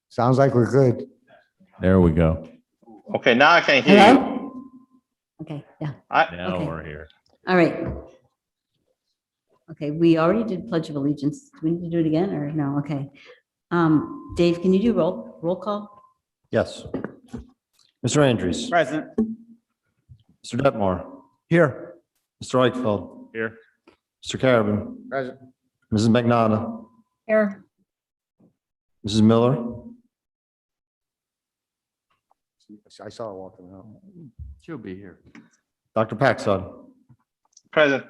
Sounds like we're good. There we go. Okay, now I can hear you. Hello? Okay, yeah, Now Okay. we're here. all right. Okay, we already did Pledge of Allegiance. Do we need to do it again or no? Okay. Dave, can you do roll call? Yes. Mr. Andrews. Present. Mr. Detmore. Here. Mr. Eichfeld. Here. Mr. Carabin. Present. Mrs. Magnata. Here. Mrs. Miller. I saw her walking out. She'll be here. Dr. Paxson. Present.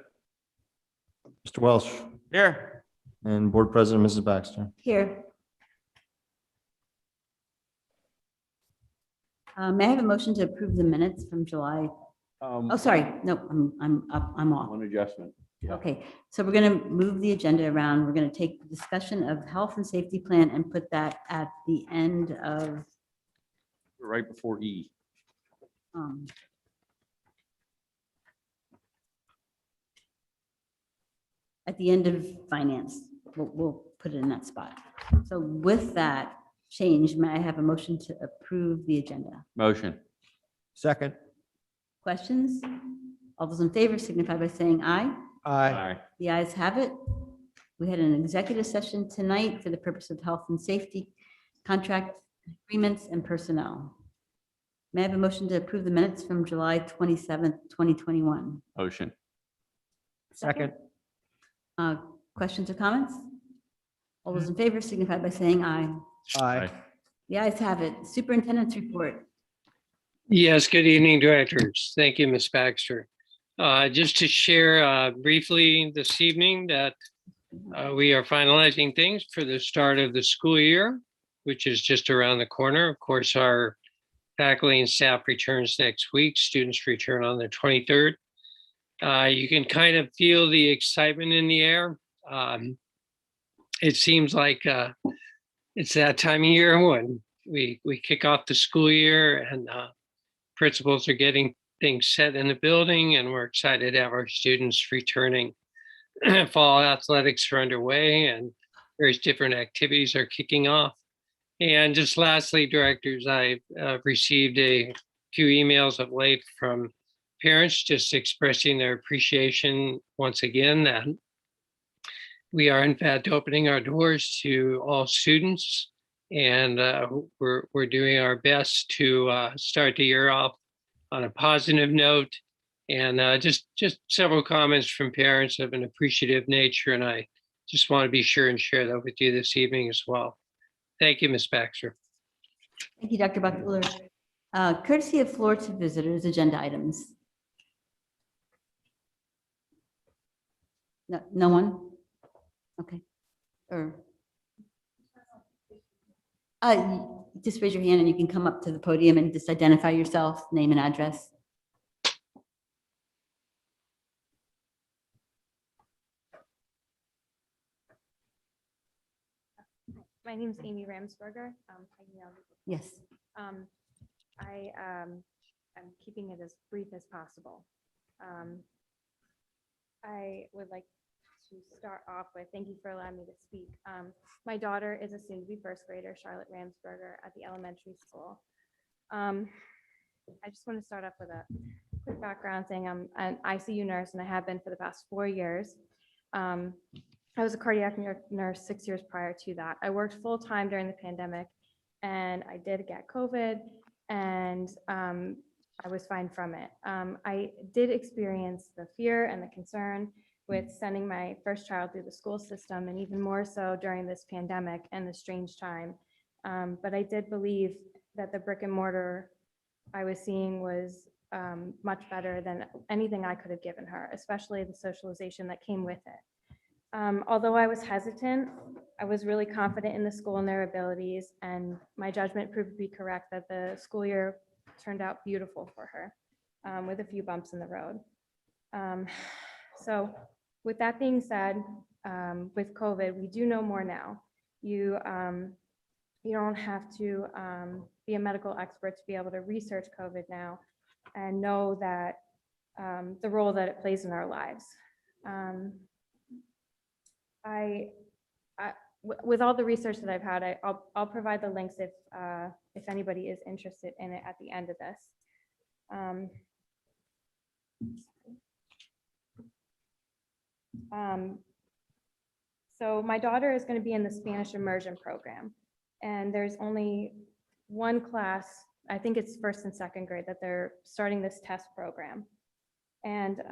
Mr. Welsh. Here. And Board President, Mrs. Baxter. Here. May I have a motion to approve the minutes from July? Oh, sorry, no, I'm off. One adjustment. Okay, so we're going to move the agenda around. We're going to take the discussion of health and safety plan and put that at the end of, Right before E. um, at the end of finance. We'll put it in that spot. So with that change, may I have a motion to approve the agenda? Motion. Second. Questions? All those in favor signify by saying aye. Aye. The ayes have it. We had an executive session tonight for the purpose of health and safety, contract agreements, and personnel. May I have a motion to approve the minutes from July 27th, 2021? Motion. Second. Questions or comments? All those in favor signify by saying aye. Aye. The ayes have it. Superintendent's report. Yes, good evening, directors. Thank you, Ms. Baxter. Just to share briefly this evening that we are finalizing things for the start of the school year, which is just around the corner. Of course, our faculty and staff returns next week. Students return on the 23rd. You can kind of feel the excitement in the air. It seems like it's that time of year when we kick off the school year and principals are getting things set in the building, and we're excited to have our students returning. Fall athletics are underway and various different activities are kicking off. And just lastly, directors, I've received a few emails of late from parents just expressing their appreciation once again that we are in fact opening our doors to all students, and we're doing our best to start the year off on a positive note. And just several comments from parents of an appreciative nature, and I just want to be sure and share that with you this evening as well. Thank you, Ms. Baxter. Thank you, Dr. Buckler. Courtesy of floor to visitors, agenda items. No one? Okay. Or just raise your hand and you can come up to the podium and just identify yourself, name and address. My name's Amy Ramsberger. I emailed you. Yes. I'm keeping it as brief as possible. I would like to start off with, thank you for allowing me to speak. My daughter is a soon-to-be first grader, Charlotte Ramsberger, at the elementary school. I just want to start off with a quick background saying I'm an ICU nurse and I have been for the past 4 years. I was a cardiac nurse 6 years prior to that. I worked full-time during the pandemic and I did get COVID and I was fine from it. I did experience the fear and the concern with sending my first child through the school system and even more so during this pandemic and the strange time. But I did believe that the brick and mortar I was seeing was much better than anything I could have given her, especially the socialization that came with it. Although I was hesitant, I was really confident in the school and their abilities, and my judgment proved to be correct that the school year turned out beautiful for her, with a few bumps in the road. So with that being said, with COVID, we do know more now. You don't have to be a medical expert to be able to research COVID now and know that the role that it plays in our lives. With all the research that I've had, I'll provide the links if anybody is interested in it at the end of this. So my daughter is going to be in the Spanish immersion program, and there's only one class, I think it's first and second grade, that they're starting this test program. And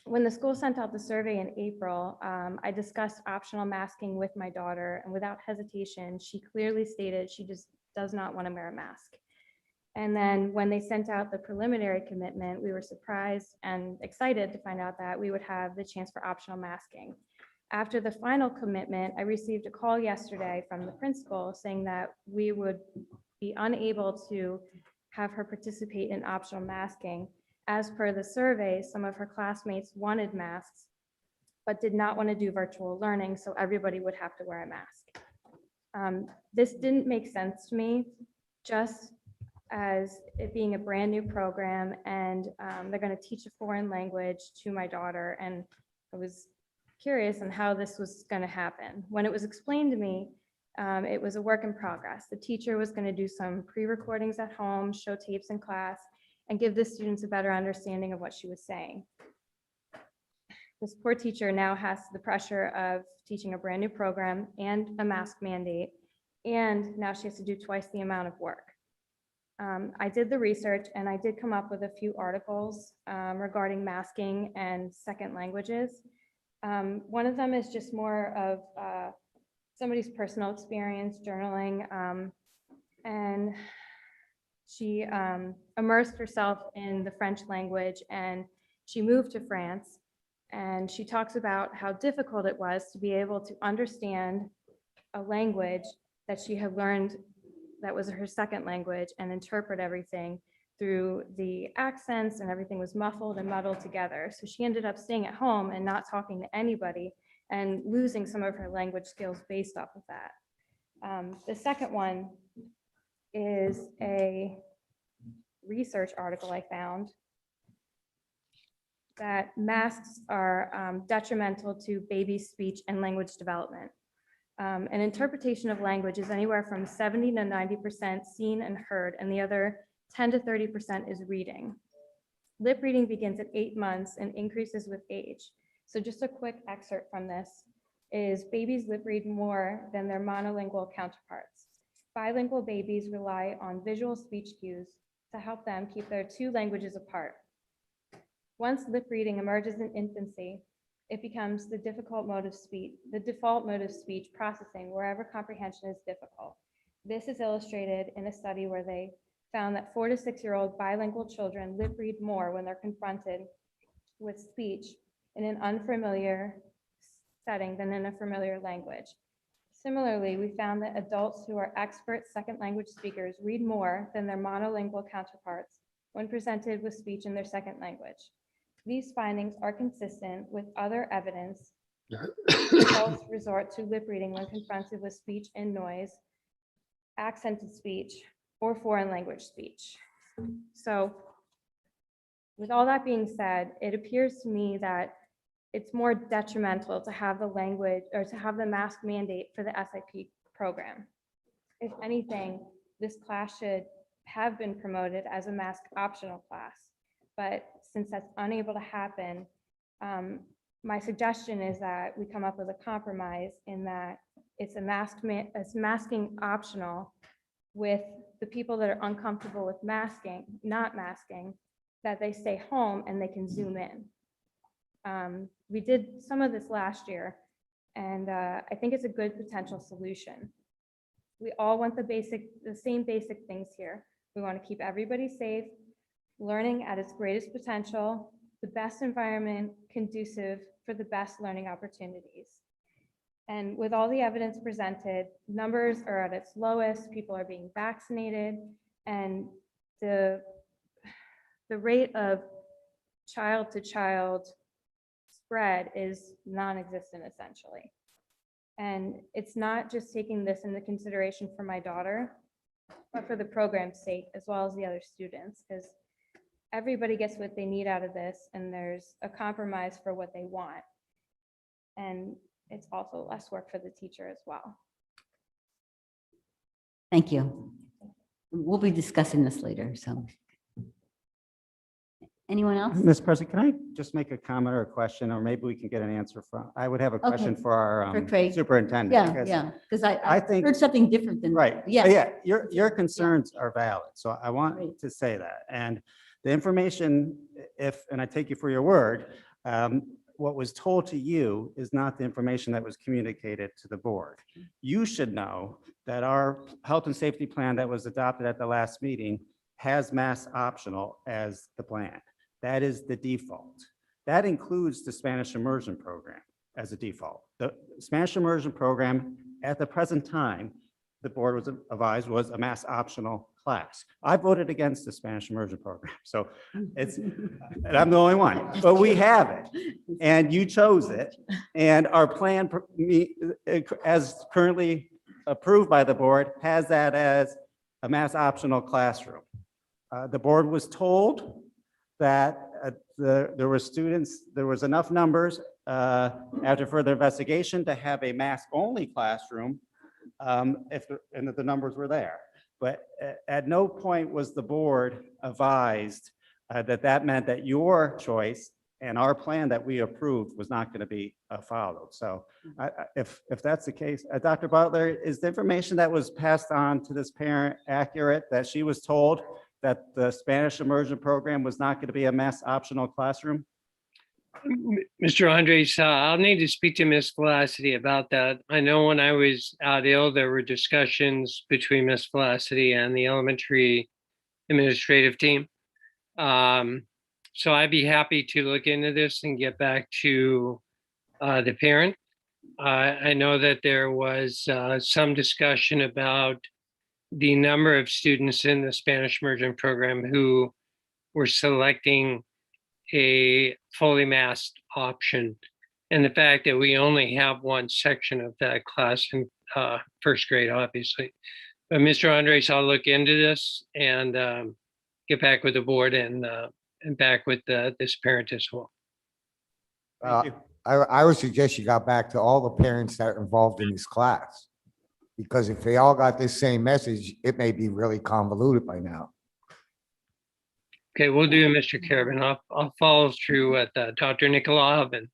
when the school sent out the survey in April, I discussed optional masking with my daughter, and without hesitation, she clearly stated she just does not want to wear a mask. And then when they sent out the preliminary commitment, we were surprised and excited to find out that we would have the chance for optional masking. After the final commitment, I received a call yesterday from the principal saying that we would be unable to have her participate in optional masking. As per the survey, some of her classmates wanted masks, but did not want to do virtual learning, so everybody would have to wear a mask. This didn't make sense to me, just as it being a brand new program, and they're going to teach a foreign language to my daughter, and I was curious on how this was going to happen. When it was explained to me, it was a work in progress. The teacher was going to do some pre-recordings at home, show tapes in class, and give the students a better understanding of what she was saying. This poor teacher now has the pressure of teaching a brand new program and a mask mandate, and now she has to do twice the amount of work. I did the research and I did come up with a few articles regarding masking and second languages. One of them is just more of somebody's personal experience journaling, and she immersed herself in the French language, and she moved to France, and she talks about how difficult it was to be able to understand a language that she had learned that was her second language and interpret everything through the accents, and everything was muffled and muddled together. So she ended up staying at home and not talking to anybody and losing some of her language skills based off of that. The second one is a research article I found that masks are detrimental to baby speech and language development. An interpretation of language is anywhere from 70 to 90% seen and heard, and the other 10 to 30% is reading. Lip reading begins at 8 months and increases with age. So just a quick excerpt from this is babies lip read more than their monolingual counterparts. Bilingual babies rely on visual speech cues to help them keep their two languages apart. Once lip reading emerges in infancy, it becomes the default mode of speech processing wherever comprehension is difficult. This is illustrated in a study where they found that 4 to 6-year-old bilingual children lip read more when they're confronted with speech in an unfamiliar setting than in a familiar language. Similarly, we found that adults who are expert second language speakers read more than their monolingual counterparts when presented with speech in their second language. These findings are consistent with other evidence Adults resort to lip reading when confronted with speech and noise, accented speech, or foreign language speech. So with all that being said, it appears to me that it's more detrimental to have the language or to have the mask mandate for the SIP program. If anything, this class should have been promoted as a mask optional class. But since that's unable to happen, my suggestion is that we come up with a compromise in that it's masking optional with the people that are uncomfortable with not masking, that they stay home and they can Zoom in. We did some of this last year, and I think it's a good potential solution. We all want the same basic things here. We want to keep everybody safe, learning at its greatest potential, the best environment conducive for the best learning opportunities. And with all the evidence presented, numbers are at its lowest, people are being vaccinated, and the rate of child-to-child spread is non-existent essentially. And it's not just taking this into consideration for my daughter, but for the program's sake, as well as the other students, because everybody gets what they need out of this, and there's a compromise for what they want. And it's also less work for the teacher as well. Thank you. We'll be discussing this later, so. Anyone else? Mr. President, can I just make a comment or a question, or maybe we can get an answer from, I would have a question Okay. for our For Craig. superintendent. Yeah, because- yeah, because I I think- heard something different than. Right. Yeah. Yeah, your concerns are valid. So I Right. want to say that. And the information, and I take you for your word, what was told to you is not the information that was communicated to the board. You should know that our health and safety plan that was adopted at the last meeting has mask optional as the plan. That is the default. That includes the Spanish immersion program as a default. The Spanish immersion program at the present time, the board was advised, was a mask optional class. I voted against the Spanish immersion program. So it's, and I'm the only one, but we have it. And you chose it. And our plan, as currently approved by the board, has that as a mask optional classroom. The board was told that there was enough numbers after further investigation to have a mask-only classroom and that the numbers were there. But at no point was the board advised that meant that your choice and our plan that we approved was not going to be followed. So if that's the case, Dr. Butler, is the information that was passed on to this parent accurate, that she was told that the Spanish immersion program was not going to be a mask optional classroom? Mr. Andres, I'll need to speak to Ms. Felicity about that. I know when I was out ill, there were discussions between Ms. Felicity and the elementary administrative team. So I'd be happy to look into this and get back to the parent. I know that there was some discussion about the number of students in the Spanish immersion program who were selecting a fully masked option, and the fact that we only have one section of that class in first grade, obviously. But Mr. Andres, I'll look into this and get back with the board and back with this parent as well. Thank you. I would suggest you got back to all the parents that are involved in this class. Because if they all got this same message, it may be really convoluted by now. Okay, we'll do, Mr. Carabin. I'll follow through with Dr. Nikolov and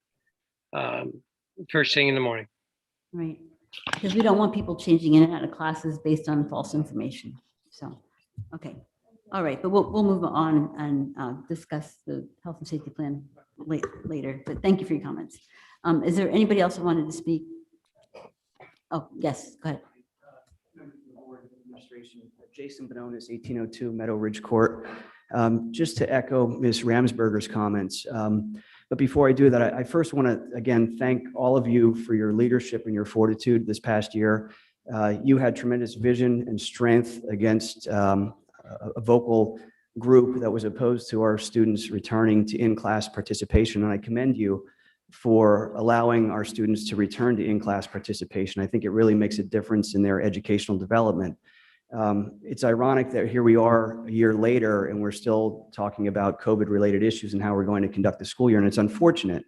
first thing in the morning. Right, because we don't want people changing in and out of classes based on false information. So, okay, all right, but we'll move on and discuss the health and safety plan later. But thank you for your comments. Is there anybody else who wanted to speak? Oh, yes, go ahead. Jason Bononis, 1802 Meadow Ridge Court. Just to echo Ms. Ramsberger's comments. But before I do that, I first want to, again, thank all of you for your leadership and your fortitude this past year. You had tremendous vision and strength against a vocal group that was opposed to our students returning to in-class participation. And I commend you for allowing our students to return to in-class participation. I think it really makes a difference in their educational development. It's ironic that here we are a year later and we're still talking about COVID-related issues and how we're going to conduct the school year, and it's unfortunate.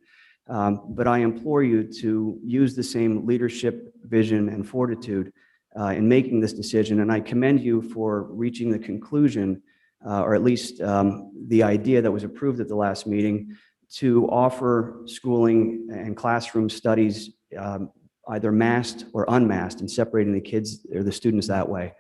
But I implore you to use the same leadership, vision, and fortitude in making this decision, and I commend you for reaching the conclusion, or at least the idea that was approved at the last meeting, to offer schooling and classroom studies either masked or unmasked, and separating the kids or the students that way.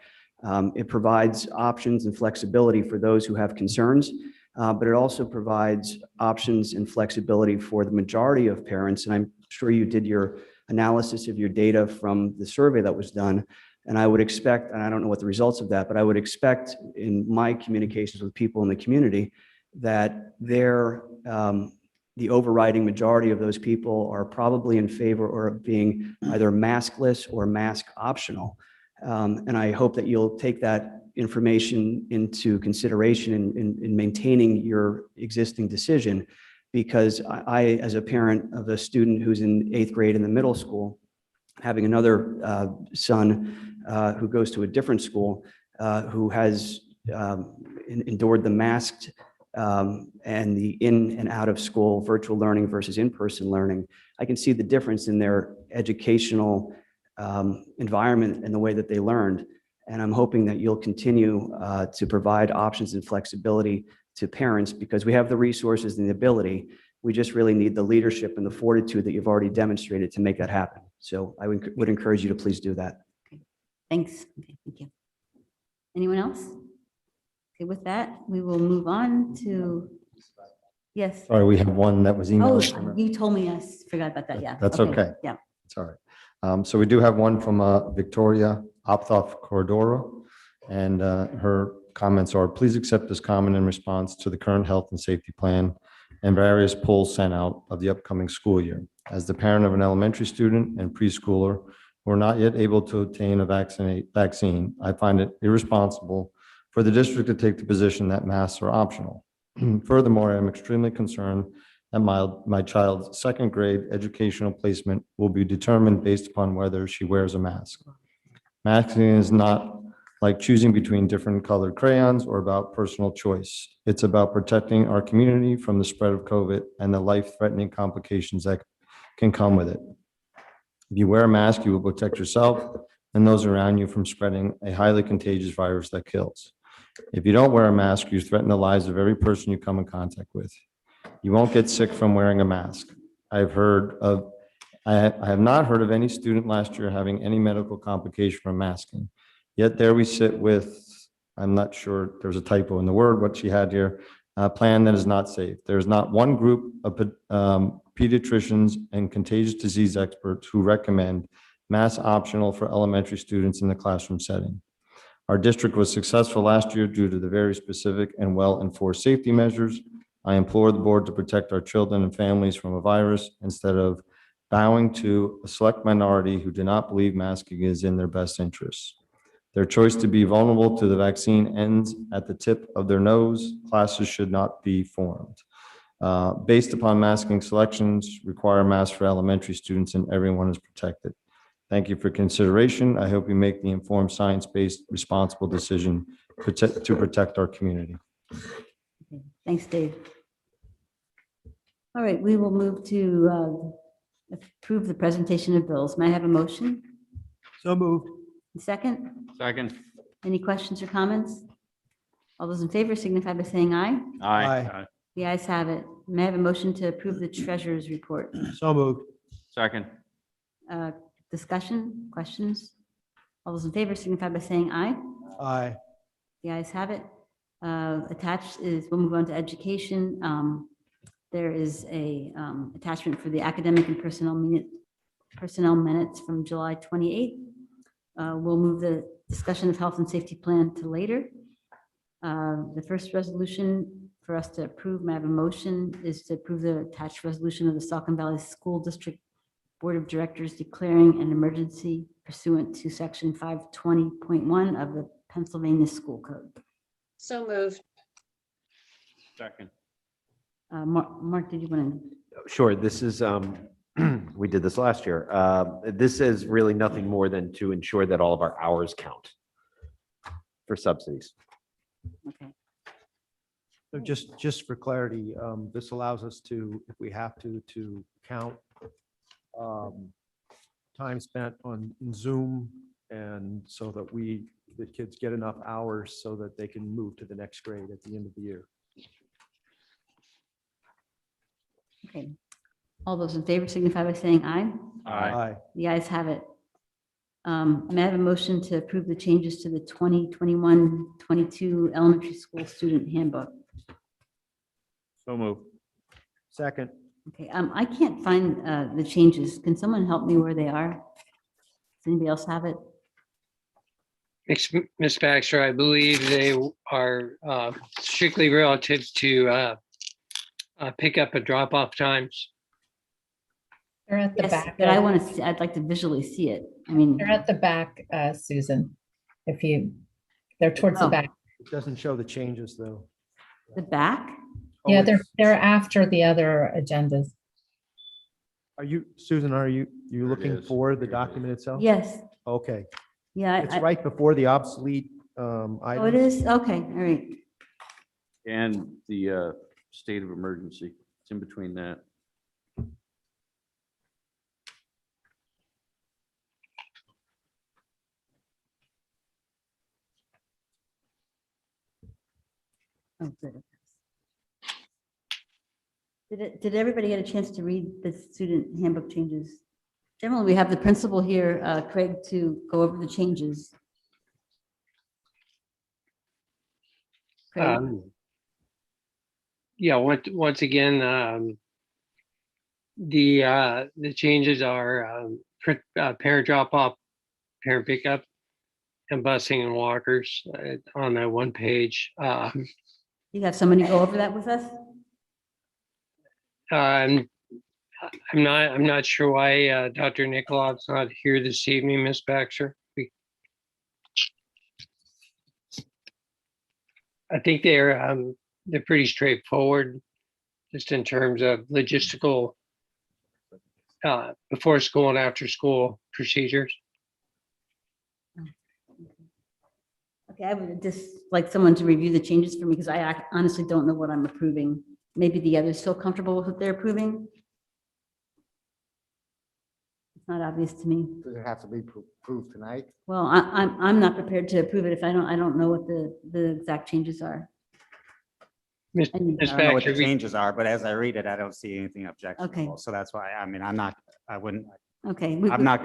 It provides options and flexibility for those who have concerns, but it also provides options and flexibility for the majority of parents. And I'm sure you did your analysis of your data from the survey that was done. And I would expect, and I don't know what the results of that, but I would expect in my communications with people in the community that the overriding majority of those people are probably in favor or of being either maskless or mask optional. And I hope that you'll take that information into consideration in maintaining your existing decision, because I, as a parent of a student who's in 8th grade in the middle school, having another son who goes to a different school who has endured the masked and the in and out of school virtual learning versus in-person learning, I can see the difference in their educational environment and the way that they learned. And I'm hoping that you'll continue to provide options and flexibility to parents, because we have the resources and the ability. We just really need the leadership and the fortitude that you've already demonstrated to make that happen. So I would encourage you to please do that. Okay, thanks. Okay, thank you. Anyone else? Okay, with that, we will move on to, yes. Sorry, we have one that was Oh, emailed. you told me, I forgot about that, yeah. That's okay. Yeah. It's all right. So we do have one from Victoria Opthoff Corridoro, and her comments are: please accept this comment in response to the current health and safety plan and various polls sent out of the upcoming school year. As the parent of an elementary student and preschooler who are not yet able to obtain a vaccine, I find it irresponsible for the district to take the position that masks are optional. Furthermore, I am extremely concerned that my child's 2nd grade educational placement will be determined based upon whether she wears a mask. Masking is not like choosing between different colored crayons or about personal choice. It's about protecting our community from the spread of COVID and the life-threatening complications that can come with it. If you wear a mask, you will protect yourself and those around you from spreading a highly contagious virus that kills. If you don't wear a mask, you threaten the lives of every person you come in contact with. You won't get sick from wearing a mask. I have not heard of any student last year having any medical complication from masking. Yet there we sit with, I'm not sure, there's a typo in the word, what she had here, a plan that is not safe. There's not one group of pediatricians and contagious disease experts who recommend mask optional for elementary students in the classroom setting. Our district was successful last year due to the very specific and well-enforced safety measures. I implore the board to protect our children and families from a virus instead of bowing to a select minority who do not believe masking is in their best interests. Their choice to be vulnerable to the vaccine ends at the tip of their nose. Classes should not be formed. Based upon masking selections, require masks for elementary students, and everyone is protected. Thank you for consideration. I hope you make the informed, science-based, responsible decision to protect our community. Okay, thanks, Dave. All right, we will move to approve the presentation of bills. May I have a motion? So moved. Second, Second. any questions or comments? All those in favor signify by saying aye. Aye. The ayes have it. May I have a motion to approve the treasurer's report? So moved. Second. Discussion, questions? All those in favor signify by saying aye. Aye. The ayes have it. Attached is, we'll move on to education. There is a attachment for the academic and personnel minutes from July 28th. We'll move the discussion of health and safety plan to later. The first resolution for us to approve, may I have a motion, is to approve the attached resolution of the Saucon Valley School District Board of Directors declaring an emergency pursuant to section 520.1 of the Pennsylvania School Code. So moved. Second. Mark, did you want Sure, this is, we did this last year. This is really nothing more than to ensure that all of our hours count for subsidies. Okay. So just for clarity, this allows us to, if we have to count time spent on Zoom, and so that the kids get enough hours so that they can move to the next grade at the end of the year. Okay. All those in favor signify by saying aye. Aye. The ayes have it. May I have a motion to approve the changes to the 2021-22 elementary school student handbook? So move. Second, Okay, I can't find the changes. Can someone help me where they are? Does anybody else have it? Ms. Baxter, I believe they are strictly relative to pick up and drop off times. They're at the Yes, back. but I want to see, I'd like to visually see it. I mean, They're at the back, Susan. They're towards the Oh. back. it doesn't show the changes, though. the back? Yeah, Oh, they're it's- after the other agendas. Susan, are you it looking is. for the Here it document itself? Yes, Okay, yeah. it's right before the obsolete Oh, it items. is? Okay, all right. And the state of emergency. It's in between that. Oh, good. Did everybody get a chance to read the student handbook changes? Generally, we have the principal here, Craig, to go over the changes. Craig? Yeah, once again, the changes are parent drop off, parent pickup, and busing and walkers on that one page. You have somebody go over that with us? I'm not sure why Dr. Nikolov's not here this evening, Ms. Baxter. I think they're pretty straightforward, just in terms of logistical before school and after school procedures. Okay, I would just like someone to review the changes for me because I honestly don't know what I'm approving. Maybe the others feel comfortable with what they're approving. It's not obvious to me. Does it have to be approved tonight? Well, I'm not prepared to approve it if I don't know what the exact changes are. Ms. And- Ms. I don't know what the Baxter, changes are, but as I read it, I don't see anything objectionable. Okay. So that's why, I mean, I'm not going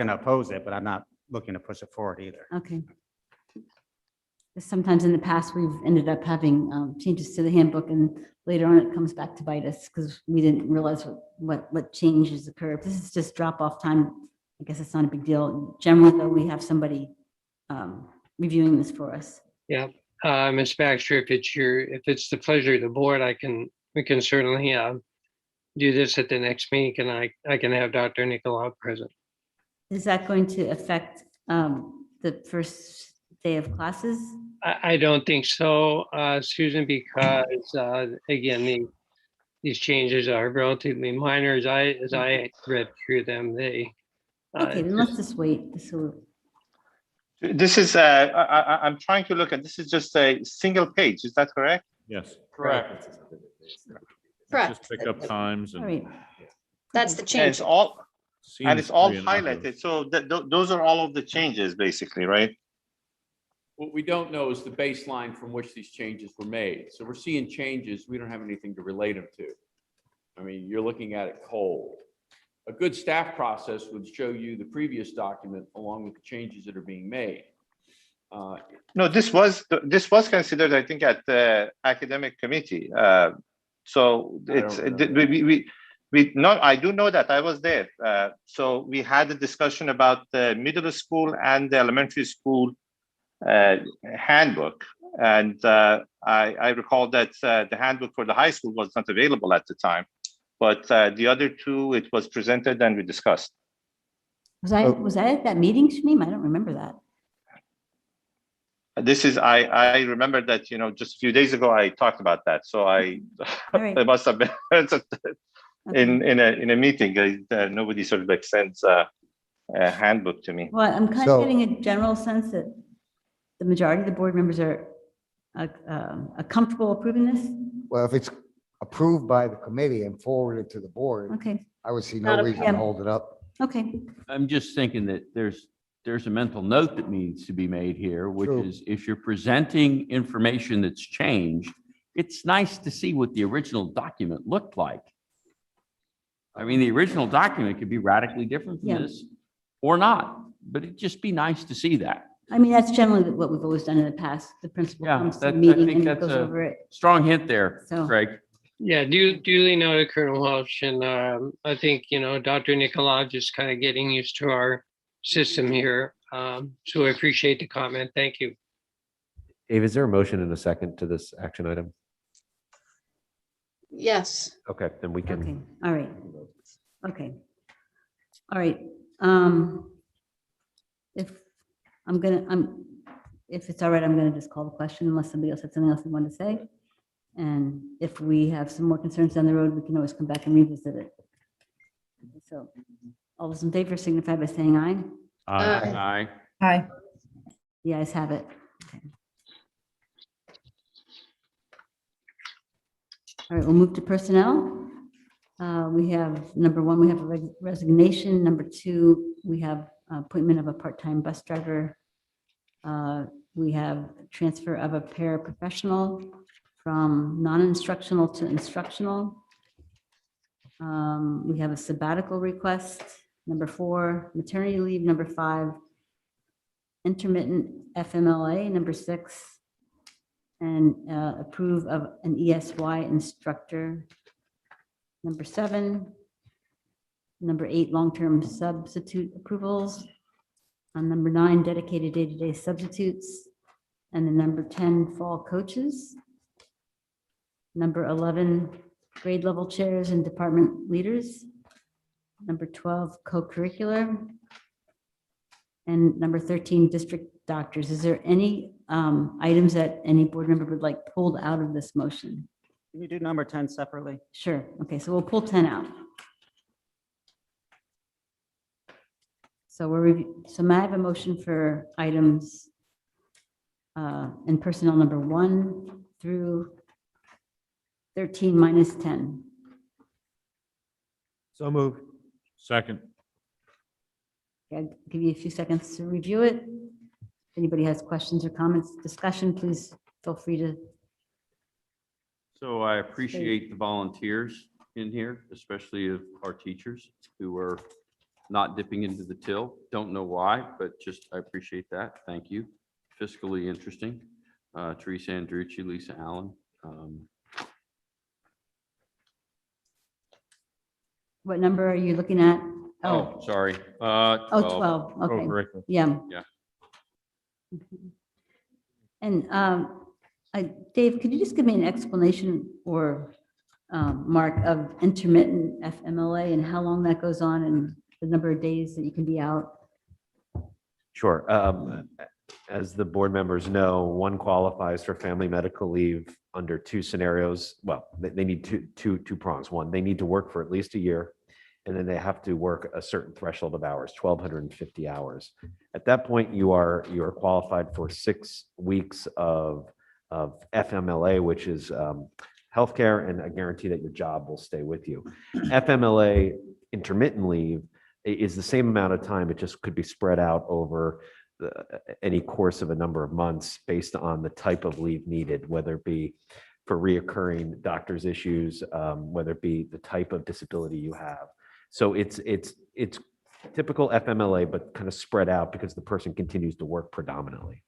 to oppose it, but I'm not looking to push it forward either. Okay. Sometimes in the past, we've ended up having changes to the handbook and later on it comes back to bite us because we didn't realize what changes occurred. This is just drop off time. I guess it's not a big deal. Generally, though, we have somebody reviewing this for us. yeah, Ms. Baxter, if it's the pleasure of the board, we can certainly do this at the next meeting and I can have Dr. Nikolov present. Is that going to affect the first day of classes? I don't think so, Susan, because again, these changes are relatively minor. As I read through them, they. Okay, then let's just wait. So, This is, I'm trying to look at, this is just a single page, is that correct? Yes. Correct. Just pick up times all and. right. That's the And change. it's all, and it's seems all pretty innocuous. highlighted, so those are all of the changes, basically, right? What we don't know is the baseline from which these changes were made. So we're seeing changes. We don't have anything to relate them to. I mean, you're looking at it cold. A good staff process would show you the previous document along with the changes that are being made. No, this was considered, I think, at the academic committee. So I don't it's, remember. we no, I do know that I was there. So we had a discussion about the middle school and the elementary school handbook. And I recall that the handbook for the high school was not available at the time. But the other two, it was presented and we discussed. Was I at that meeting, Shamim? I don't remember that. This is, I remember that, just a few days ago, I talked about that. So All right. it must have been in a meeting, nobody sort of like sends a handbook to me. Well, I'm kind So- of getting a general sense that the majority of the board members are comfortable approving this. Well, if it's approved by the committee and forwarded to the board, Okay, I would see Not no a reason to problem. hold it up. okay. I'm just thinking that there's a mental note that needs to be made here, which True. is if you're presenting information that's changed, it's nice to see what the original document looked like. I mean, the original document could be radically different from Yeah. this or not, but it'd just be nice to see that. I mean, that's generally what we've always done in the past. The principal Yeah, comes to that- the I meeting think and that's goes a- over it. Strong hint there, So- Craig. Yeah, duly noted, Colonel Welch. And I think, Dr. Nicola just kind of getting used to our system here. So I appreciate the comment. Thank you. Dave, is there a motion and a second to this action item? Yes. Okay, then we Okay, can, all right. Okay. All right. If it's all right, I'm gonna just call the question unless somebody else had something else they wanted to say. And if we have some more concerns down the road, we can always come back and revisit it. So all those in favor signify by saying aye. Aye. Hi. The ayes have it. Okay. All right, we'll move to personnel. We have, number one, we have a resignation. Number two, we have appointment of a part-time bus driver. We have transfer of a paraprofessional from non-instructional to instructional. We have a sabbatical request. Number four, maternity leave. Number five, intermittent FMLA. Number six, and approve of an ESY instructor. Number seven. Number eight, long-term substitute approvals. On number nine, dedicated day-to-day substitutes. And then number 10, fall coaches. Number 11, grade level chairs and department leaders. Number 12, co-curricular. And number 13, district doctors. Is there any items that any board member would like pulled out of this motion? Can you do number 10 separately? Sure. Okay, so we'll pull 10 out. So so may I have a motion for items in personnel number 1 through 13 minus 10? So moved. Second. Okay, I'll give you a few seconds to review it. If anybody has questions or comments, discussion, please feel free to. So I appreciate the volunteers in here, especially of our teachers who are not dipping into the till. Don't know why, but just I appreciate that. Thank you. Fiscally interesting. Teresa Andrucci, Lisa Allen. What number are you looking at? Oh, sorry. Oh, 12, okay. Co-curricular. Yeah. Yeah. And Dave, could you just give me an explanation or Mark of intermittent FMLA and how long that goes on and the number of days that you can be out? sure. As the board members know, one qualifies for family medical leave under two scenarios. Well, they need two prongs. One, they need to work for at least a year, and then they have to work a certain threshold of hours, 1,250 hours. At that point, you are qualified for 6 weeks of FMLA, which is healthcare and a guarantee that your job will stay with you. FMLA intermittent leave is the same amount of time. It just could be spread out over any course of a number of months based on the type of leave needed, whether it be for reoccurring doctor's issues, whether it be the type of disability you have. So it's typical FMLA, but kind of spread out because the person continues to work predominantly.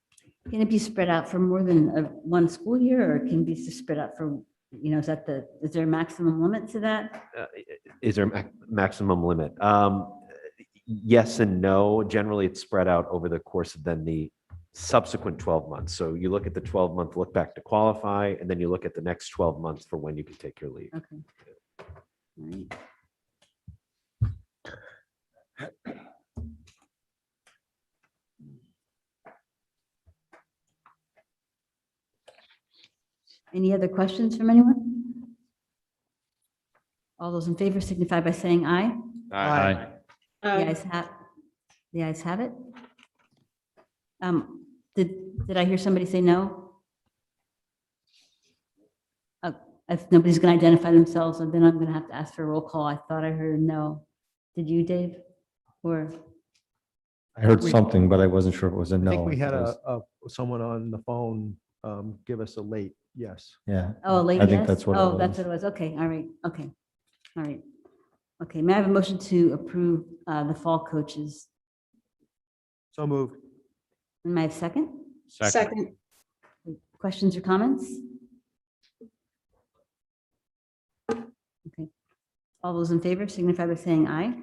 Can it be spread out for more than one school year, or can it be spread out for, is there a maximum limit to that? Is there a maximum limit? Yes and no. Generally, it's spread out over the course of then the subsequent 12 months. So you look at the 12-month look back to qualify, and then you look at the next 12 months for when you can take your leave. Okay. All right. Any other questions from anyone? All those in favor signify by saying aye. Aye. The ayes have it. Did I hear somebody say no? If nobody's going to identify themselves, then I'm going to have to ask for a roll call. I thought I heard a no. Did you, Dave? Or, I heard something, but I wasn't sure if it was a I no. think we had because- someone on the phone give us a late yes. Yeah. oh, a lady, I think yes? that's what it Oh, that's was. what it was. Okay, all right, okay, all right. Okay, may I have a motion to approve the fall coaches? So moved. And may I have a second? Second. Questions or comments? Okay. All those in favor signify by saying aye.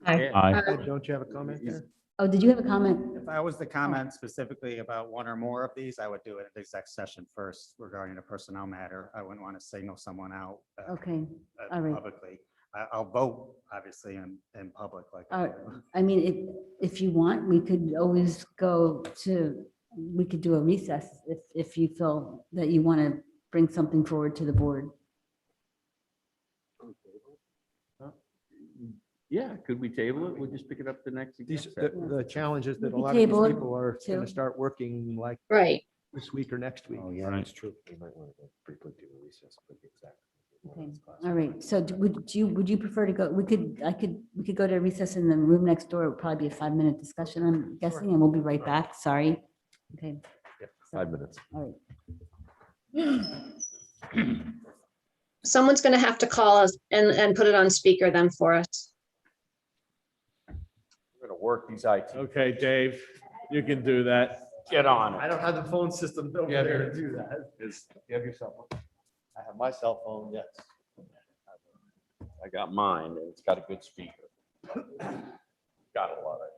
Aye. Ed, don't you have a comment there? Oh, did you have a comment? If I was to comment specifically about one or more of these, I would do it at the exec session first regarding a personnel matter. I wouldn't want to signal someone out Okay, all right. publicly. I'll vote, obviously, in public like I All do. I mean, if you want, we could always we could do a recess if you feel that you want to bring something forward to the board. Yeah, could we table it? We'll just pick it up the next. These, exec session. the challenge is that a We lot could of these table it people are going too. to start working like Right. this week or next week. Oh, yeah, that's true. We might want to briefly do a recess. Okay, all right. So would you prefer to go, we could go to recess in the room next door. It would probably be a 5-minute discussion, I'm guessing, and we'll be right back. Sorry. Okay. So, 5 minutes. all right. Someone's going to have to call us and put it on speaker then for us. We're going to work these IT. Okay, Dave, you can do that. Get on I it. don't have the phone system over Yeah, there to do that. You have your cell phone? I have my cell phone, yes. I got mine, and it's got a good speaker. Gotta love it.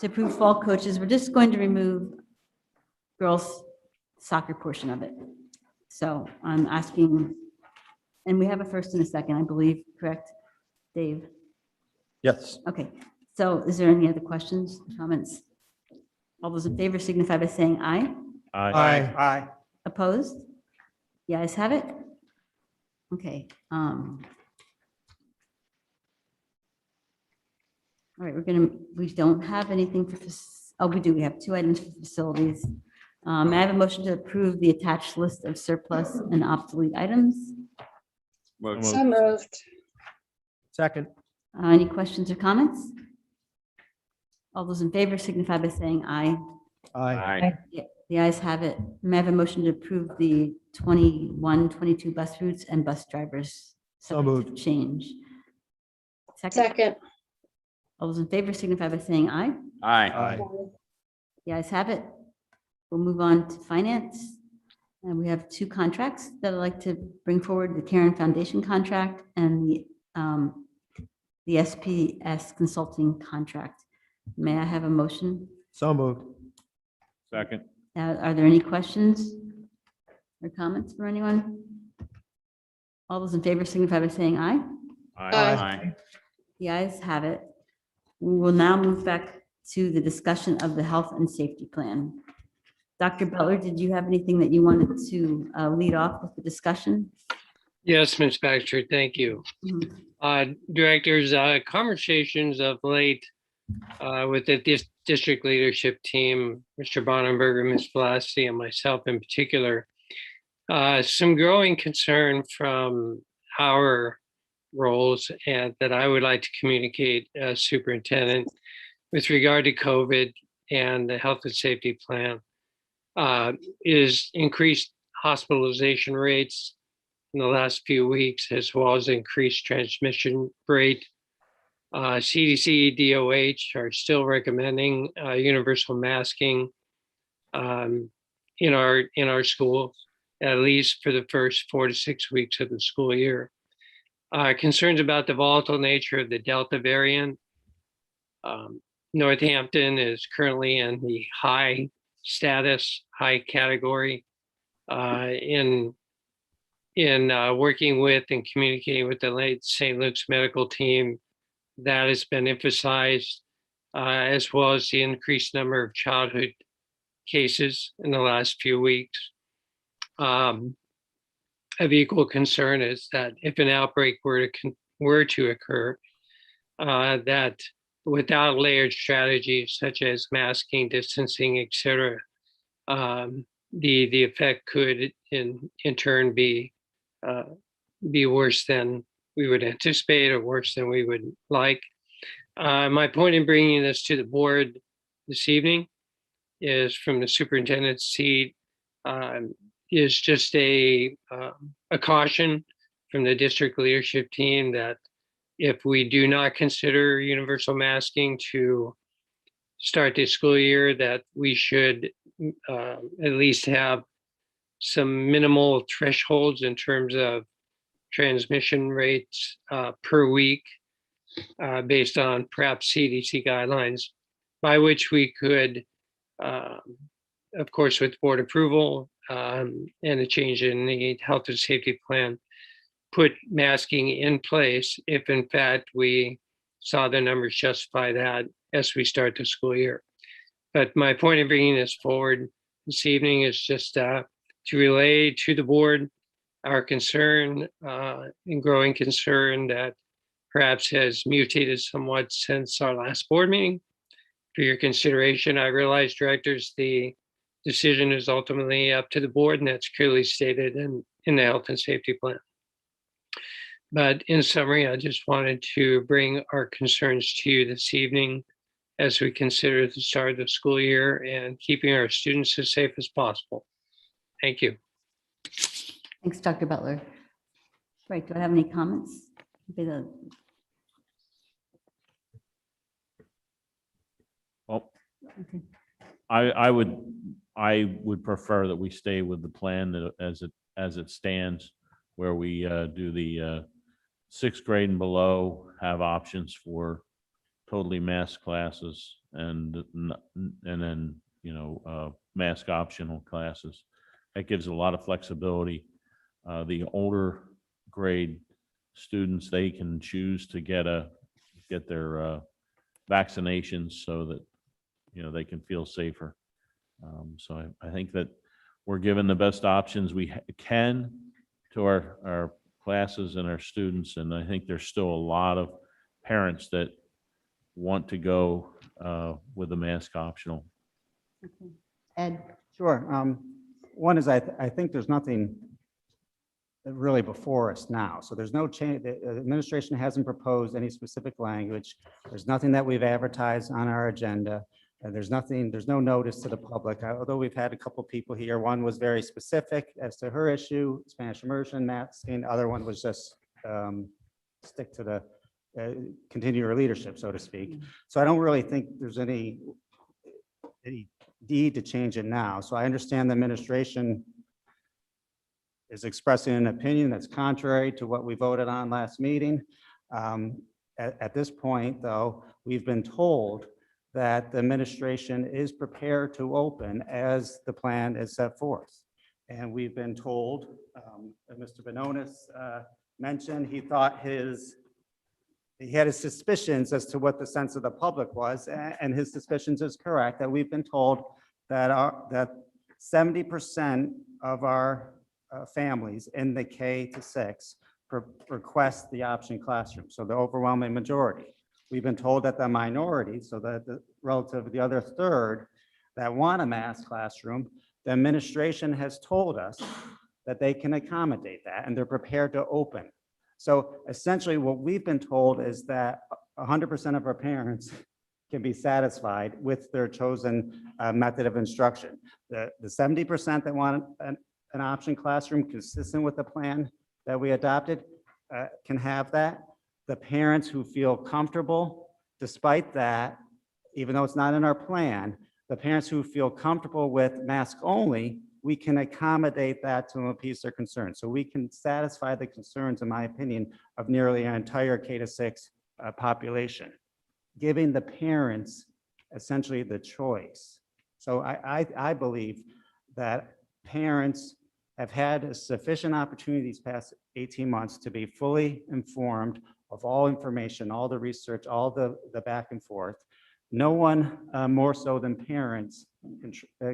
to approve fall coaches. We're just going to remove girls soccer portion of it. So I'm asking, and we have a first and a second, I believe, correct, Dave? Yes. Okay, so is there any other questions, comments? All those in favor signify by saying aye. Aye. Opposed? The ayes have it. Okay. All right, we don't have anything for, we do, we have 2 items for facilities. May I have a motion to approve the attached list of surplus and obsolete items? So moved. Second. Any questions or comments? All those in favor signify by saying aye. Aye. The ayes have it. May I have a motion to approve the 21-22 bus routes and bus drivers? So subject to moved. Change. Second. All those in favor signify by saying aye. Aye. The ayes have it. We'll move on to finance. And we have 2 contracts that I'd like to bring forward, the Karen Foundation contract and the SPS consulting contract. May I have a motion? So moved. Second. Are there any questions or comments from anyone? All those in favor signify by saying aye. Aye. The ayes have it. We will now move back to the discussion of the health and safety plan. Dr. Butler, did you have anything that you wanted to lead off with the discussion? Yes, Ms. Baxter, thank you. Directors, conversations of late with the district leadership team, Mr. Bonenberger, Ms. Velasi, and myself in particular, some growing concern from our roles and that I would like to communicate as superintendent with regard to COVID and the health and safety plan is increased hospitalization rates in the last few weeks, as well as increased transmission rate. CDC, DOH are still recommending universal masking in our schools, at least for the first 4 to 6 weeks of the school year. Concerns about the volatile nature of the Delta variant. Northampton is currently in the high status, high category in working with and communicating with the St. Luke's medical team. That has been emphasized, as well as the increased number of childhood cases in the last few weeks. Of equal concern is that if an outbreak were to occur, that without layered strategies such as masking, distancing, etc., the effect could in turn be worse than we would anticipate or worse than we would like. My point in bringing this to the board this evening is from the superintendent's seat, is just a caution from the district leadership team that if we do not consider universal masking to start the school year, that we should at least have some minimal thresholds in terms of transmission rates per week based on perhaps CDC guidelines, by which we could, of course, with board approval and a change in the health and safety plan, put masking in place if in fact we saw the numbers justify that as we start the school year. But my point in bringing this forward this evening is just to relay to the board our concern and growing concern that perhaps has mutated somewhat since our last board meeting. For your consideration, I realize, directors, the decision is ultimately up to the board, and that's clearly stated in the health and safety plan. But in summary, I just wanted to bring our concerns to you this evening as we consider the start of the school year and keeping our students as safe as possible. Thank you. Thanks, Dr. Butler. Right, do I have any comments? Well, Okay. I would prefer that we stay with the plan that as it stands, where we do the 6th grade and below have options for totally masked classes, and then, mask optional classes. That gives a lot of flexibility. The older grade students, they can choose to get their vaccinations so that, they can feel safer. So I think that we're given the best options we can to our classes and our students. And I think there's still a lot of parents that want to go with a mask optional. Okay. Ed, Sure. One is I think there's nothing really before us now. So there's no change. The administration hasn't proposed any specific language. There's nothing that we've advertised on our agenda. There's no notice to the public. Although we've had a couple people here, one was very specific as to her issue, Spanish immersion, masking. Other one was just stick to the continue your leadership, so to speak. So I don't really think there's any need to change it now. So I understand the administration is expressing an opinion that's contrary to what we voted on last meeting. At this point, though, we've been told that the administration is prepared to open as the plan is set forth. And we've been told, as Mr. Benonis mentioned, he had his suspicions as to what the sense of the public was, and his suspicions is correct, that we've been told that 70% of our families in the K to 6 request the option classroom, so the overwhelming majority. We've been told that the minority, so that relative to the other third that want a mass classroom, the administration has told us that they can accommodate that and they're prepared to open. So essentially what we've been told is that 100% of our parents can be satisfied with their chosen method of instruction. The 70% that want an option classroom consistent with the plan that we adopted can have that. The parents who feel comfortable, despite that, even though it's not in our plan, the parents who feel comfortable with mask only, we can accommodate that to appease their concerns. So we can satisfy the concerns, in my opinion, of nearly our entire K to 6 population, giving the parents essentially the choice. So I believe that parents have had a sufficient opportunity these past 18 months to be fully informed of all information, all the research, all the back and forth. No one more so than parents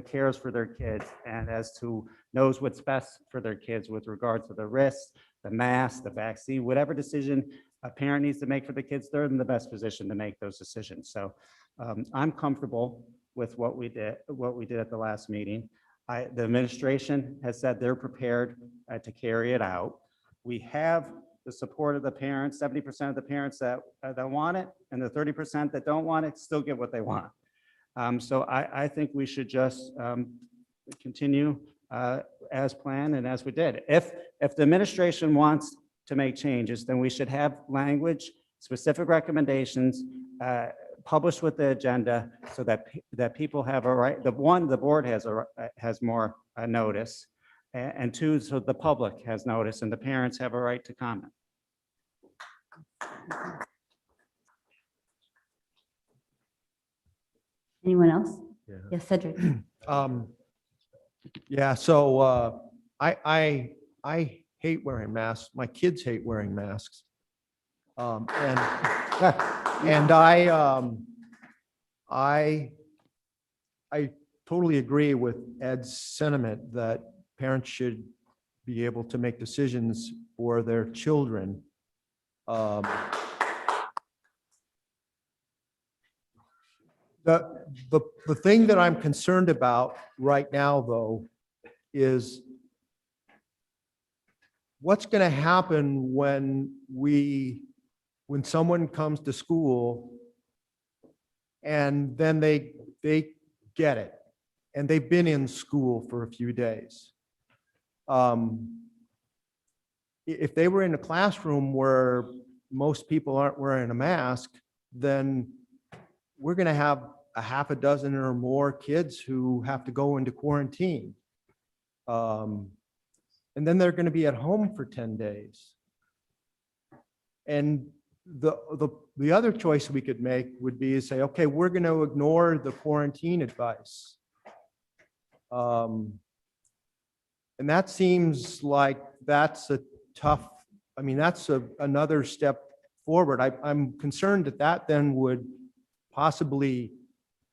cares for their kids and as to knows what's best for their kids with regard to the risks, the mask, the vaccine, whatever decision a parent needs to make for the kids, they're in the best position to make those decisions. So I'm comfortable with what we did at the last meeting. The administration has said they're prepared to carry it out. We have the support of the parents, 70% of the parents that want it, and the 30% that don't want it still get what they want. So I think we should just continue as planned and as we did. If the administration wants to make changes, then we should have language, specific recommendations published with the agenda so that people have a right, the board has more notice, and two, so the public has notice and the parents have a right to comment. anyone else? Yeah. Yes, Cedric. Yeah, so I hate wearing masks. My kids hate wearing masks. And I totally agree with Ed's sentiment that parents should be able to make decisions for their children. The thing that I'm concerned about right now, though, is what's going to happen when someone comes to school and then they get it and they've been in school for a few days. If they were in a classroom where most people aren't wearing a mask, then we're going to have a half a dozen or more kids who have to go into quarantine. And then they're going to be at home for 10 days. And the other choice we could make would be to say, okay, we're going to ignore the quarantine advice. And that seems like that's a tough, I mean, that's another step forward. I'm concerned that that then would possibly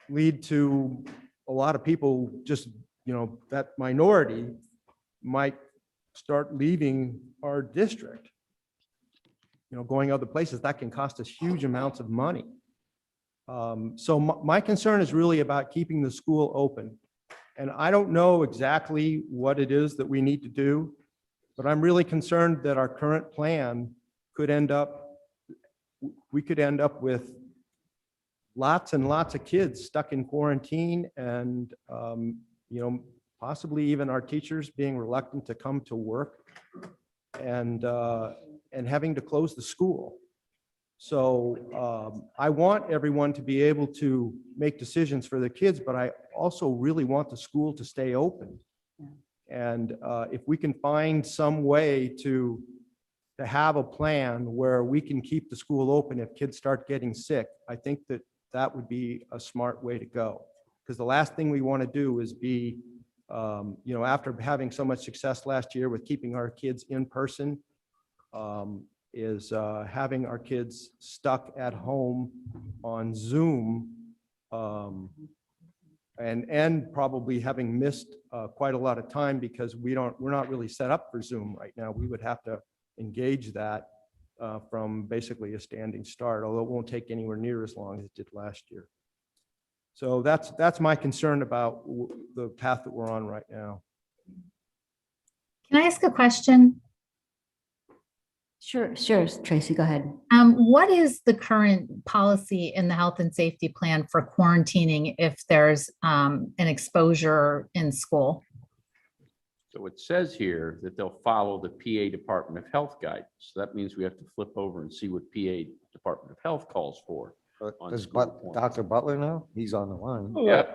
lead to a lot of people just, that minority might start leaving our district, going other places. That can cost us huge amounts of money. So my concern is really about keeping the school open. And I don't know exactly what it is that we need to do, but I'm really concerned that our current plan we could end up with lots and lots of kids stuck in quarantine and, possibly even our teachers being reluctant to come to work and having to close the school. So I want everyone to be able to make decisions for their kids, but I also really want the school to stay open. And if we can find some way to have a plan where we can keep the school open if kids start getting sick, I think that would be a smart way to go. Because the last thing we want to do is be, after having so much success last year with keeping our kids in person, is having our kids stuck at home on Zoom, and probably having missed quite a lot of time because we're not really set up for Zoom right now. We would have to engage that from basically a standing start, although it won't take anywhere near as long as it did last year. So that's my concern about the path that we're on right now. Can I ask a question? Sure, Tracy, go ahead. What is the current policy in the health and safety plan for quarantining if there's an exposure in school? So it says here that they'll follow the PA Department of Health guidance. So that means we have to flip over and see what PA Department of Health calls for. on Does school forms. Dr. Butler know? He's on the line. Yeah,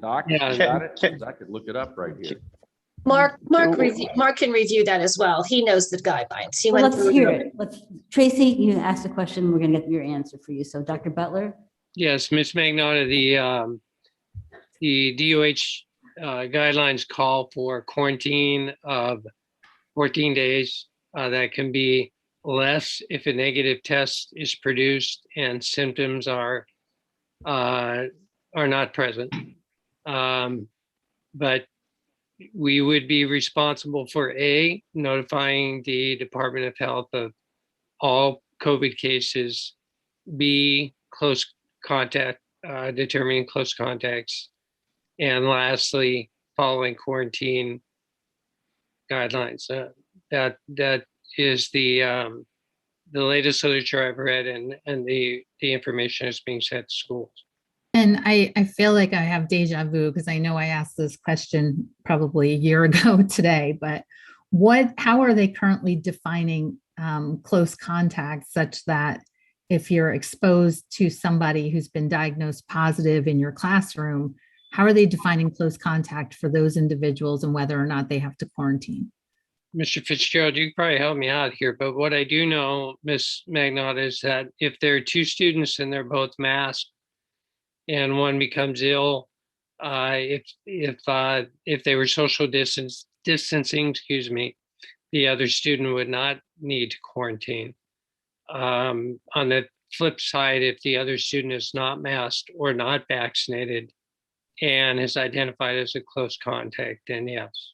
Doc, Yeah. you got it? 'Cause I could look it up right here. Mark can review that as well. He knows the guidelines. He Well, went let's through hear it. Tracy, you asked a question. We're going to get your answer for you. So Dr. Butler? Yes, Ms. Magnotta, the DOH guidelines call for quarantine of 14 days. That can be less if a negative test is produced and symptoms are not present. But we would be responsible for notifying the Department of Health of all COVID cases, B, close contact, determining close contacts, and lastly, following quarantine guidelines. That is the latest literature I've read, and the information is being sent to schools. And I feel like I have deja vu because I know I asked this question probably a year ago today, but how are they currently defining close contact such that if you're exposed to somebody who's been diagnosed positive in your classroom, how are they defining close contact for those individuals and whether or not they have to quarantine? Mr. Fitzgerald, you can probably help me out here, but what I do know, Ms. Magnotta, is that if there are two students and they're both masked and one becomes ill, if they were social distancing, the other student would not need to quarantine. On the flip side, if the other student is not masked or not vaccinated and is identified as a close contact, then yes.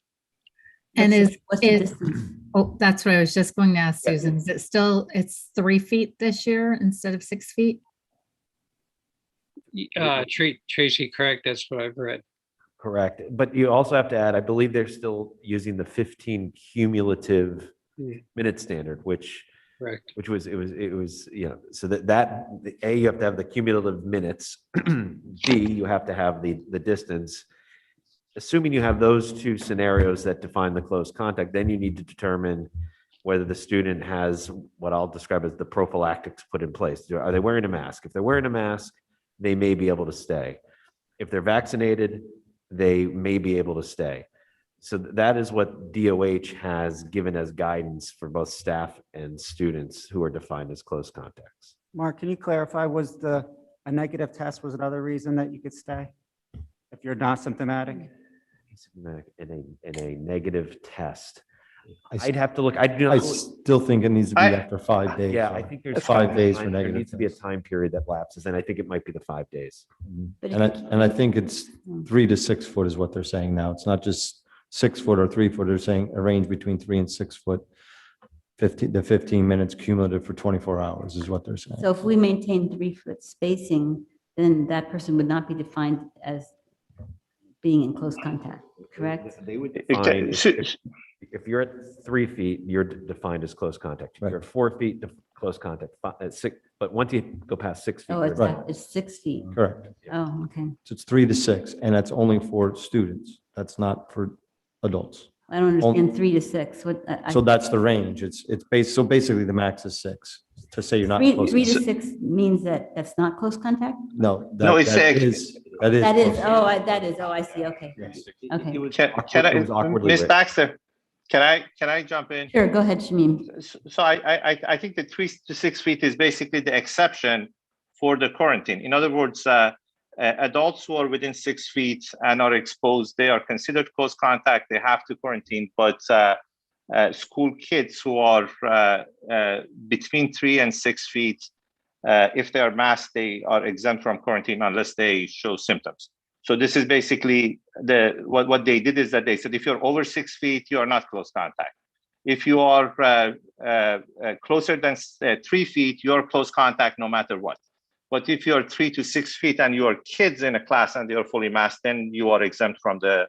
And What's the distance? that's what I was just going to ask Susan. Is it still, it's 3 feet this year instead of 6 feet? Tracy, correct, that's what I've read. Correct. But you also have to add, I believe they're still using the 15 cumulative minute standard, which Correct. was, so that A, you have to have the cumulative minutes. B, you have to have the distance. Assuming you have those two scenarios that define the close contact, then you need to determine whether the student has what I'll describe as the prophylactics put in place. Are they wearing a mask? If they're wearing a mask, they may be able to stay. If they're vaccinated, they may be able to stay. So that is what DOH has given as guidance for both staff and students who are defined as close contacts. Mark, can you clarify, was a negative test was another reason that you could stay? If you're not symptomatic? In a negative test. I s- I'd have to look, I do I not. still think it needs to be I- after 5 days. Yeah, though. I think there's 5 days for There negative needs to be a tests. time period that lapses, and I think it might be the 5 days. But And if and I think it's 3 to 6 foot is what they're saying now. It's not just 6 foot or 3 foot. They're saying a range between 3 and 6 foot. 15 minutes cumulative for 24 hours is what they're saying. So if we maintain 3-foot spacing, then that person would not be defined as being in close contact, correct? They would It define, ca- if you're at 3 feet, you're defined as close contact. If you're at 4 feet, close contact, at 6, but once you go past 6 feet. Oh, you're it's, Right. it's 6 feet. Correct. Oh, okay. So it's 3 to 6, and that's only for students. That's not for adults. I don't understand 3 to 6. What, So that's the range. It's so basically the max is 6, to say you're not close. Three to contact. 6 means that that's not close contact? No, No, it's that a- is. That is, close. that is, oh, I see, okay. Okay. Can It was I, awkwardly Ms. written. Baxter, can I jump in? Sure, go ahead, Shamim. So I think the 3 to 6 feet is basically the exception for the quarantine. In other words, adults who are within 6 feet and are exposed, they are considered close contact. They have to quarantine, but school kids who are between 3 and 6 feet, if they are masked, they are exempt from quarantine unless they show symptoms. So this is basically what they did is that they said, if you're over 6 feet, you are not close contact. If you are closer than 3 feet, you're close contact no matter what. But if you're 3 to 6 feet and you are kids in a class and they are fully masked, then you are exempt from the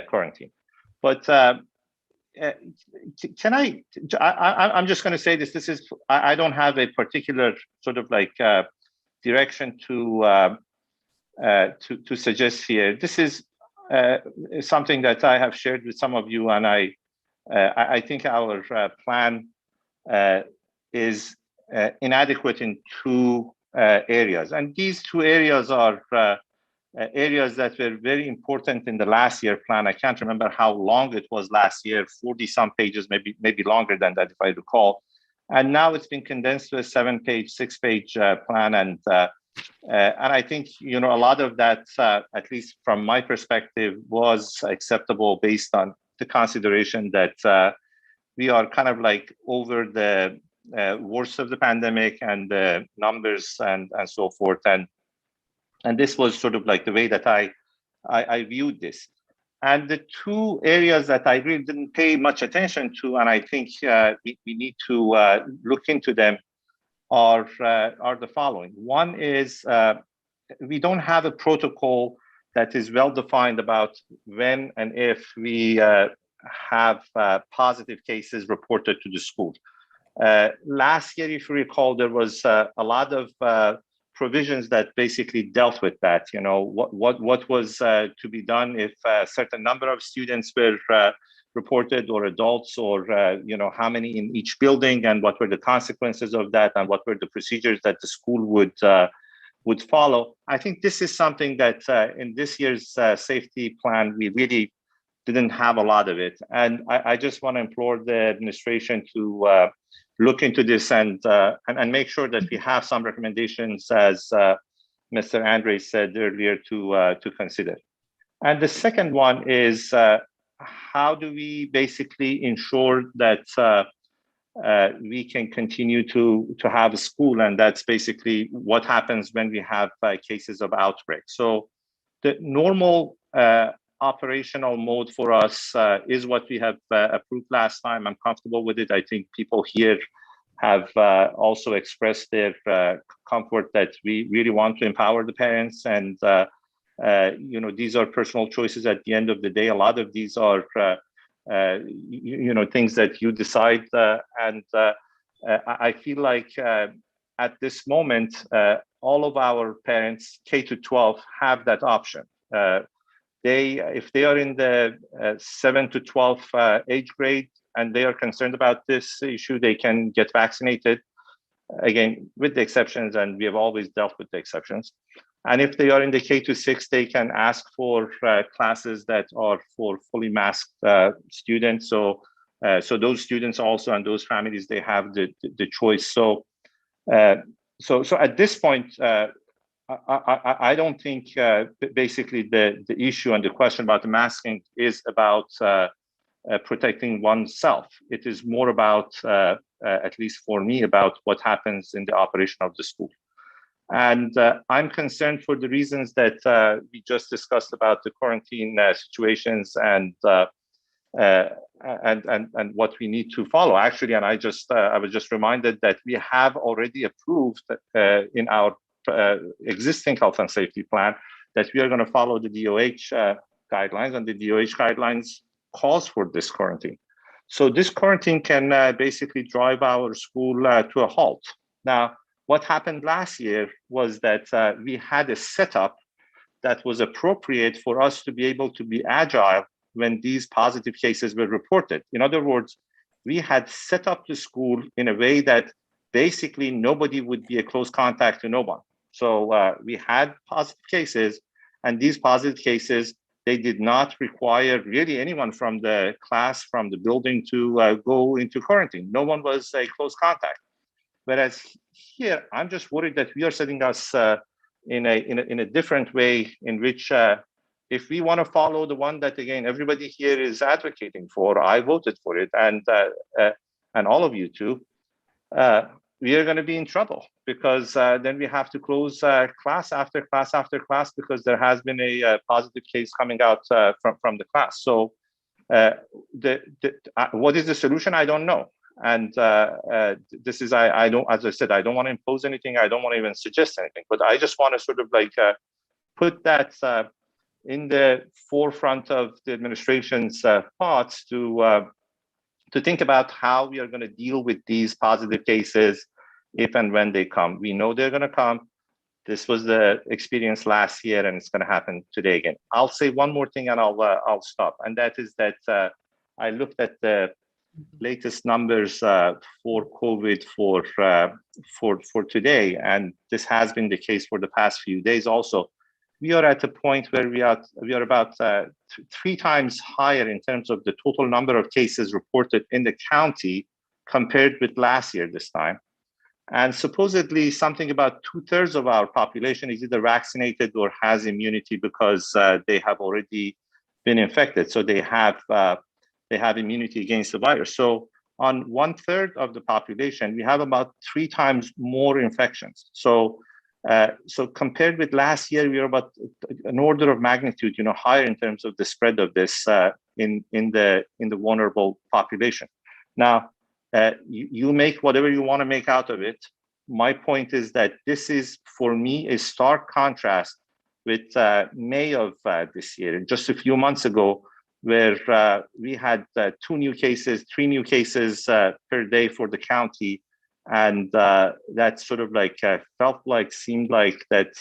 quarantine. But can I'm just going to say this. This is I don't have a particular sort of like direction to suggest here. This is something that I have shared with some of you, and I think our plan is inadequate in 2 areas, and these 2 areas are areas that were very important in the last year plan. I can't remember how long it was last year, 40 some pages, maybe longer than that if I recall. And now it's been condensed to a 7-page, 6-page plan, and I think a lot of that, at least from my perspective, was acceptable based on the consideration that we are kind of like over the worst of the pandemic and the numbers and so forth, and this was sort of like the way that I viewed this. And the 2 areas that I really didn't pay much attention to, and I think we need to look into them, are the following. One is we don't have a protocol that is well defined about when and if we have positive cases reported to the school. Last year, if you recall, there was a lot of provisions that basically dealt with that. What was to be done if a certain number of students were reported, or adults, or how many in each building, and what were the consequences of that, and what were the procedures that the school would follow. I think this is something that in this year's safety plan, we really didn't have a lot of it. And I just want to implore the administration to look into this and make sure that we have some recommendations, as Mr. Andre said earlier, to consider. And the second one is how do we basically ensure that we can continue to have a school, and that's basically what happens when we have cases of outbreak. So the normal operational mode for us is what we have approved last time. I'm comfortable with it. I think people here have also expressed their comfort that we really want to empower the parents, and these are personal choices at the end of the day. A lot of these are things that you decide, and I feel like at this moment all of our parents K to 12 have that option. If they are in the 7 to 12 age grade and they are concerned about this issue, they can get vaccinated, again with the exceptions, and we have always dealt with the exceptions. And if they are in the K-6, they can ask for classes that are for fully masked students. So those students also and those families, they have the choice. So at this point, I don't think basically the issue and the question about the masking is about protecting oneself. It is more about, at least for me, about what happens in the operation of the school. And I'm concerned for the reasons that we just discussed about the quarantine situations and what we need to follow. Actually, and I was just reminded that we have already approved in our existing health and safety plan that we are going to follow the DOH guidelines, and the DOH guidelines calls for this quarantine. So this quarantine can basically drive our school to a halt. Now, what happened last year was that we had a setup that was appropriate for us to be able to be agile when these positive cases were reported. In other words, we had set up the school in a way that basically nobody would be a close contact to no one. So we had positive cases, and these positive cases, they did not require really anyone from the class, from the building to go into quarantine. No one was a close contact. Whereas here, I'm just worried that we are setting us in a different way, in which if we want to follow the one that, again, everybody here is advocating for, I voted for it, and all of you too, we are going to be in trouble, because then we have to close class after class after class because there has been a positive case coming out from the class. So what is the solution? I don't know. And this is, I don't, as I said, I don't want to impose anything. I don't want to even suggest anything, but I just want to sort of like put that in the forefront of the administration's thoughts to think about how we are going to deal with these positive cases if and when they come. We know they're going to come. This was the experience last year, and it's going to happen today again. I'll say one more thing, and I'll stop. And that is that I looked at the latest numbers for COVID for today, and this has been the case for the past few days. Also, we are at a point where we are about 3 times higher in terms of the total number of cases reported in the county compared with last year this time. And supposedly something about 2/3 of our population is either vaccinated or has immunity because they have already been infected. So they have immunity against the virus. So on 1/3 of the population, we have about 3 times more infections. So compared with last year, we are about an order of magnitude, higher in terms of the spread of this in the vulnerable population. Now, you make whatever you want to make out of it. My point is that this is, for me, a stark contrast with May of this year. Just a few months ago, where we had 2 new cases, 3 new cases per day for the county. And that sort of like seemed like that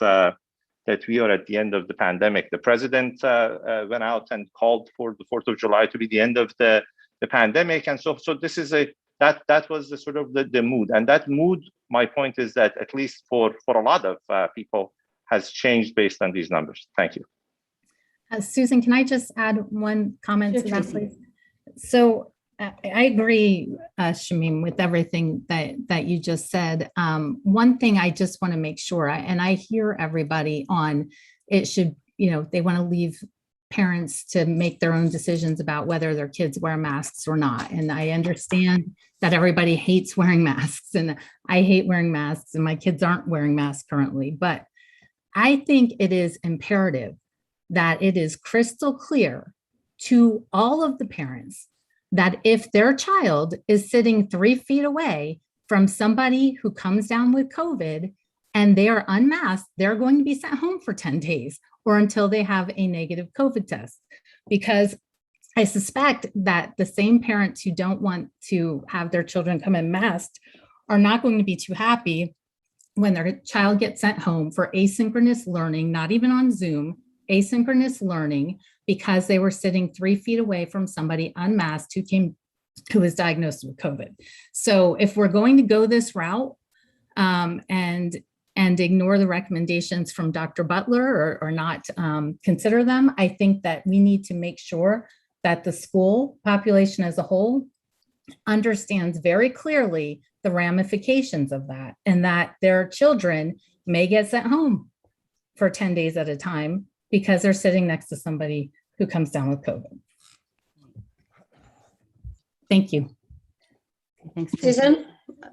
we are at the end of the pandemic. The president went out and called for the 4th of July to be the end of the pandemic. And so this is that was the sort of the mood. And that mood, my point is that at least for a lot of people, has changed based on these numbers. Thank you. Susan, can I just add one comment Sure, to that, Tracy. please? So I agree, Shamim, with everything that you just said. One thing I just want to make sure, and I hear everybody on, it should, they want to leave parents to make their own decisions about whether their kids wear masks or not. And I understand that everybody hates wearing masks, and I hate wearing masks, and my kids aren't wearing masks currently. But I think it is imperative that it is crystal clear to all of the parents that if their child is sitting 3 feet away from somebody who comes down with COVID and they are unmasked, they're going to be sent home for 10 days or until they have a negative COVID test. Because I suspect that the same parents who don't want to have their children come in masked are not going to be too happy when their child gets sent home for asynchronous learning, not even on Zoom, asynchronous learning, because they were sitting 3 feet away from somebody unmasked who was diagnosed with COVID. So if we're going to go this route, and and ignore the recommendations from Dr. Butler or not consider them. I think that we need to make sure that the school population as a whole understands very clearly the ramifications of that, and that their children may get sent home for 10 days at a time because they're sitting next to somebody who comes down with COVID. Thank you. Thanks. Tracy. Susan?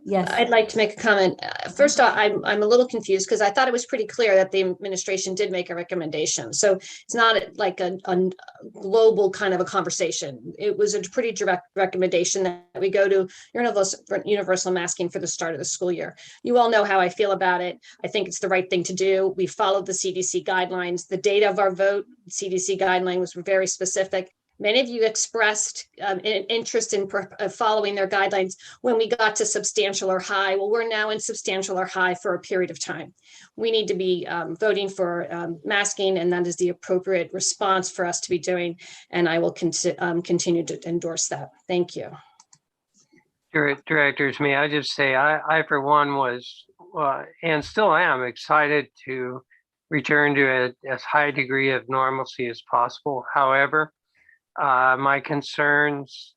Yes. I'd like to make a comment. First off, I'm a little confused because I thought it was pretty clear that the administration did make a recommendation. So it's not like a global kind of a conversation. It was a pretty direct recommendation that we go to universal masking for the start of the school year. You all know how I feel about it. I think it's the right thing to do. We followed the CDC guidelines. The date of our vote, CDC guideline was very specific. Many of you expressed an interest in following their guidelines when we got to substantial or high. Well, we're now in substantial or high for a period of time. We need to be voting for masking, and that is the appropriate response for us to be doing. And I will continue to endorse that. Thank you. Directors, may I just say, I for one was, and still am, excited to return to as high a degree of normalcy as possible. However, my concerns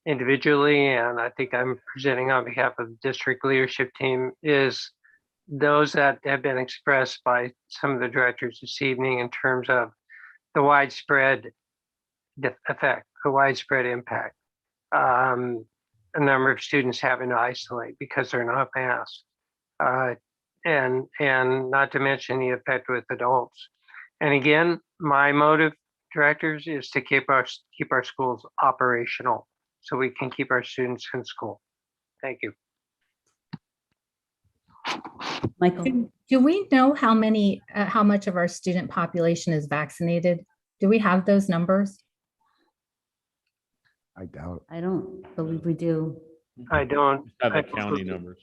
individually, and I think I'm presenting on behalf of the district leadership team, is those that have been expressed by some of the directors this evening in terms of the widespread effect, the widespread impact. A number of students having to isolate because they're not masked, and not to mention the effect with adults. And again, my motive, directors, is to keep our schools operational so we can keep our students in school. Thank you. Michael. Do we know how much of our student population is vaccinated? Do we have those numbers? I doubt. I don't believe we do. I don't. Have the I county numbers.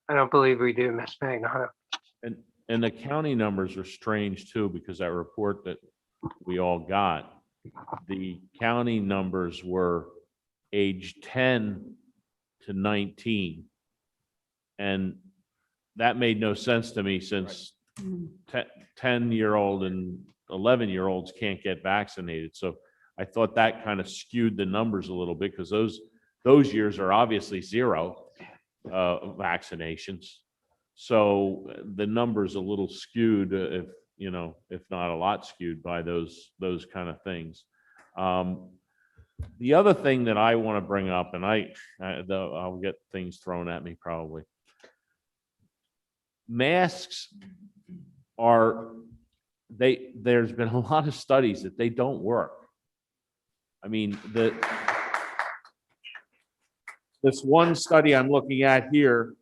I don't believe we do, Ms. Magnotta. And the county numbers are strange too, because that report that we all got, the county numbers were age 10 to 19. And that made no sense to me, since 10-year-old and 11-year-olds can't get vaccinated. So I thought that kind of skewed the numbers a little bit, because those years are obviously zero vaccinations. So the number's a little skewed, if not a lot skewed by those kind of things. The other thing that I want to bring up, and I'll get things thrown at me probably. Masks there's been a lot of studies that they don't work. I mean, this one study I'm looking at here,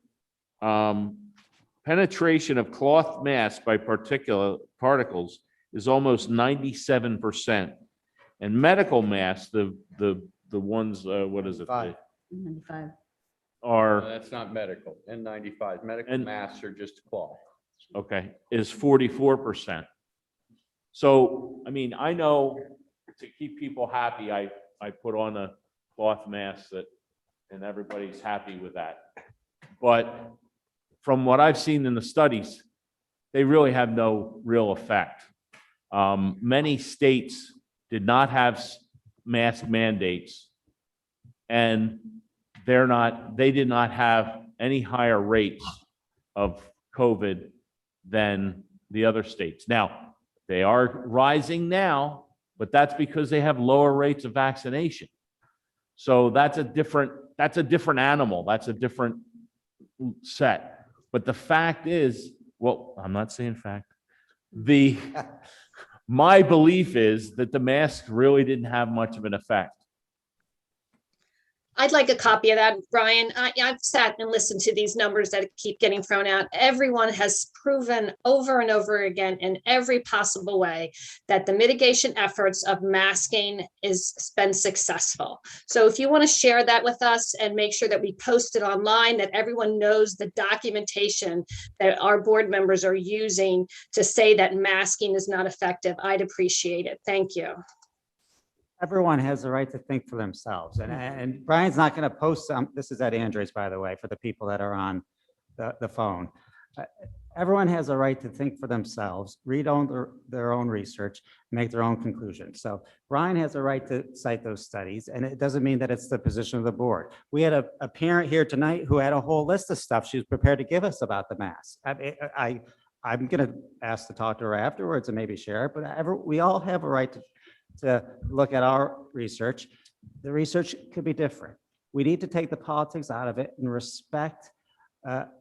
penetration of cloth masks by particulate particles is almost 97%. And medical masks, the ones, what is it? 95. No, that's not medical. N95, medical masks are just cloth. Okay, is 44%. So, I mean, I know to keep people happy, I put on a cloth mask and everybody's happy with that. But from what I've seen in the studies, they really have no real effect. Many states did not have mask mandates, and they did not have any higher rates of COVID than the other states. Now, they are rising now, but that's because they have lower rates of vaccination. So that's a different animal. That's a different set. But the fact is, well, I'm not saying fact. My belief is that the mask really didn't have much of an effect. I'd like a copy of that, Brian. I've sat and listened to these numbers that keep getting thrown out. Everyone has proven over and over again in every possible way that the mitigation efforts of masking has been successful. So if you want to share that with us and make sure that we post it online, that everyone knows the documentation that our board members are using to say that masking is not effective, I'd appreciate it. Thank you. Everyone has the right to think for themselves. And Brian's not going to post this is at Andres, by the way, for the people that are on the phone. Everyone has a right to think for themselves, read on their own research, make their own conclusions. So Brian has a right to cite those studies, and it doesn't mean that it's the position of the board. We had a parent here tonight who had a whole list of stuff she was prepared to give us about the mask. I'm going to ask to talk to her afterwards and maybe share it, but we all have a right to look at our research. The research could be different. We need to take the politics out of it and respect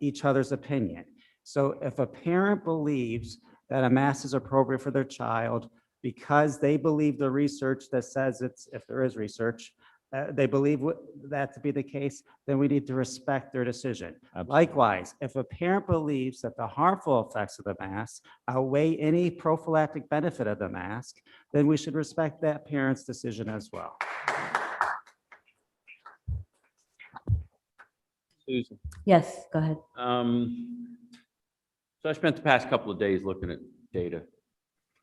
each other's opinion. So if a parent believes that a mask is appropriate for their child because they believe the research that says it's, if there is research, they believe that to be the case, then we need to respect their decision. Absolutely. Likewise, if a parent believes that the harmful effects of the mask outweigh any prophylactic benefit of the mask, then we should respect that parent's decision as well. Susan. Yes, go ahead. So I spent the past couple of days looking at data.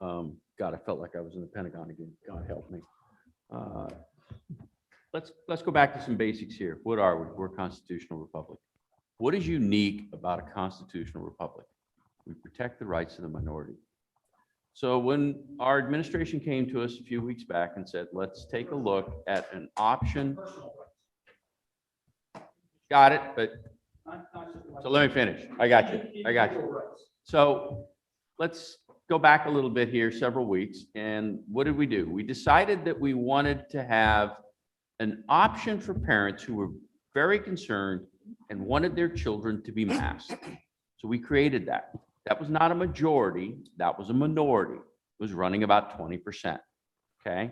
God, I felt like I was in the Pentagon again. God help me. Let's go back to some basics here. What are we? We're a constitutional republic. What is unique about a constitutional republic? We protect the rights of the minority. So when our administration came to us a few weeks back and said, let's take a look at an option. Got it, but so let me finish. I got you. So let's go back a little bit here, several weeks. And what did we do? We decided that we wanted to have an option for parents who were very concerned and wanted their children to be masked. So we created that. That was not a majority, that was a minority. It was running about 20%. Okay.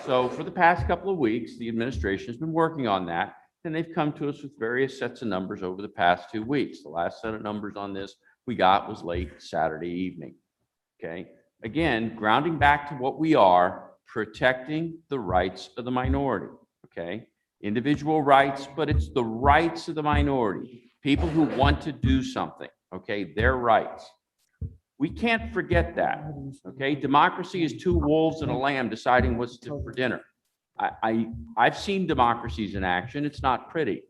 So for the past couple of weeks, the administration has been working on that. And they've come to us with various sets of numbers over the past 2 weeks. The last set of numbers on this we got was late Saturday evening. Okay. Again, grounding back to what we are, protecting the rights of the minority. Okay. Individual rights, but it's the rights of the minority. People who want to do something. Okay. Their rights. We can't forget that. Okay. Democracy is two wolves and a lamb deciding what's for dinner. I've seen democracies in action. It's not pretty.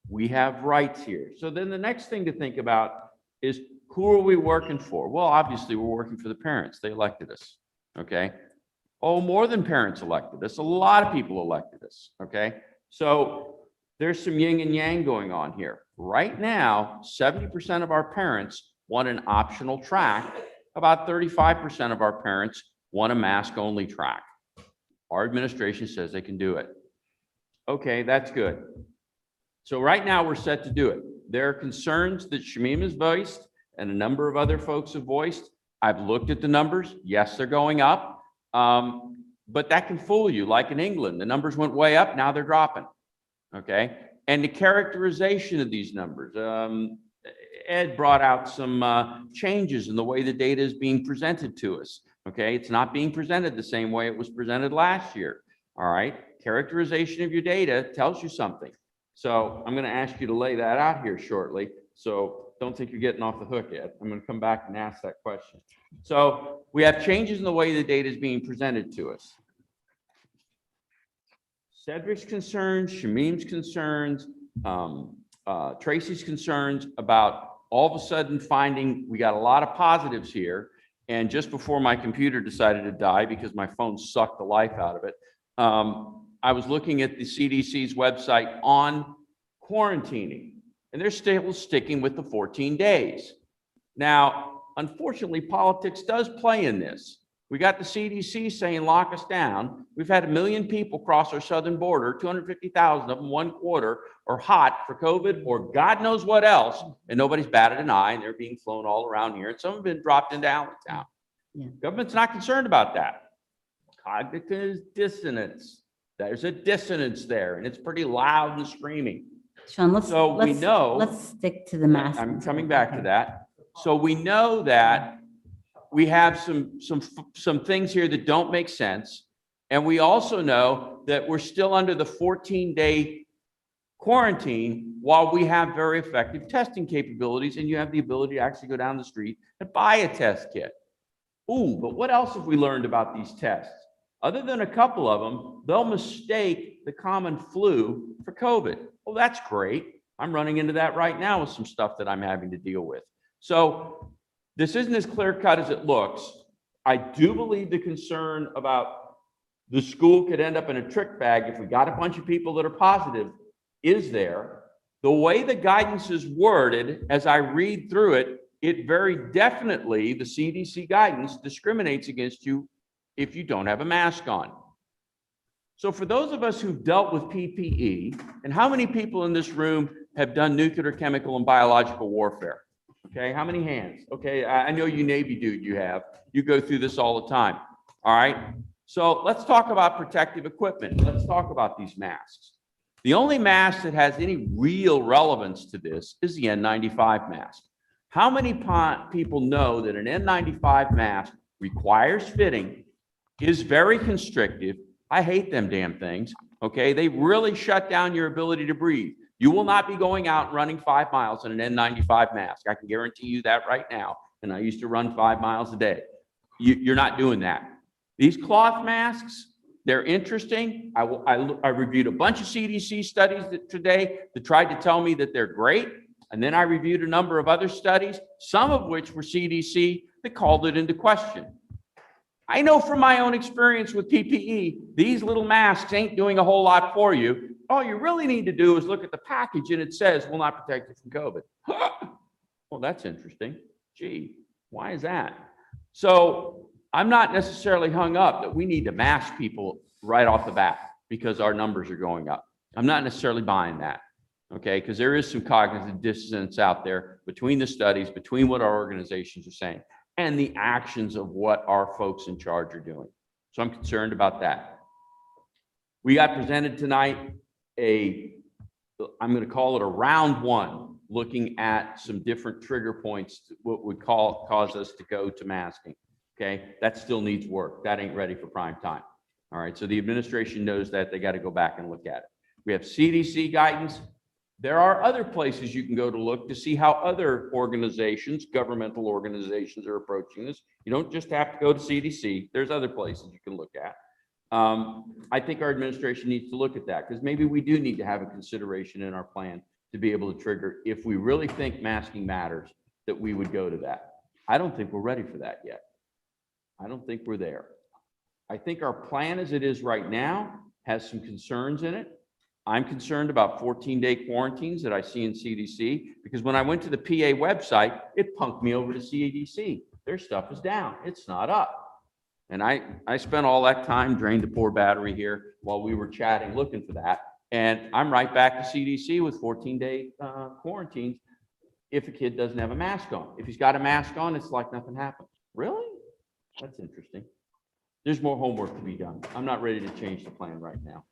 We have rights here. So then the next thing to think about is, who are we working for? Well, obviously we're working for the parents. They elected us. Okay. Oh, more than parents elected us. A lot of people elected us. Okay. So there's some yin and yang going on here. Right now, 70% of our parents want an optional track. About 35% of our parents want a mask only track. Our administration says they can do it. Okay, that's good. So right now we're set to do it. There are concerns that Shamim has voiced and a number of other folks have voiced. I've looked at the numbers. Yes, they're going up. But that can fool you. Like in England, the numbers went way up. Now they're dropping. Okay. And the characterization of these numbers. Ed brought out some changes in the way the data is being presented to us. Okay, it's not being presented the same way it was presented last year. All right, characterization of your data tells you something. So I'm going to ask you to lay that out here shortly. So don't think you're getting off the hook yet. I'm going to come back and ask that question. So we have changes in the way the data is being presented to us. Cedric's concerns, Shamim's concerns, Tracy's concerns about all of a sudden finding we got a lot of positives here. And just before my computer decided to die because my phone sucked the life out of it, I was looking at the CDC's website on quarantining, and they're still sticking with the 14 days. Now, unfortunately, politics does play in this. We got the CDC saying lock us down. We've had 1 million people cross our southern border, 250,000 of them 1 quarter are hot for COVID or God knows what else, and nobody's batted an eye, and they're being flown all around here, and some have been dropped into Allentown. Yeah. Government's not concerned about that. Cognitive dissonance. There's a dissonance there, and it's pretty loud and screaming. Sean, let's stick to the mask. I'm coming back to that. So we know that we have some things here that don't make sense. And we also know that we're still under the 14-day quarantine while we have very effective testing capabilities, and you have the ability to actually go down the street and buy a test kit. Ooh, but what else have we learned about these tests? Other than a couple of them, they'll mistake the common flu for COVID. Well, that's great. I'm running into that right now with some stuff that I'm having to deal with. So this isn't as clear cut as it looks. I do believe the concern about the school could end up in a trick bag if we got a bunch of people that are positive is there. The way the guidance is worded, as I read through it, it very definitely, the CDC guidance discriminates against you if you don't have a mask on. So for those of us who've dealt with PPE, and how many people in this room have done nuclear, chemical, and biological warfare? Okay, how many hands? Okay, I know you Navy dude you have. You go through this all the time. All right, so let's talk about protective equipment. Let's talk about these masks. The only mask that has any real relevance to this is the N95 mask. How many people know that an N95 mask requires fitting, is very constrictive? I hate them damn things, okay? They really shut down your ability to breathe. You will not be going out and running 5 miles in an N95 mask. I can guarantee you that right now. And I used to run 5 miles a day. You're not doing that. These cloth masks, they're interesting. I reviewed a bunch of CDC studies today that tried to tell me that they're great. And then I reviewed a number of other studies, some of which were CDC, that called it into question. I know from my own experience with PPE, these little masks ain't doing a whole lot for you. All you really need to do is look at the package and it says, will not protect you from COVID. Well, that's interesting. Gee, why is that? So I'm not necessarily hung up that we need to mask people right off the bat because our numbers are going up. I'm not necessarily buying that, okay? Because there is some cognitive dissonance out there between the studies, between what our organizations are saying, and the actions of what our folks in charge are doing. So I'm concerned about that. We got presented tonight I'm going to call it a round one, looking at some different trigger points, what would cause us to go to masking. Okay, that still needs work. That ain't ready for prime time. All right, so the administration knows that. They got to go back and look at it. We have CDC guidance. There are other places you can go to look to see how other organizations, governmental organizations, are approaching this. You don't just have to go to CDC. There's other places you can look at. I think our administration needs to look at that because maybe we do need to have a consideration in our plan to be able to trigger, if we really think masking matters, that we would go to that. I don't think we're ready for that yet. I don't think we're there. I think our plan as it is right now has some concerns in it. I'm concerned about 14-day quarantines that I see in CDC because when I went to the PA website, it punked me over to CDC. Their stuff is down. It's not up. And I spent all that time, drained the poor battery here while we were chatting, looking for that. And I'm right back to CDC with 14-day quarantines if a kid doesn't have a mask on. If he's got a mask on, it's like nothing happened. Really? That's interesting. There's more homework to be done. I'm not ready to change the plan right now.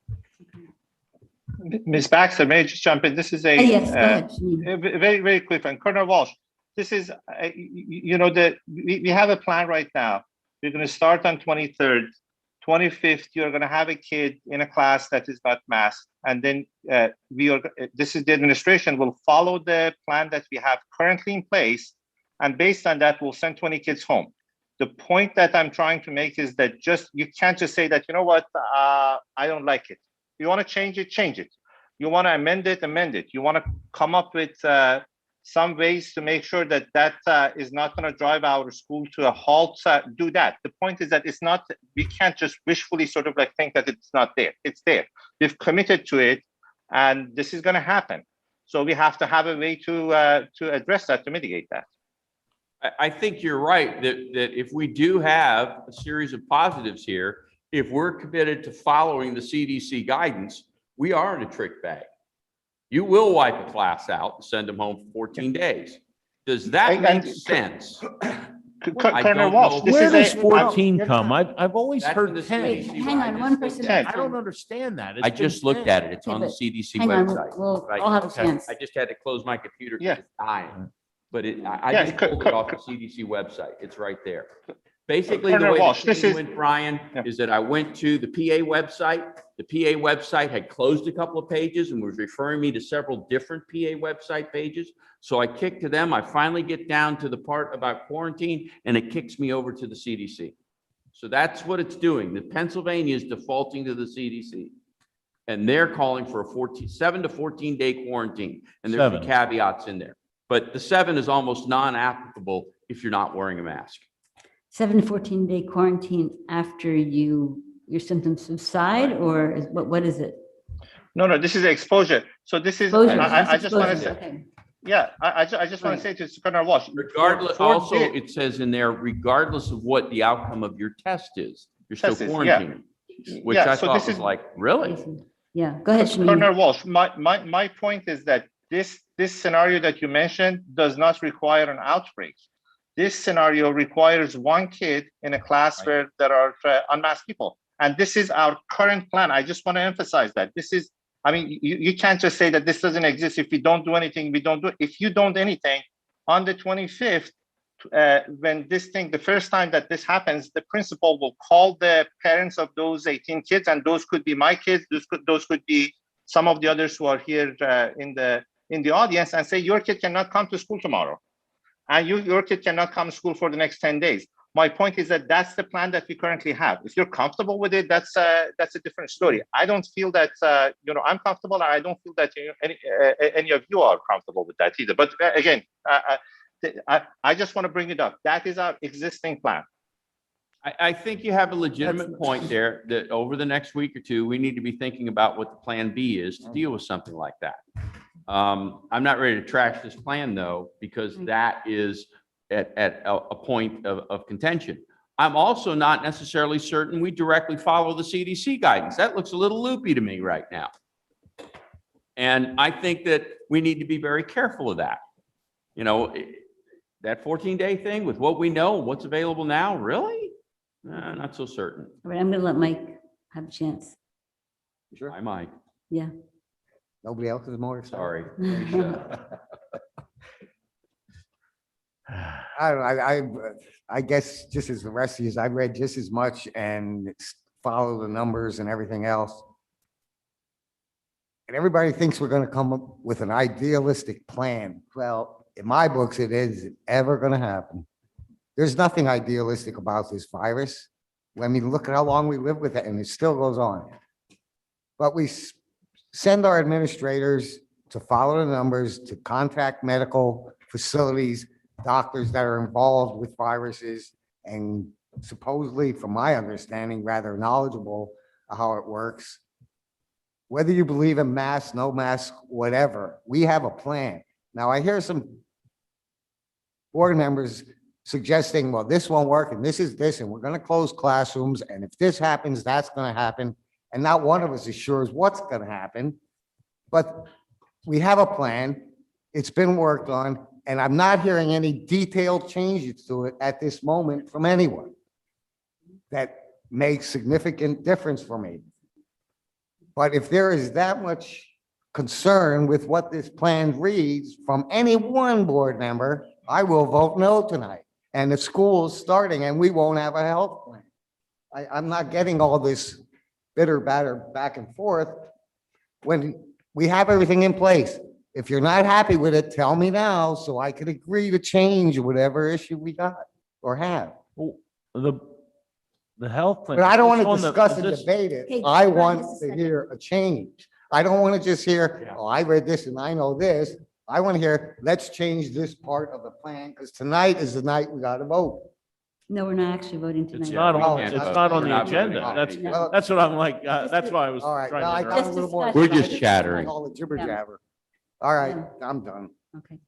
Ms. Baxter, may I just jump in? This is a Yes, go ahead, Shanine. very, very quick one. Colonel Walsh, this is, we have a plan right now. We're going to start on 23rd. 25th, you're going to have a kid in a class that is not masked. And then this is the administration will follow the plan that we have currently in place. And based on that, we'll send 20 kids home. The point that I'm trying to make is that you can't just say that, you know what, I don't like it. You want to change it, change it. You want to amend it, amend it. You want to come up with some ways to make sure that is not going to drive our school to a halt. Do that. The point is that it's not, we can't just wishfully sort of like think that it's not there. It's there. We've committed to it and this is going to happen. So we have to have a way to address that, to mitigate that. I think you're right that if we do have a series of positives here, if we're committed to following the CDC guidance, we are in a trick bag. You will wipe a class out and send them home for 14 days. Does that make sense? Colonel Walsh, where does 14 come? I've always heard 10. Wait, hang on, one person at a I don't time. understand that. I just looked at it. It's on the CDC Hang on, website. we'll right? all have a Okay. chance. I just had to close my computer Yeah. because it's dying. But I just pulled it off the CDC website. It's right there. Basically, the way the thing went, Brian, is that I went to the PA website. The PA website had closed a couple of pages and was referring me to several different PA website pages. So I kicked to them. I finally get down to the part about quarantine and it kicks me over to the CDC. So that's what it's doing. The Pennsylvania is defaulting to the CDC. And they're calling for a 7 to 14-day quarantine, and there's the 7. caveats in there. But the 7 is almost non-applicable if you're not wearing a mask. 7 to 14-day quarantine after your symptoms subside, or what is it? No, this is exposure. So this is, Exposure. I just want to Exposure, say, okay. yeah, I just want to say to Secretary Walsh. Regardless, also, it says in there, regardless of what the outcome of your test is, you're still Test is, yeah. quarantining. Which Yeah, I so thought this was is- like, really? Yeah, go ahead, Colonel Shamini. Walsh, my point is that this scenario that you mentioned does not require an outbreak. This scenario requires one kid in a class where there are unmasked people. And this is our current plan. I just want to emphasize that. This is, I mean, you can't just say that this doesn't exist. If we don't do anything, we don't do it. If you don't do anything, on the 25th, when the first time that this happens, the principal will call the parents of those 18 kids, and those could be my kids, those could be some of the others who are here in the audience, and say, your kid cannot come to school tomorrow, and your kid cannot come to school for the next 10 days. My point is that that's the plan that we currently have. If you're comfortable with it, that's a different story. I don't feel that I'm comfortable, and I don't feel that any of you are comfortable with that either. But again, I just want to bring it up. That is our existing plan. I think you have a legitimate point there, that over the next week or two, we need to be thinking about what the plan B is to deal with something like that. I'm not ready to trash this plan, though, because that is at a point of contention. I'm also not necessarily certain we directly follow the CDC guidance. That looks a little loopy to me right now. And I think that we need to be very careful of that. That 14-day thing with what we know, what's available now, really? Not so certain. All right, I'm going to let Mike have a chance. Sure. I might. Yeah. Nobody else is more excited. Sorry. I don't know, I guess just as the rest of you, I read just as much and follow the numbers and everything else. And everybody thinks we're gonna come up with an idealistic plan. Well, in my books, it isn't ever gonna happen. There's nothing idealistic about this virus. I mean, look at how long we live with it, and it still goes on. But we send our administrators to follow the numbers, to contact medical facilities, doctors that are involved with viruses, and supposedly, from my understanding, rather knowledgeable of how it works. Whether you believe in masks, no mask, whatever, we have a plan. Now, I hear some board members suggesting, well, this won't work, and this is this, and we're gonna close classrooms, and if this happens, that's gonna happen. And not one of us is sure what's gonna happen. But we have a plan. It's been worked on, and I'm not hearing any detailed changes to it at this moment from anyone that makes significant difference for me. But if there is that much concern with what this plan reads from any one board member, I will vote no tonight. And the school is starting and we won't have a health plan. I'm not getting all this bitter batter back and forth when we have everything in place. If you're not happy with it, tell me now so I can agree to change whatever issue we got or have. Well, the health plan. But I don't want it's to on the- discuss and this- debate it. Hey, I Brian, want just a to second. hear a change. I don't want to just hear, oh, I read this and I know this. I want to hear, let's change this part of the plan, because tonight is the night we got to vote. No, we're not actually voting It's tonight. not Oh, on, it's it's not- not on we're the not voting agenda. on That's, it. Well, that's what I'm like, that's why I was all right, trying now I to got a interrupt. little more. We're just excited. chattering. All the jibber Yeah. jabber. All right, Yeah. I'm done. Okay,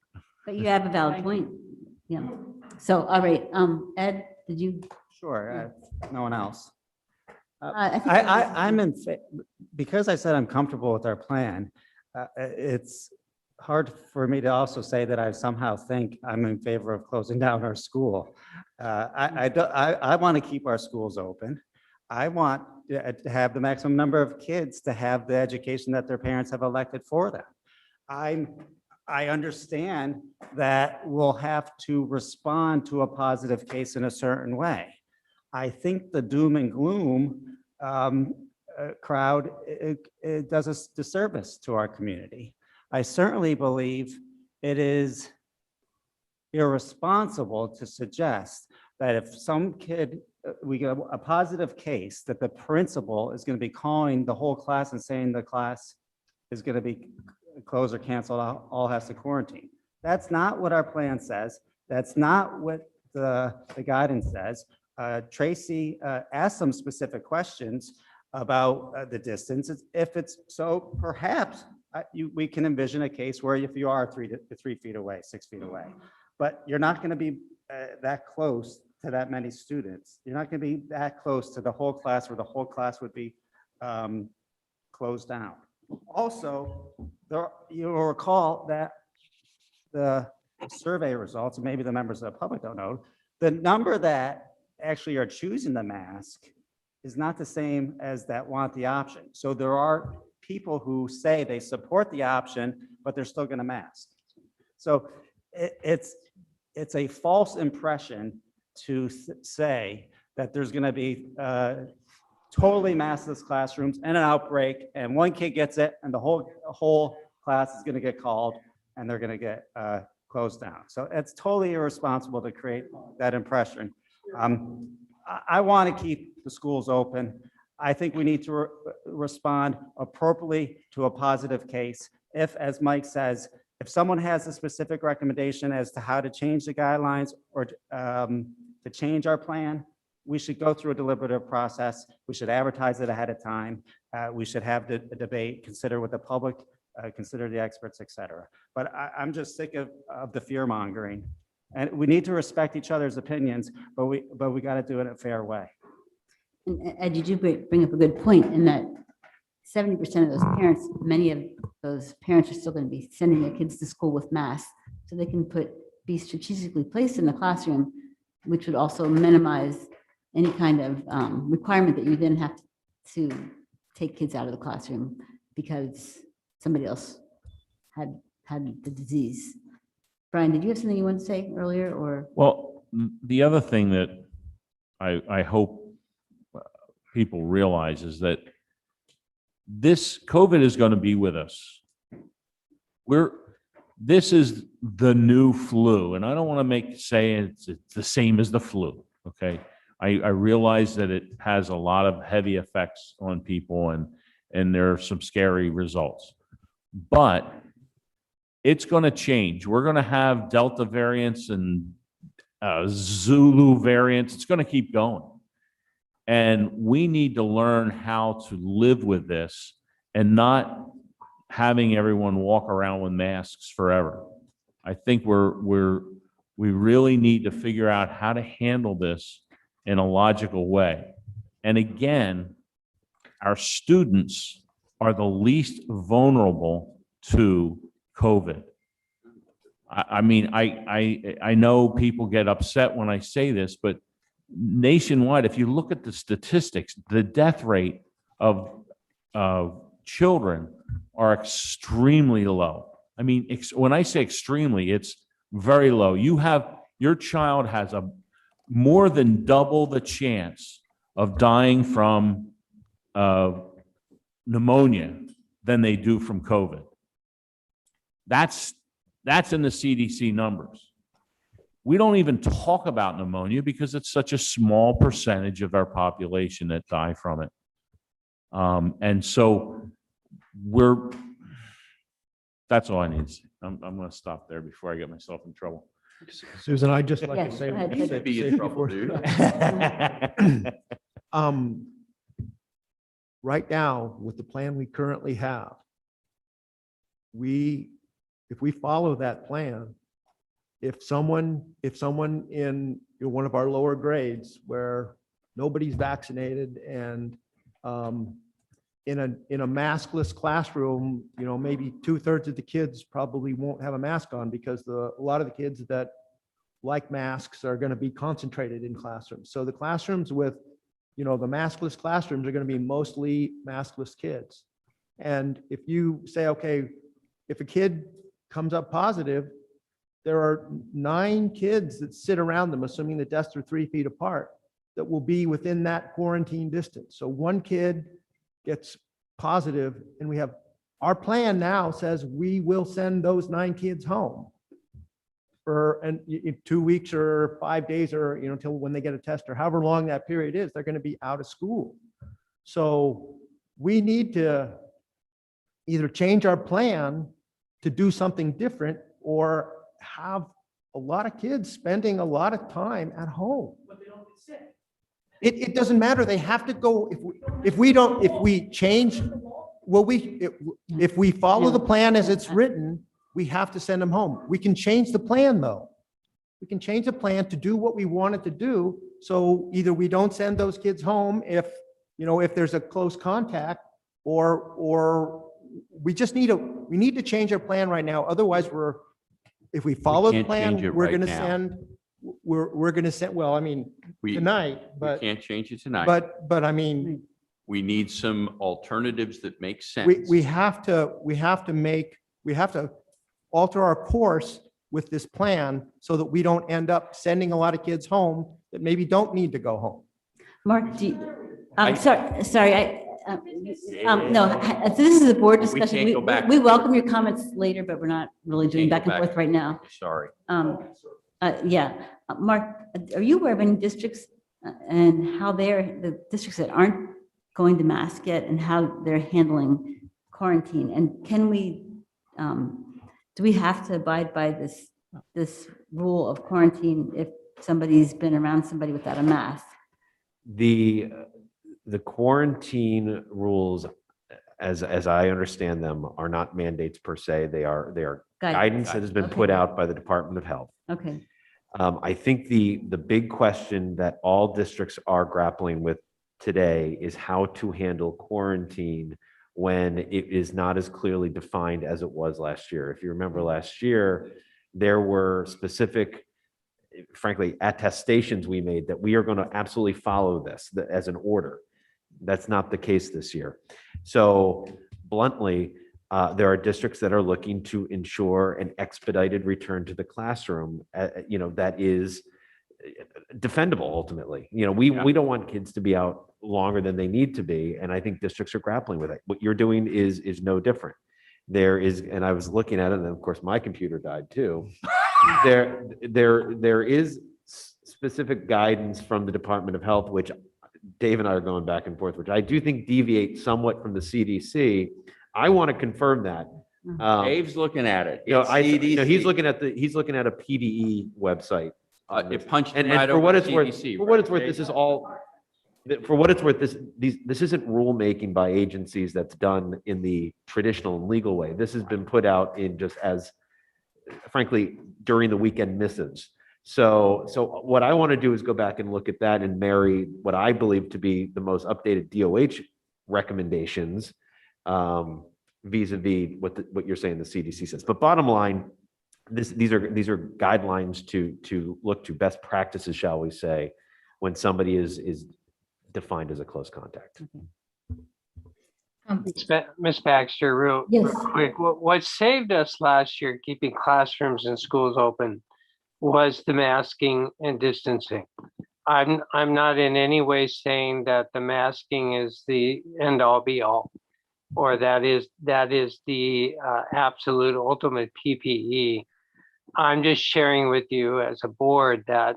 but you have a valid point. Yeah. So, all right, Ed, did you? Sure, no one else. I think I'm because I said I'm comfortable with our plan, it's hard for me to also say that I somehow think I'm in favor of closing down our school. I want to keep our schools open. I want to have the maximum number of kids to have the education that their parents have elected for them. I understand that we'll have to respond to a positive case in a certain way. I think the doom and gloom crowd, it does a disservice to our community. I certainly believe it is irresponsible to suggest that if some kid we get a positive case that the principal is going to be calling the whole class and saying the class is going to be closed or canceled, all has to quarantine. That's not what our plan says. That's not what the guidance says. Tracy asked some specific questions about the distance. If it's so, perhaps we can envision a case where if you are 3 feet away, 6 feet away, but you're not going to be that close to that many students. You're not going to be that close to the whole class where the whole class would be closed down. Also, you'll recall that the survey results, and maybe the members of the public don't know, the number that actually are choosing the mask is not the same as that want the option. So there are people who say they support the option, but they're still going to mask. So it's a false impression to say that there's going to be totally maskless classrooms and an outbreak, and one kid gets it, and the whole class is going to get called, and they're going to get closed down. So it's totally irresponsible to create that impression. I want to keep the schools open. I think we need to respond appropriately to a positive case. If, as Mike says, if someone has a specific recommendation as to how to change the guidelines or to change our plan, we should go through a deliberative process. We should advertise it ahead of time. We should have the debate, consider what the public, consider the experts, et cetera. But I'm just sick of the fear mongering. And we need to respect each other's opinions, but we got to do it in a fair way. And Ed, you do bring up a good point in that 70% of those parents, many of those parents are still going to be sending their kids to school with masks, so they can be strategically placed in the classroom, which would also minimize any kind of requirement that you then have to take kids out of the classroom because somebody else had the disease. Brian, did you have something you wanted to say earlier, or? Well, the other thing that I hope people realize is that this COVID is going to be with us. This is the new flu, and I don't want to say it's the same as the flu. Okay, I realize that it has a lot of heavy effects on people, and there are some scary results, but it's going to change. We're going to have Delta variants and Zulu variants. It's going to keep going. And we need to learn how to live with this and not having everyone walk around with masks forever. I think we really need to figure out how to handle this in a logical way. And again, our students are the least vulnerable to COVID. I mean, I know people get upset when I say this, but nationwide, if you look at the statistics, the death rate of children are extremely low. I mean, when I say extremely, it's very low. Your child has more than double the chance of dying from pneumonia than they do from COVID. That's in the CDC numbers. We don't even talk about pneumonia because it's such a small percentage of our population that die from it. And so that's all I need to say. I'm going to stop there before I get myself in trouble. Susan, I'd just like Yes, to say. go ahead. You should be in trouble, dude. Right now, with the plan we currently have, if we follow that plan, if someone in one of our lower grades where nobody's vaccinated and in a maskless classroom, maybe 2/3 of the kids probably won't have a mask on because a lot of the kids that like masks are going to be concentrated in classrooms. So the classrooms with, the maskless classrooms are going to be mostly maskless kids. And if you say, okay, if a kid comes up positive, there are 9 kids that sit around them, assuming the desks are 3 feet apart, that will be within that quarantine distance. So one kid gets positive, and our plan now says we will send those 9 kids home. for, 2 weeks or 5 days or, till when they get a test or however long that period is, they're going to be out of school. So we need to either change our plan to do something different or have a lot of kids spending a lot of time at home. It doesn't matter. They have to go, if we change, well, if we follow the plan as it's written, we have to send them home. We can change the plan though. We can change the plan to do what we wanted to do. So either we don't send those kids home if there's a close contact, or we need to change our plan right now. Otherwise if we follow the can't change plan, it we're right going to now. send, we're going to send, well, I mean, tonight, We but, can't change it tonight. but I mean, We need some alternatives that make sense. we have to alter our course with this plan so that we don't end up sending a lot of kids home that maybe don't need to go home. Mark, sorry, no, this is a board We discussion. can't go back. We welcome your comments later, but we're not really doing Can't back go and forth right now. Sorry. Yeah, Mark, are you aware of any districts and how the districts that aren't going to mask yet and how they're handling quarantine? And can we, do we have to abide by this rule of quarantine if somebody's been around somebody without a mask? The quarantine rules, as I understand them, are not mandates per se. They are guidance that has been put Okay. out by the Department of Health. Okay, I think the big question that all districts are grappling with today is how to handle quarantine when it is not as clearly defined as it was last year. If you remember last year, there were specific, frankly, attestations we made that we are going to absolutely follow this as an order. That's not the case this year. So bluntly, there are districts that are looking to ensure an expedited return to the classroom, that is defendable ultimately. We don't want kids to be out longer than they need to be. And I think districts are grappling with it. What you're doing is no different. There is, and I was looking at it, and of course my computer died too. There is specific guidance from the Department of Health, which Dave and I are going back and forth, which I do think deviate somewhat from the CDC. I want to confirm that. Dave's looking at it. He's CDC. looking at a PDE website. It punched And right for over what the it's worth, CDC, for what right, it's worth, Dave? this is all, for what it's worth, this isn't rulemaking by agencies that's done in the traditional and legal way. This has been put out in just as, frankly, during the weekend missives. So what I want to do is go back and look at that and marry what I believe to be the most updated DOH recommendations vis-a-vis what you're saying the CDC says. But bottom line, these are guidelines to look to best practices, shall we say, when somebody is defined as a close contact. Ms. Baxter, real quick, what saved us last year, keeping classrooms and schools open, was the masking and distancing. I'm not in any way saying that the masking is the end all be all, or that is the absolute ultimate PPE. I'm just sharing with you as a board that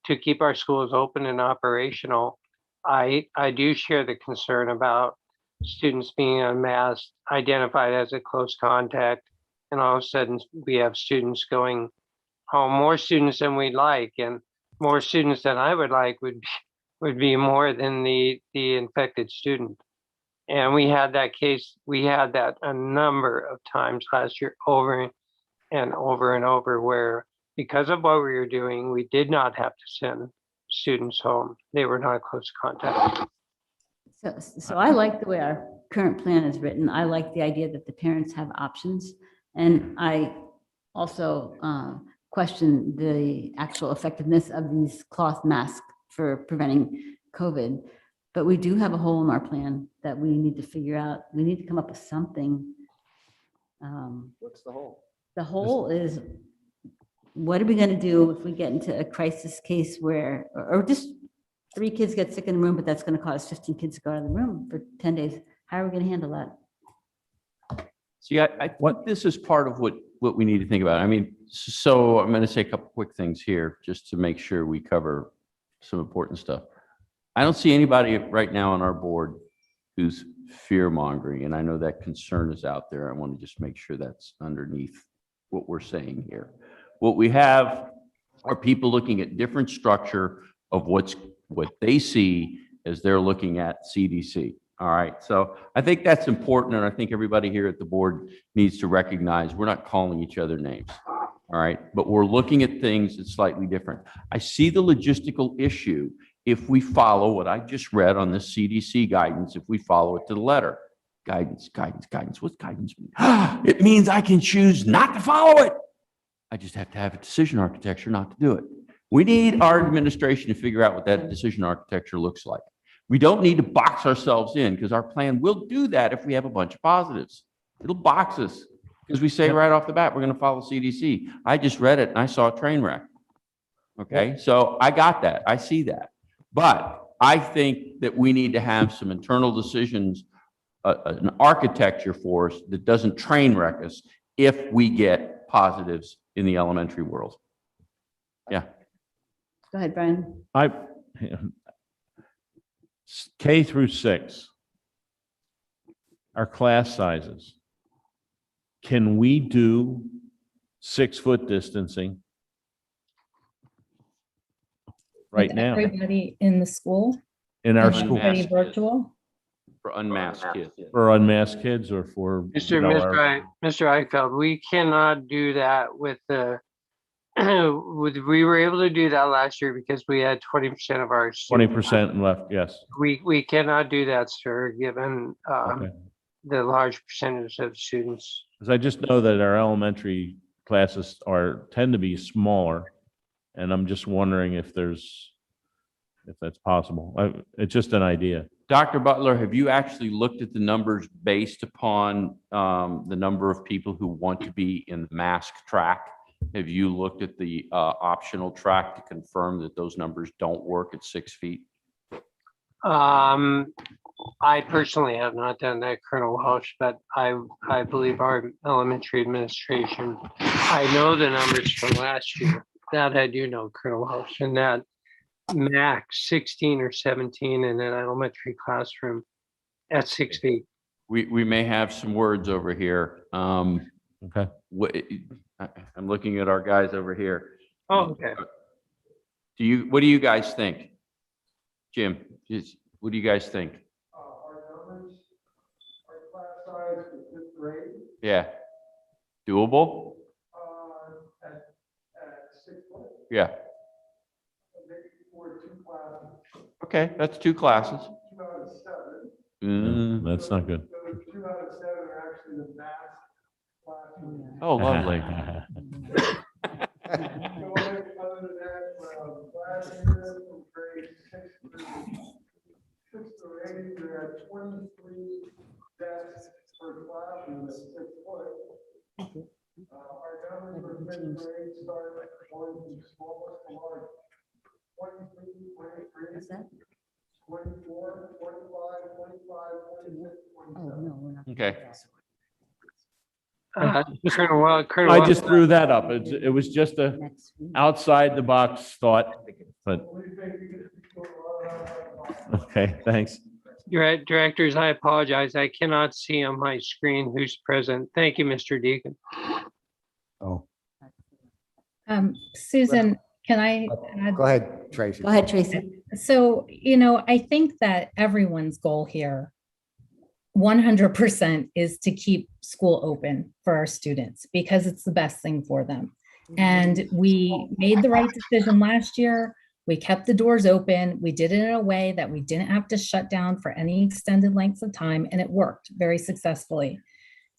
to keep our schools open and operational, I do share the concern about students being unmasked, identified as a close contact, and all of a sudden we have students going home, more students than we'd like, and more students than I would like would be more than the infected student. And we had that case, we had that a number of times last year, over and over and over, where because of what we were doing, we did not have to send students home. They were not close contact. so I like the way our current plan is written. I like the idea that the parents have options. And I also question the actual effectiveness of these cloth masks for preventing COVID. But we do have a hole in our plan that we need to figure out. We need to come up with something. What's the hole? The hole is, what are we going to do if we get into a crisis case where, or just 3 kids get sick in the room, but that's going to cause 15 kids to go out of the room for 10 days? How are we going to handle that? See, I think this is part of what we need to think about. I mean, So I'm going to say a couple quick things here, just to make sure we cover some important stuff. I don't see anybody right now on our board who's fear mongering, and I know that concern is out there. I want to just make sure that's underneath what we're saying here. What we have are people looking at different structure of what they see as they're looking at CDC. All right, so I think that's important, and I think everybody here at the board needs to recognize we're not calling each other names. All right, but we're looking at things that's slightly different. I see the logistical issue if we follow what I just read on this CDC guidance, if we follow it to the letter. Guidance. What's guidance mean? It means I can choose not to follow it. I just have to have a decision architecture not to do it. We need our administration to figure out what that decision architecture looks like. We don't need to box ourselves in, because our plan will do that if we have a bunch of positives. It'll box us because we say right off the bat, we're going to follow CDC. I just read it and I saw a train wreck. Okay, so I got that. I see that. But I think that we need to have some internal decisions, an architecture for us that doesn't train wreck us if we get positives in the elementary world. Yeah. Go ahead, Brian. K through 6, our class sizes. Can we do 6-foot distancing right With now Everybody in the school? in our And school everybody Unmasked kids. virtual? For unmasked kids. for unmasked kids or for? Mr. Eichfeld, we cannot do that with the, we were able to do that last year because we had 20% of our. students. 20% left, yes. We cannot do that, sir, given Okay. the large percentage of students. Because I just know that our elementary classes tend to be smaller. And I'm just wondering if that's possible. It's just an idea. Dr. Butler, have you actually looked at the numbers based upon the number of people who want to be in the mask track? Have you looked at the optional track to confirm that those numbers don't work at 6 feet? I personally have not done that, Colonel Welsh, but I believe our elementary administration, I know the numbers from last year. That I do know, Colonel Welsh, and that max 16 or 17 in an elementary classroom at 6 feet. We may have some words over here. Okay. I'm looking at our guys over here. Oh, okay. What do you guys think? Jim, what do you guys think? Our numbers, our class size for 5th grade, Yeah. Doable? at 6 foot, Yeah. maybe for 2 classes, Okay, that's 2 classes. 2 out of 7. That's not good. Those 2 out of 7 are actually the math classroom. Oh, lovely. So other than that, last year, from grade 6 to 8, we had 23 desks per classroom at 6 foot. Our numbers for 5th grade start going from smallest to large. 23, 23, 24, 25, 25, 26, 27. Okay. Colonel I Welsh, just threw that up. It was just a Next week. outside the box thought, but, okay, thanks. Directors, I apologize. I cannot see on my screen who's present. Thank you, Mr. Deacon. Oh, Susan, can I add? go ahead, Tracy. Go ahead, Tracy. So, I think that everyone's goal here 100% is to keep school open for our students because it's the best thing for them. And we made the right decision last year. We kept the doors open. We did it in a way that we didn't have to shut down for any extended lengths of time, and it worked very successfully.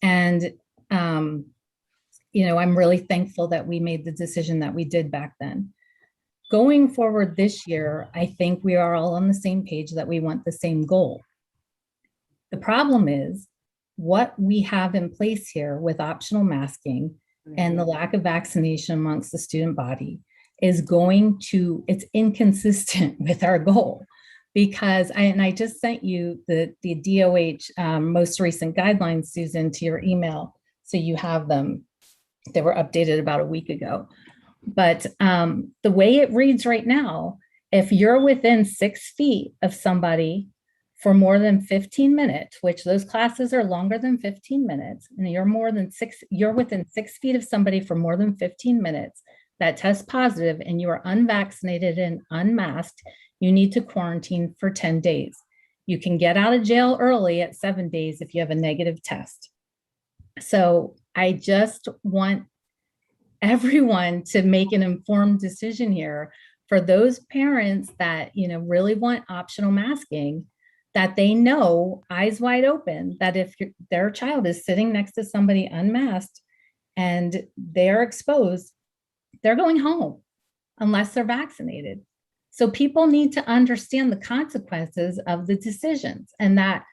And, I'm really thankful that we made the decision that we did back then. Going forward this year, I think we are all on the same page that we want the same goal. The problem is what we have in place here with optional masking and the lack of vaccination amongst the student body is it's inconsistent with our goal. Because I just sent you the DOH most recent guidelines, Susan, to your email. So you have them. They were updated about a week ago. But the way it reads right now, if you're within 6 feet of somebody for more than 15 minutes, which those classes are longer than 15 minutes, and you're within 6 feet of somebody for more than 15 minutes that tests positive and you are unvaccinated and unmasked, you need to quarantine for 10 days. You can get out of jail early at 7 days if you have a negative test. So I just want everyone to make an informed decision here for those parents that, really want optional masking, that they know eyes wide open that if their child is sitting next to somebody unmasked and they're exposed, they're going home unless they're vaccinated. So people need to understand the consequences of the decisions, and that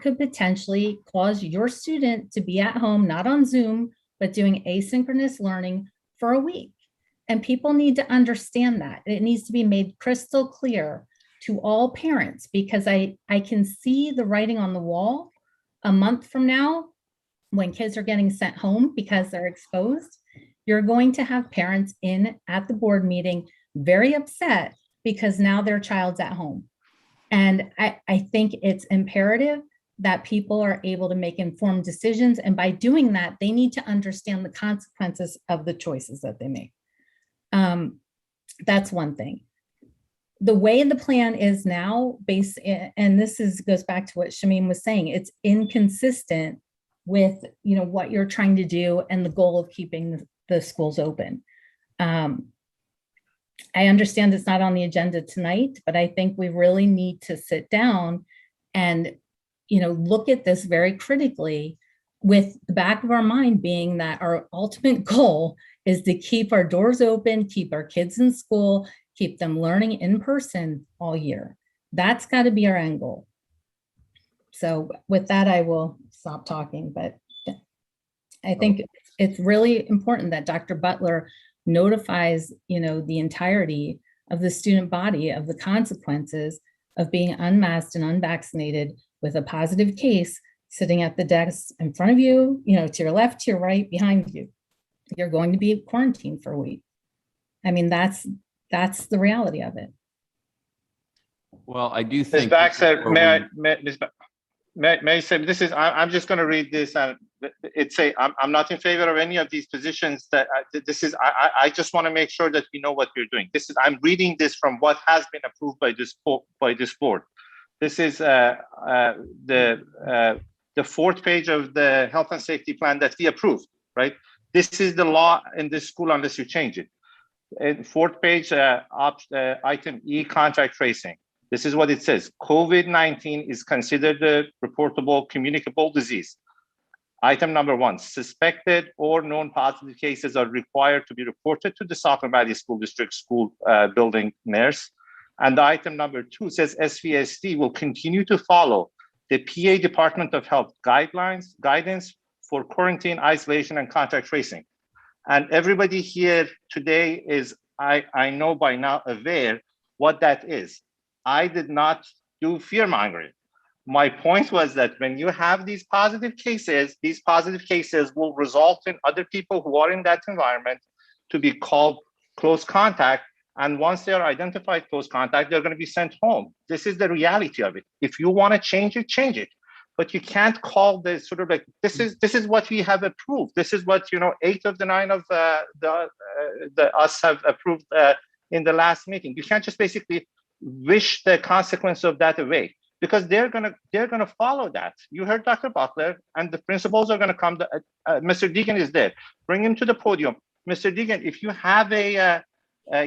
could potentially cause your student to be at home, not on Zoom, but doing asynchronous learning for a week. And people need to understand that. It needs to be made crystal clear to all parents, because I can see the writing on the wall a month from now when kids are getting sent home because they're exposed. You're going to have parents in at the board meeting very upset because now their child's at home. And I think it's imperative that people are able to make informed decisions. And by doing that, they need to understand the consequences of the choices that they make. That's one thing. The way the plan is now, and this goes back to what Shamim was saying, it's inconsistent with what you're trying to do and the goal of keeping the schools open. I understand it's not on the agenda tonight, but I think we really need to sit down and look at this very critically, with the back of our mind being that our ultimate goal is to keep our doors open, keep our kids in school, keep them learning in person all year. That's got to be our end goal. So with that, I will stop talking, but I think it's really important that Dr. Butler notifies, the entirety of the student body of the consequences of being unmasked and unvaccinated with a positive case sitting at the desk in front of you, to your left, to your right, behind you. You're going to be quarantined for a week. I mean, that's the reality of it. Well, I do Ms. think. Baxter, may I say, this is, I'm just going to read this, and I'm not in favor of any of these positions. That I just want to make sure that we know what we're doing. I'm reading this from what has been approved by this board. This is the fourth page of the health and safety plan that we approved, right? This is the law in this school unless you change it. And fourth page, item E, contact tracing. This is what it says. COVID-19 is considered a reportable communicable disease. Item number 1, suspected or known positive cases are required to be reported to the Saukner Valley School District school building nurse. And item number 2 says SVSD will continue to follow the PA Department of Health guidance for quarantine, isolation, and contact tracing. And everybody here today is, I know by now, aware what that is. I did not do fear mongering. My point was that when you have these positive cases will result in other people who are in that environment to be called close contact. And once they are identified close contact, they're going to be sent home. This is the reality of it. If you want to change it, change it. But you can't call this sort of like, this is what we have approved. This is what, 8 of the 9 of us have approved in the last meeting. You can't just basically wish the consequence of that away, because they're gonna follow that. You heard Dr. Butler, and the principals are gonna come. Mr. Deegan is there. Bring him to the podium. Mr. Deegan, if you have a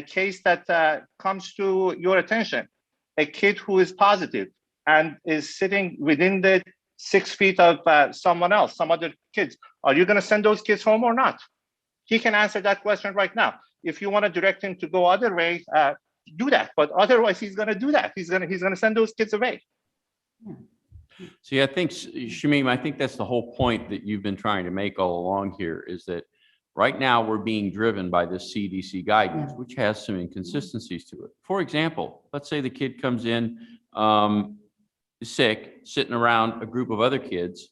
case that comes to your attention, a kid who is positive and is sitting within the 6 feet of someone else, some other kids, are you gonna send those kids home or not? He can answer that question right now. If you want to direct him to go other way, do that. But otherwise, he's going to do that. He's going to send those kids away. See, I think, Shamim, I think that's the whole point that you've been trying to make all along here, is that right now we're being driven by this CDC guidance, which has some inconsistencies to it. For example, let's say the kid comes in sick, sitting around a group of other kids,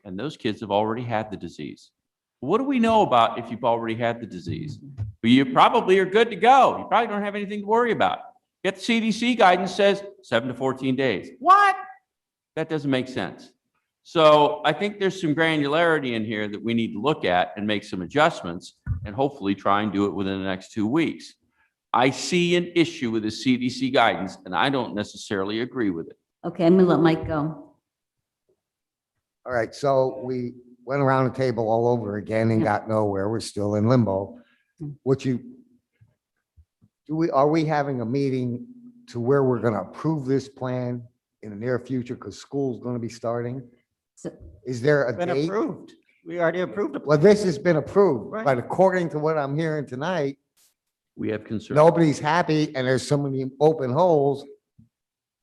and those kids have already had the disease. What do we know about if you've already had the disease? Well, you probably are good to go. You probably don't have anything to worry about. Yet the CDC guidance says 7 to 14 days. What? That doesn't make sense. So I think there's some granularity in here that we need to look at and make some adjustments and hopefully try and do it within the next 2 weeks. I see an issue with the CDC guidance and I don't necessarily agree with it. Okay, I'm gonna let Mike go. All right, so we went around the table all over again and got nowhere. We're still in limbo. Are we having a meeting to where we're gonna approve this plan in the near future because school's gonna be starting? So- Is there a Been date? approved. We already approved it. Well, this has been approved, Right. but according to what I'm hearing tonight, We have concerns. nobody's happy and there's so many open holes.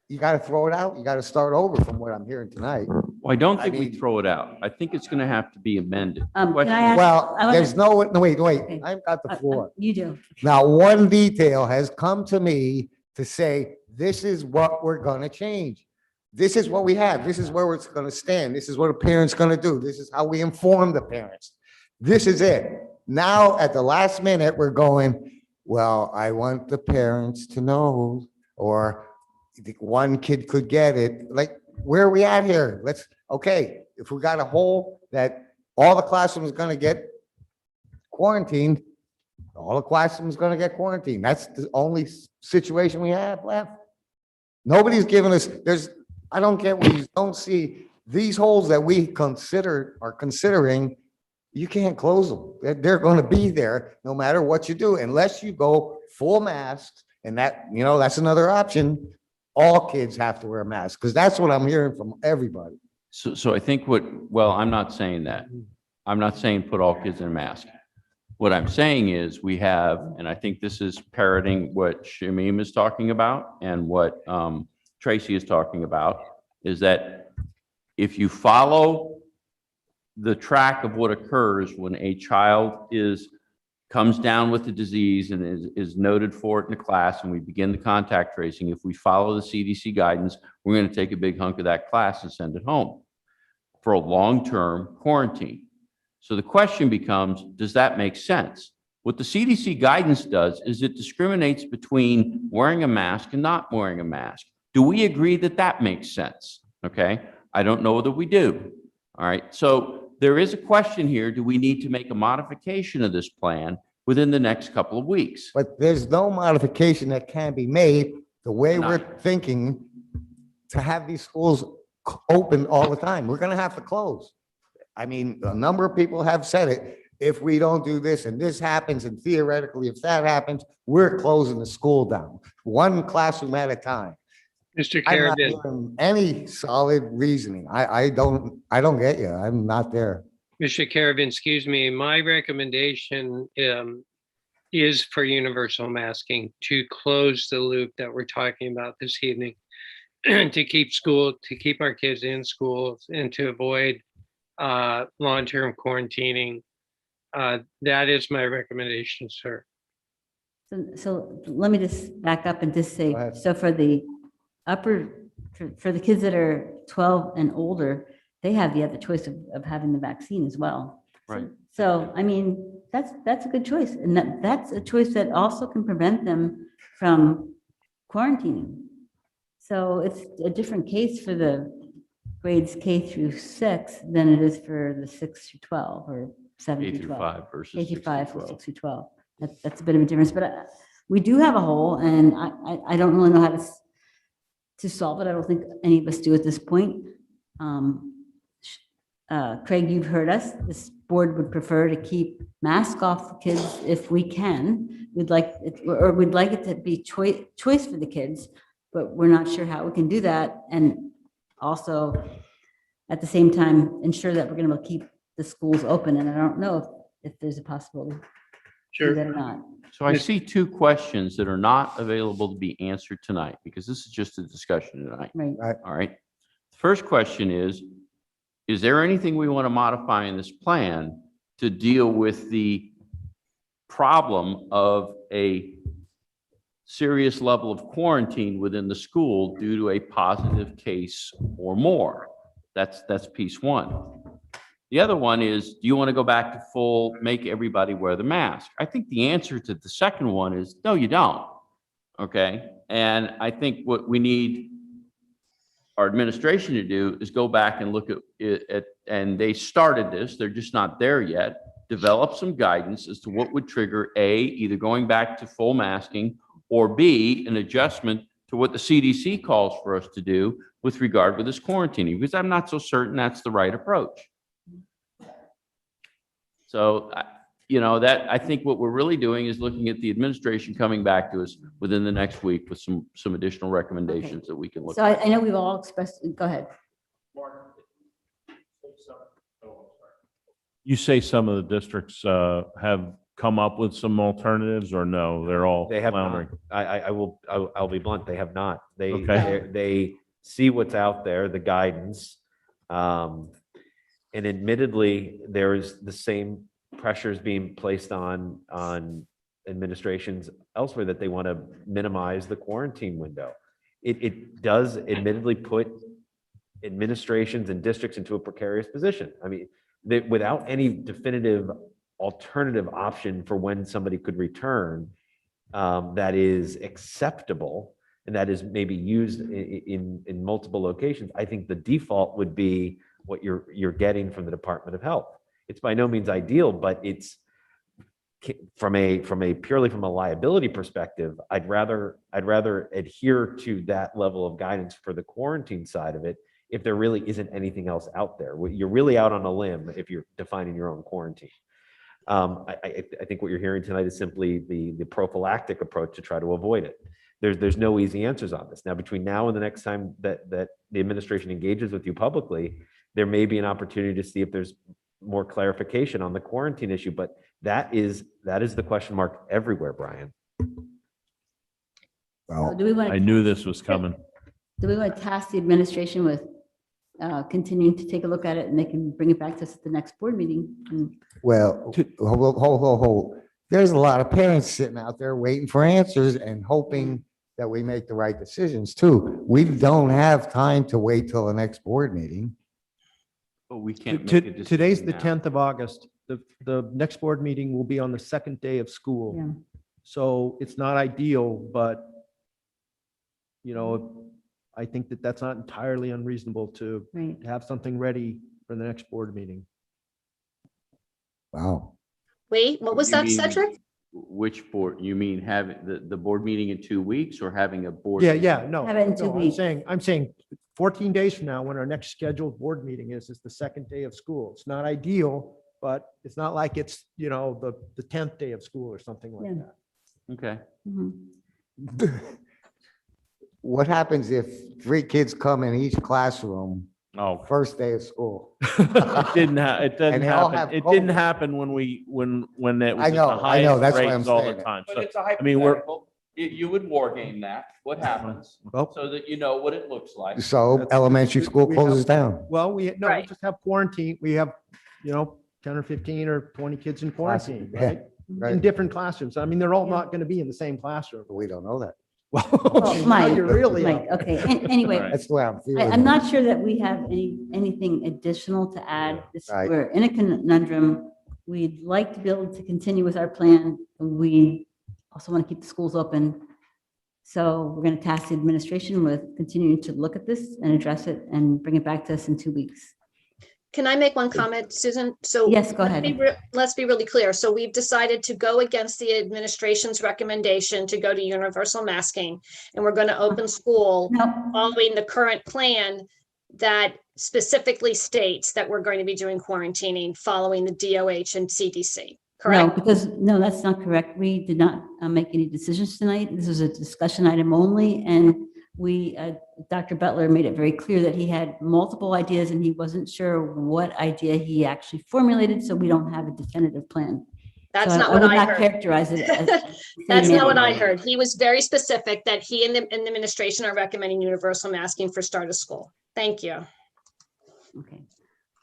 You gotta throw it out. You gotta start over from what I'm hearing tonight. Well, I don't I think we mean- throw it out. I think it's going to have to be amended. Can Question- I ask? Well, I wanna- there's no, wait, Okay. I've got the floor. You do. Now, one detail has come to me to say, this is what we're gonna change. This is what we have. This is where it's gonna stand. This is what a parent's gonna do. This is how we inform the parents. This is it. Now, at the last minute, we're going, well, I want the parents to know, or one kid could get it. Like, where are we at here? Okay, if we got a hole that all the classrooms gonna get quarantined, all the classrooms gonna get quarantined. That's the only situation we have left. Nobody's giving us, I don't get what you don't see. These holes that we are considering, you can't close them. They're gonna be there no matter what you do, unless you go full masks. And that's another option. All kids have to wear a mask, because that's what I'm hearing from everybody. So I think well, I'm not saying that. I'm not saying put all kids in a mask. What I'm saying is we have, and I think this is parroting what Shamim is talking about and what Tracy is talking about, is that if you follow the track of what occurs when a child comes down with the disease and is noted for it in the class and we begin the contact tracing, if we follow the CDC guidance, we're going to take a big hunk of that class and send it home for a long-term quarantine. So the question becomes, does that make sense? What the CDC guidance does is it discriminates between wearing a mask and not wearing a mask. Do we agree that that makes sense? Okay, I don't know whether we do. All right, so there is a question here. Do we need to make a modification of this plan within the next couple of weeks? But there's no modification that can be made the way Why we're not? thinking to have these schools open all the time. We're gonna have to close. I mean, a number of people have said it. If we don't do this and this happens, and theoretically, if that happens, we're closing the school down, one classroom at a time. Mr. I'm not Carabin, hearing any solid reasoning. I don't get you. I'm not there. Mr. Carabin, excuse me, my recommendation is for universal masking to close the loop that we're talking about this evening. To keep our kids in school and to avoid long-term quarantining. That is my recommendation, sir. So let me just back up and just say, Go ahead. so for the for the kids that are 12 and older, they have the other choice of having the vaccine as well. Right. So, I mean, that's a good choice. And that's a choice that also can prevent them from quarantining. So it's a different case for the grades K through 6 than it is for the 6 through 12 or 7 K through through 12. 5 versus K 6 through through 5 for 12. 6 through 12. That's a bit of a difference, but we do have a hole, and I don't really know how to solve it. I don't think any of us do at this point. Craig, you've heard us. This board would prefer to keep masks off for kids if we can. We'd like it to be choice for the kids, but we're not sure how we can do that. And also, at the same time, ensure that we're going to keep the schools open. And I don't know if there's a possibility to do that or not. So I see two questions that are not available to be answered tonight because this is just a discussion tonight. Right. All right. First question is there anything we want to modify in this plan to deal with the problem of a serious level of quarantine within the school due to a positive case or more? That's piece one. The other one is, do you want to go back to full, make everybody wear the mask? I think the answer to the second one is, no, you don't. Okay? And I think what we need our administration to do is go back and look at it, and they started this, they're just not there yet. Develop some guidance as to what would trigger A, either going back to full masking, or B, an adjustment to what the CDC calls for us to do with regard with this quarantining, because I'm not so certain that's the right approach. So, that, I think what we're really doing is looking at the administration coming back to us within the next week with some additional recommendations that we can look So at. I know we've all expressed, go ahead. You say some of the districts have come up with some alternatives, or no, they're all They have not. floundering? I'll be blunt, they have not. Okay. They see what's out there, the guidance. And admittedly, there is the same pressures being placed on administrations elsewhere that they want to minimize the quarantine window. It does admittedly put administrations and districts into a precarious position. I mean, without any definitive alternative option for when somebody could return, that is acceptable and that is maybe used in multiple locations, I think the default would be what you're getting from the Department of Health. It's by no means ideal, but it's from a purely from a liability perspective, I'd rather adhere to that level of guidance for the quarantine side of it if there really isn't anything else out there. You're really out on a limb if you're defining your own quarantine. I think what you're hearing tonight is simply the prophylactic approach to try to avoid it. There's no easy answers on this. Now, between now and the next time that the administration engages with you publicly, there may be an opportunity to see if there's more clarification on the quarantine issue, but that is the question mark everywhere, Brian. Well, Do we want I to, knew this was coming. do we want to task the administration with continuing to take a look at it, and they can bring it back to us at the next board meeting? well, hold. There's a lot of parents sitting out there waiting for answers and hoping that we make the right decisions too. We don't have time to wait till the next board meeting. But we can't make a decision Today's the now. 10th of August. The next board meeting will be on the second day of school. Yeah. So it's not ideal, but I think that that's not entirely unreasonable to Right. have something ready for the next board meeting. Wow. Wait, what was You that, mean- Cedric? Which board? You mean having the board meeting in 2 weeks or having a board? Yeah, no. Have it in 2 no, weeks. I'm saying 14 days from now, when our next scheduled board meeting is the second day of school. It's not ideal, but it's not like it's, the 10th day of school or something like Yeah. that. Okay. Mhm. What happens if 3 kids come in each classroom Oh, first day of school? it didn't it doesn't And they all happen. have It didn't COVID. happen when it was I at know, the I know, highest that's why I'm rates all the saying it. time. But So, it's a I mean, we're, hypothetical. You would war game that. What happens? Well, So that you know what it looks like. So That's- elementary we- school we have- closes down. well, we Right. just have quarantine. We have, 10 or 15 or 20 kids in quarantine, Yeah, right? In right. different classrooms. I mean, they're all Yeah. not going to be in the same classroom. We don't know that. Well, Well, now Mike, you're really Mike, up. okay. Anyway, Right. That's the way I'm feeling. I'm not sure that we have anything additional to add. Right. We're in a conundrum. We'd like to be able to continue with our plan. We also want to keep the schools open. So we're going to task the administration with continuing to look at this and address it and bring it back to us in 2 weeks. Can I make one comment, Susan? So Yes, go let's be ahead. let's be really clear. So we've decided to go against the administration's recommendation to go to universal masking, and we're going to open school No, following the current plan that specifically states that we're going to be doing quarantining following the DOH and CDC, no, correct? because, no, that's not correct. We did not make any decisions tonight. This was a discussion item only, and Dr. Butler made it very clear that he had multiple ideas and he wasn't sure what idea he actually formulated, so we don't have a definitive plan. That's So not I what would I not heard. characterize it as. That's not what I saying heard. He was very specific that he and the administration are recommending universal masking for start of school. Thank you. Okay,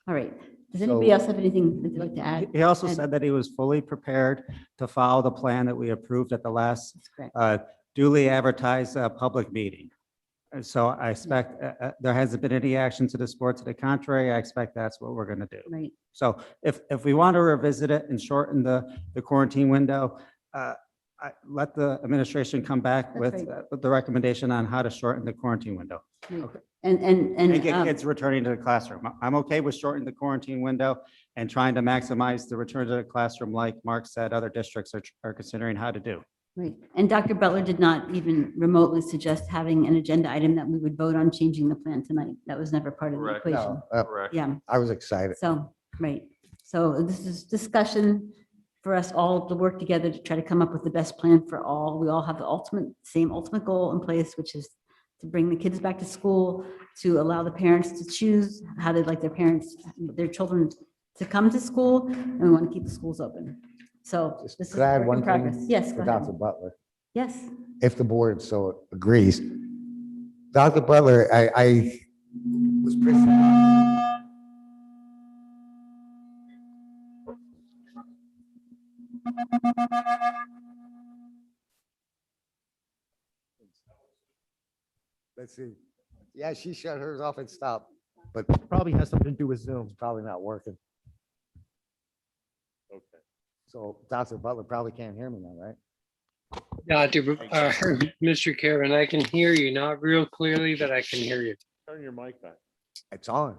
all right. Does anybody So- else have anything that they'd like to add? He also Ed? said that he was fully prepared to follow the plan that we approved at the last That's correct. duly advertised public meeting. And so I expect, there hasn't been any action to this board to the contrary. I expect that's what we're going to do. Right. So if we want to revisit it and shorten the quarantine window, let the administration come back That's with right. with the recommendation on how to shorten the quarantine window. Right. Okay. And Get kids returning to the classroom. I'm okay with shortening the quarantine window and trying to maximize the return to the classroom, like Mark said, other districts are considering how to do. right. And Dr. Butler did not even remotely suggest having an agenda item that we would vote on changing the plan tonight. That was never part of the Correct. equation. No, Correct. Yeah. I was excited. So, right. So this is discussion for us all to work together to try to come up with the best plan for all. We all have the same ultimate goal in place, which is to bring the kids back to school, to allow the parents to choose how they'd like their children to come to school, and we want to keep the schools open. So this is Could I a add work one in progress. thing Yes, for go Dr. ahead. Butler? Yes. If the board so agrees. Dr. Butler, I was pretty. Let's see. Yeah, she shut hers off and stopped, but Probably has something to do with Zoom. it's probably not working. Okay. So Dr. Butler probably can't hear me now, right? Mr. Kevin, I can hear you, not real clearly, but I can hear you. Turn your mic back. It's on.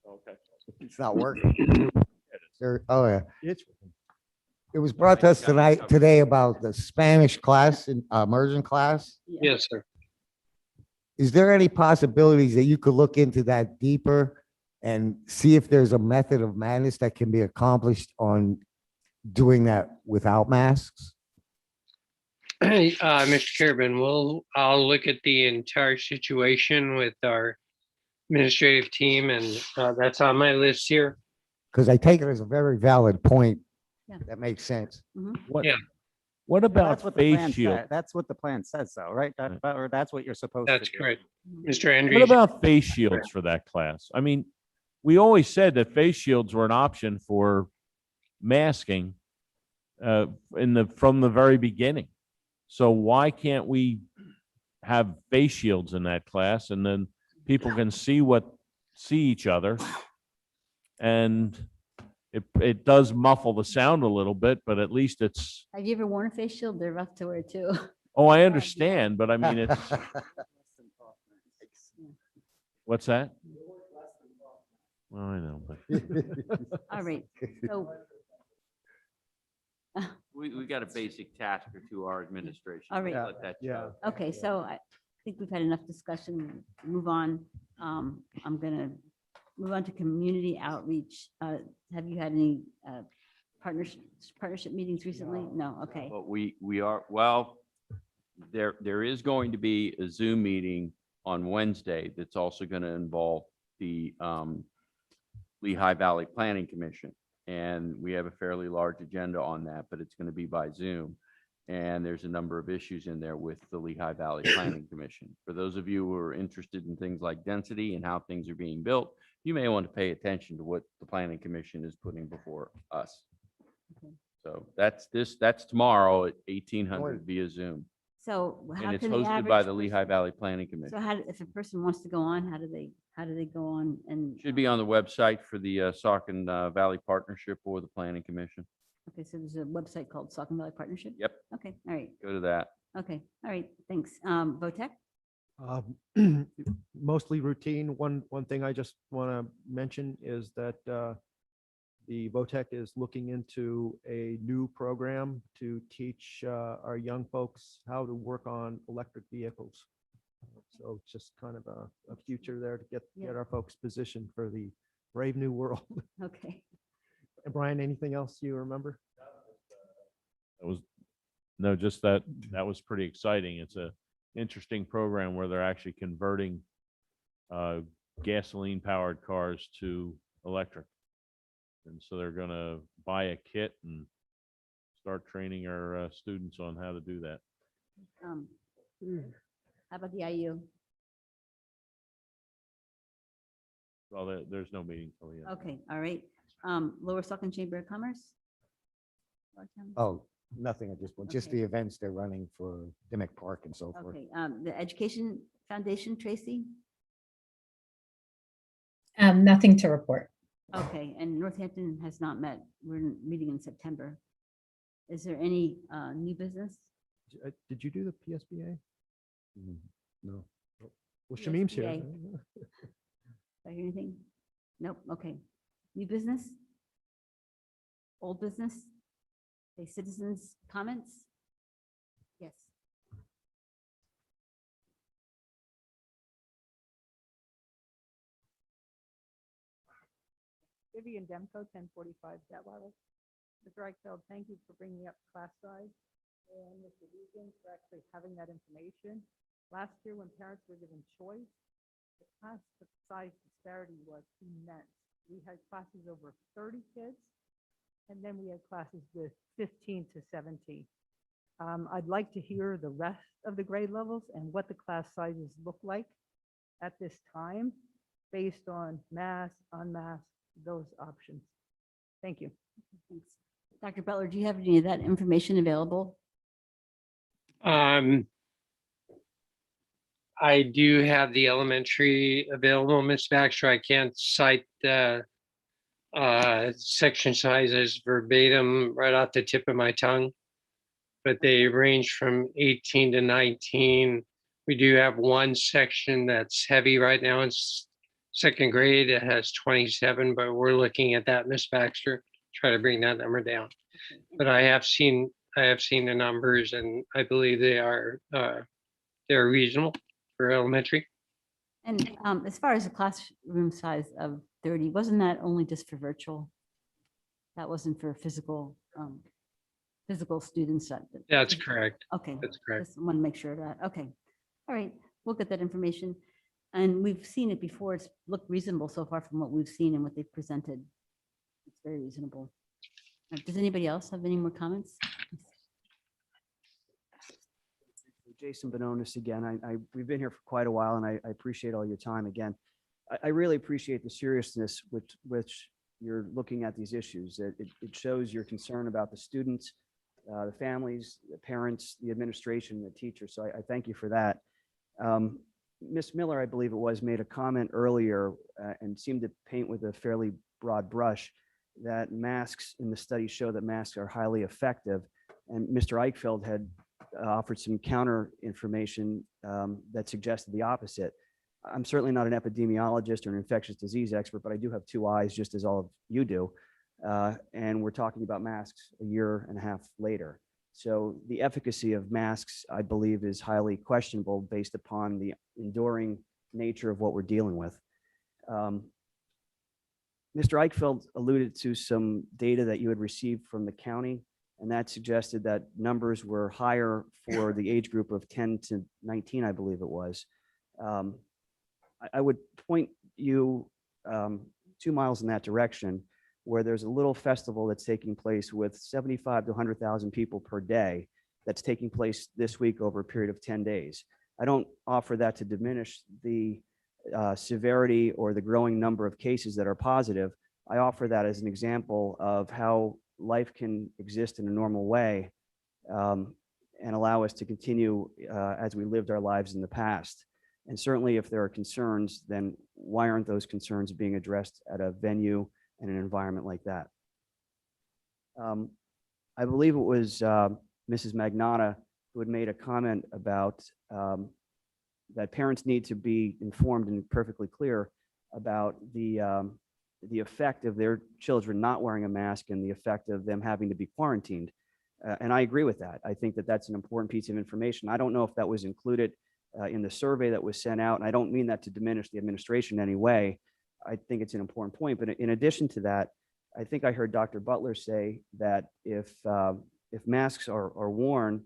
Okay. It's not working. Oh, yeah. It's It was brought to us today about the Spanish class and immersion class. Yes, sir. Is there any possibilities that you could look into that deeper and see if there's a method of madness that can be accomplished on doing that without masks? Mr. Kerben, I'll look at the entire situation with our administrative team, and that's on my list here. Because I take it as a very valid point. Yeah. That makes sense. What, Yeah. what That's about what the plan face shield? said. That's what the plan says though, right? Dr. Butler? That's what you're supposed to do. That's correct. Mr. What Andrews, about face shields for that class? I mean, we always said that face shields were an option for masking from the very beginning. So why can't we have face shields in that class and then people can see each other? And it does muffle the sound a little bit, but at least it's, Have you ever worn a face shield? They're rough to wear too. oh, I understand, but I mean, it's, what's that? Well, I know, but All right. So We got a basic task or two, our administration. All right. Let that Yeah. show. okay, so I think we've had enough discussion. Move on. I'm gonna move on to community outreach. Have you had any partnership meetings recently? No, okay. But we are, well, there is going to be a Zoom meeting on Wednesday that's also going to involve the Lehigh Valley Planning Commission. And we have a fairly large agenda on that, but it's going to be by Zoom. And there's a number of issues in there with the Lehigh Valley Planning Commission. For those of you who are interested in things like density and how things are being built, you may want to pay attention to what the Planning Commission is putting before us. Okay. So that's tomorrow at 1800 via Zoom. So how And it's can the hosted by average the Lehigh Valley Planning Commission. So if a person wants to go on, how do they go on and? Should be on the website for the Saucon Valley Partnership or the Planning Commission. Okay, so there's a website called Saucon Valley Partnership? Yep, Okay, all right. go to that. Okay, all right, thanks. Votek? Mostly routine. One thing I just want to mention is that the VOTEC is looking into a new program to teach our young folks how to work on electric vehicles. So it's just kind of a future there to get our folks positioned for the brave new world. Okay. And Brian, anything else you remember? just that was pretty exciting. It's a interesting program where they're actually converting gasoline powered cars to electric. And so they're going to buy a kit and start training our students on how to do that. How about the IU? Well, there's no meeting till the end. Okay, all right. Lower Saucon Chamber of Commerce? Oh, Nothing at this point, just the events they're running for Dimick Park and so forth. Okay, the Education Foundation, Tracy? Nothing to report. Okay, and Northampton has not met. We're meeting in September. Is there any new business? Did you do the PSBA? No. Well, Shamim's here. PSBA. Did I hear anything? Nope, okay. New business? Old business? Okay, citizens' comments? Yes. Vivian Demko, 1045 Detweiler. Mr. Reichfeld, thank you for bringing up class size, and Mr. Regan for actually having that information. Last year, when parents were given choice, the class size disparity was immense. We had classes over 30 kids, and then we had classes with 15 to 17. I'd like to hear the rest of the grade levels and what the class sizes look like at this time, based on mass, unmasked, those options. Thank you. Thanks. Dr. Butler, do you have any of that information available? I do have the elementary available, Ms. Baxter. I can't cite the section sizes verbatim right off the tip of my tongue, but they range from 18 to 19. We do have one section that's heavy right now. It's second grade. It has 27, but we're looking at that, Ms. Baxter, try to bring that number down. But I have seen the numbers, and I believe they're reasonable for elementary. And as far as the classroom size of 30, wasn't that only just for virtual? That wasn't for physical students? That's correct. Okay. That's correct. Just want to make sure of that. Okay. All right. We'll get that information. And we've seen it before. It's looked reasonable so far from what we've seen and what they've presented. It's very reasonable. Does anybody else have any more comments? Jason Bononis again. We've been here for quite a while, and I appreciate all your time again. I really appreciate the seriousness with which you're looking at these issues. It shows your concern about the students, the families, the parents, the administration, the teachers. So I thank you for that. Ms. Miller, I believe it was, made a comment earlier and seemed to paint with a fairly broad brush that masks in the study show that masks are highly effective. And Mr. Eichfeld had offered some counter information that suggested the opposite. I'm certainly not an epidemiologist or an infectious disease expert, but I do have two eyes, just as all of you do. And we're talking about masks a year and a half later. So the efficacy of masks, I believe, is highly questionable based upon the enduring nature of what we're dealing with. Mr. Eichfeld alluded to some data that you had received from the county, and that suggested that numbers were higher for the age group of 10 to 19, I believe it was. I would point you 2 miles in that direction, where there's a little festival that's taking place with 75 to 100,000 people per day that's taking place this week over a period of 10 days. I don't offer that to diminish the severity or the growing number of cases that are positive. I offer that as an example of how life can exist in a normal way and allow us to continue as we lived our lives in the past. And certainly if there are concerns, then why aren't those concerns being addressed at a venue and an environment like that? I believe it was Mrs. Magnata who had made a comment about that parents need to be informed and perfectly clear about the effect of their children not wearing a mask and the effect of them having to be quarantined. And I agree with that. I think that that's an important piece of information. I don't know if that was included in the survey that was sent out, and I don't mean that to diminish the administration in any way. I think it's an important point. But in addition to that, I think I heard Dr. Butler say that if masks are worn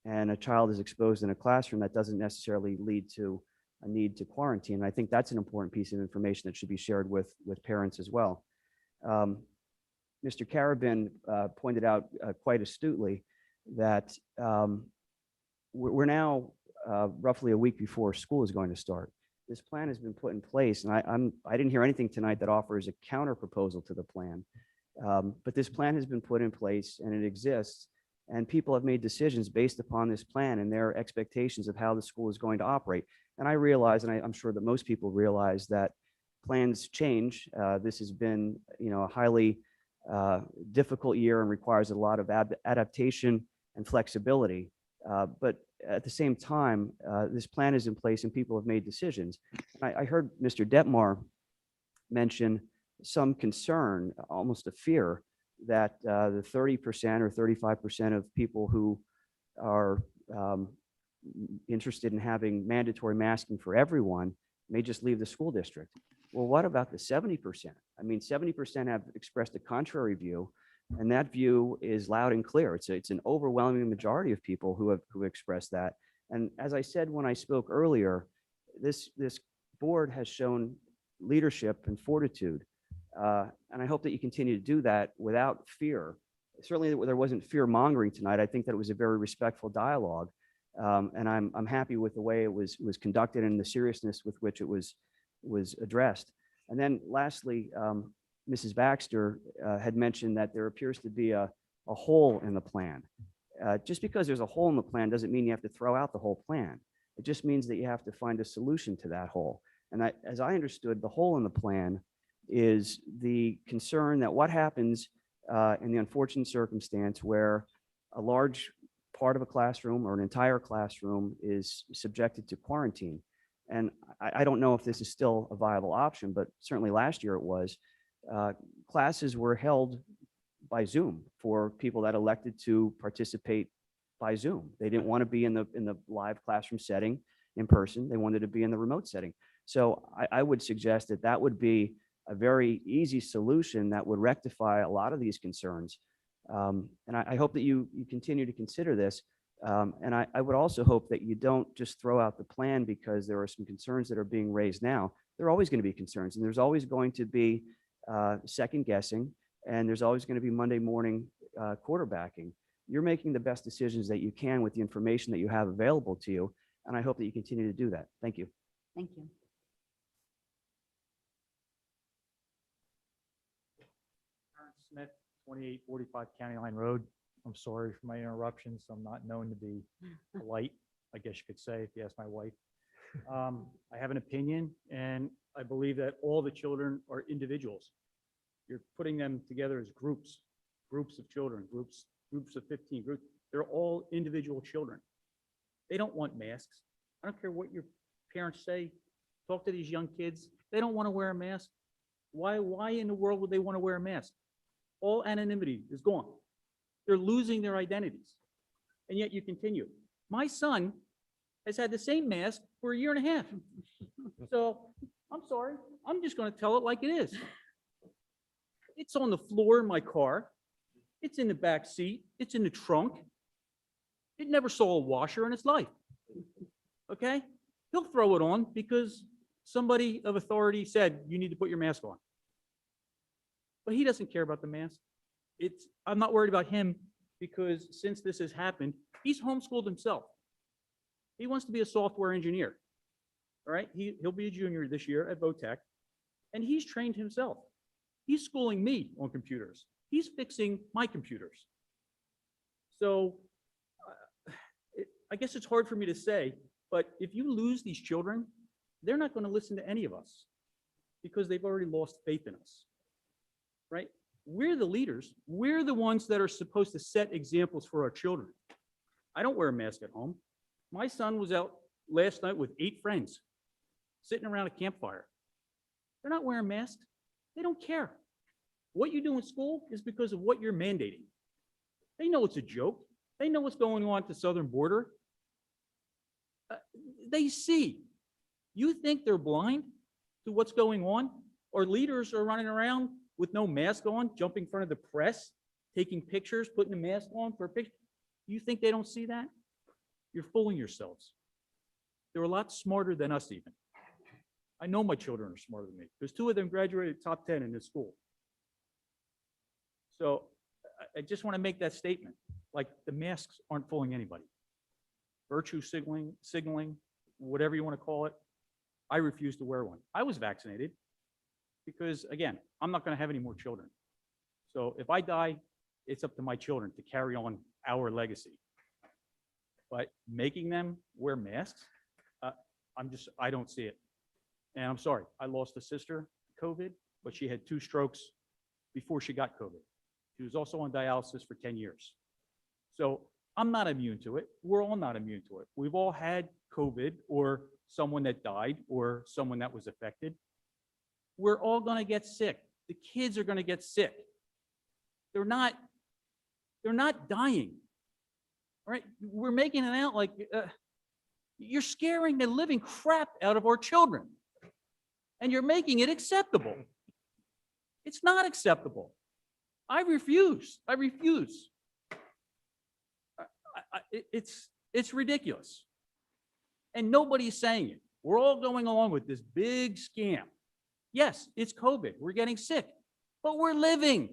and a child is exposed in a classroom, that doesn't necessarily lead to a need to quarantine. And I think that's an important piece of information that should be shared with parents as well. Mr. Carabin pointed out quite astutely that we're now roughly a week before school is going to start. This plan has been put in place, and I didn't hear anything tonight that offers a counter proposal to the plan. But this plan has been put in place and it exists And people have made decisions based upon this plan and their expectations of how the school is going to operate. And I realize, and I'm sure that most people realize, that plans change. This has been, a highly difficult year and requires a lot of adaptation and flexibility. But at the same time, this plan is in place and people have made decisions. I heard Mr. Detmar mention some concern, almost a fear, that the 30% or 35% of people who are interested in having mandatory masking for everyone may just leave the school district. Well, what about the 70%? I mean, 70% have expressed a contrary view, and that view is loud and clear. It's an overwhelming majority of people who have expressed that. And as I said when I spoke earlier, this board has shown leadership and fortitude. And I hope that you continue to do that without fear. Certainly there wasn't fear mongering tonight. I think that it was a very respectful dialogue. And I'm happy with the way it was conducted and the seriousness with which it was addressed. And then lastly, Mrs. Baxter had mentioned that there appears to be a hole in the plan. Just because there's a hole in the plan doesn't mean you have to throw out the whole plan. It just means that you have to find a solution to that hole. And as I understood, the hole in the plan is the concern that what happens in the unfortunate circumstance where a large part of a classroom or an entire classroom is subjected to quarantine. And I don't know if this is still a viable option, but certainly last year it was. Classes were held by Zoom for people that elected to participate by Zoom. They didn't want to be in the live classroom setting in person. They wanted to be in the remote setting. So I would suggest that that would be a very easy solution that would rectify a lot of these concerns. And I hope that you continue to consider this. And I would also hope that you don't just throw out the plan because there are some concerns that are being raised now. There are always going to be concerns, and there's always going to be second guessing, and there's always going to be Monday morning quarterbacking. You're making the best decisions that you can with the information that you have available to you, and I hope that you continue to do that. Thank you. Thank you. Smith, 2845 County Line Road. I'm sorry for my interruptions. I'm not known to be polite, I guess you could say, if you ask my wife. I have an opinion, and I believe that all the children are individuals. You're putting them together as groups of children, groups of 15 groups. They're all individual children. They don't want masks. I don't care what your parents say. Talk to these young kids. They don't want to wear a mask. Why in the world would they want to wear a mask? All anonymity is gone. They're losing their identities. And yet you continue. My son has had the same mask for a year and a half. So I'm sorry. I'm just going to tell it like it is. It's on the floor in my car. It's in the back seat. It's in the trunk. It never saw a washer in its life. Okay? He'll throw it on because somebody of authority said, you need to put your mask on. But he doesn't care about the mask. I'm not worried about him because since this has happened, he's homeschooled himself. He wants to be a software engineer. All right? He'll be a junior this year at Votech, and he's trained himself. He's schooling me on computers. He's fixing my computers. So I guess it's hard for me to say, but if you lose these children, they're not going to listen to any of us because they've already lost faith in us. Right? We're the leaders. We're the ones that are supposed to set examples for our children. I don't wear a mask at home. My son was out last night with 8 friends sitting around a campfire. They're not wearing masks. They don't care. What you do in school is because of what you're mandating. They know it's a joke. They know what's going on at the southern border. They see. You think they're blind to what's going on? Our leaders are running around with no mask on, jumping in front of the press, taking pictures, putting the mask on for a picture. You think they don't see that? You're fooling yourselves. They're a lot smarter than us even. I know my children are smarter than me because 2 of them graduated top 10 in this school. So I just want to make that statement. Like the masks aren't fooling anybody. Virtue signaling, whatever you want to call it. I refuse to wear one. I was vaccinated because, again, I'm not going to have any more children. So if I die, it's up to my children to carry on our legacy. But making them wear masks, I don't see it. And I'm sorry, I lost a sister to COVID, but she had 2 strokes before she got COVID. She was also on dialysis for 10 years. So I'm not immune to it. We're all not immune to it. We've all had COVID or someone that died or someone that was affected. We're all going to get sick. The kids are going to get sick. They're not dying. All right? We're making it out like you're scaring the living crap out of our children. And you're making it acceptable. It's not acceptable. I refuse. I refuse. It's ridiculous. And nobody's saying it. We're all going along with this big scam. Yes, it's COVID. We're getting sick, but we're living.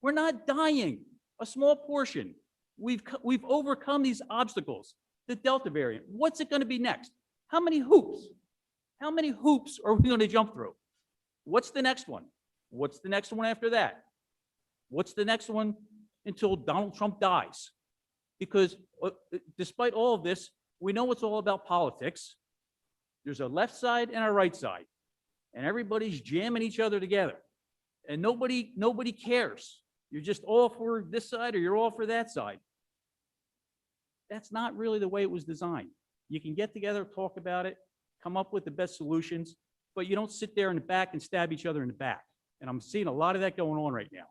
We're not dying. A small portion. We've overcome these obstacles. The Delta variant. What's it going to be next? How many hoops? How many hoops are we going to jump through? What's the next one? What's the next one after that? What's the next one until Donald Trump dies? Because despite all of this, we know it's all about politics. There's a left side and a right side, and everybody's jamming each other together, and nobody cares. You're just all for this side or you're all for that side. That's not really the way it was designed. You can get together, talk about it, come up with the best solutions, but you don't sit there in the back and stab each other in the back. And I'm seeing a lot of that going on right now.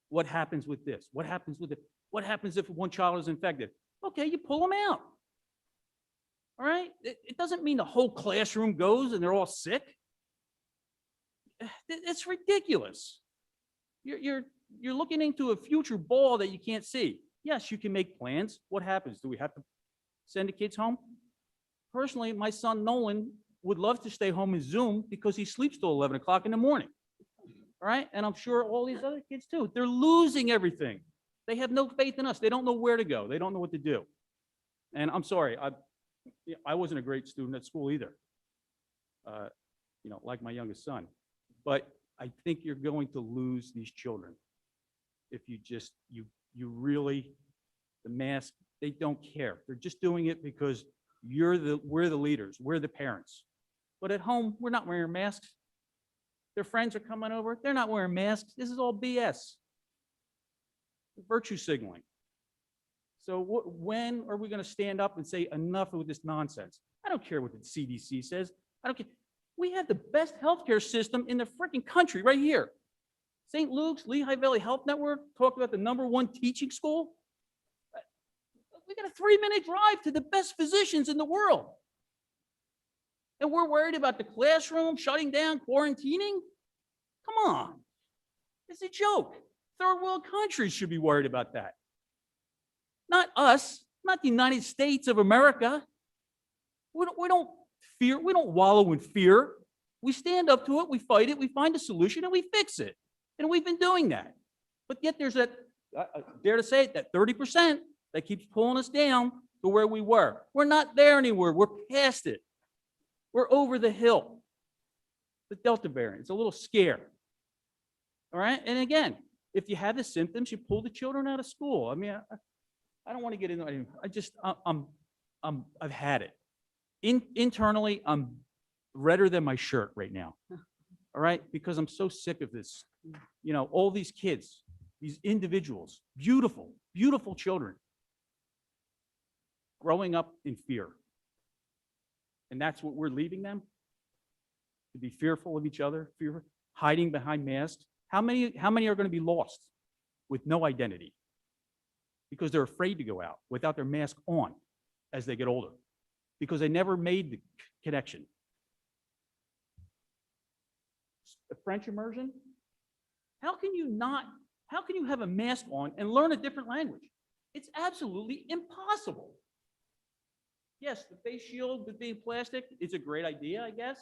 What happens with this? What happens with it? What happens if one child is infected? Okay, you pull them out. All right? It doesn't mean the whole classroom goes and they're all sick. It's ridiculous. You're looking into a future ball that you can't see. Yes, you can make plans. What happens? Do we have to send the kids home? Personally, my son Nolan would love to stay home and Zoom because he sleeps till 11 o'clock in the morning. All right? And I'm sure all these other kids too. They're losing everything. They have no faith in us. They don't know where to go. They don't know what to do. And I'm sorry, I wasn't a great student at school either, like my youngest son. But I think you're going to lose these children if you just, you really, the mask, they don't care. They're just doing it because we're the leaders, we're the parents. But at home, we're not wearing masks. Their friends are coming over, they're not wearing masks. This is all BS. Virtue signaling. So when are we going to stand up and say enough with this nonsense? I don't care what the CDC says. I don't care. We have the best healthcare system in the freaking country right here. St. Luke's, Lehigh Valley Health Network talked about the #1 teaching school. We got a 3-minute drive to the best physicians in the world. And we're worried about the classroom shutting down, quarantining? Come on. It's a joke. Third world countries should be worried about that. Not us, not the United States of America. We don't fear, we don't wallow in fear. We stand up to it, we fight it, we find a solution, and we fix it. And we've been doing that. But yet there's that, I dare to say it, that 30% that keeps pulling us down to where we were. We're not there anymore. We're past it. We're over the hill. The Delta variant, it's a little scare. All right? And again, if you have the symptoms, you pull the children out of school. I mean, I don't want to get into it. I've had it. Internally, I'm redder than my shirt right now. All right? Because I'm so sick of this. All these kids, these individuals, beautiful, beautiful children, growing up in fear. And that's what we're leaving them, to be fearful of each other, hiding behind masks. How many are going to be lost with no identity because they're afraid to go out without their mask on as they get older because they never made the connection? A French immersion? How can you have a mask on and learn a different language? It's absolutely impossible. Yes, the face shield with being plastic is a great idea, I guess.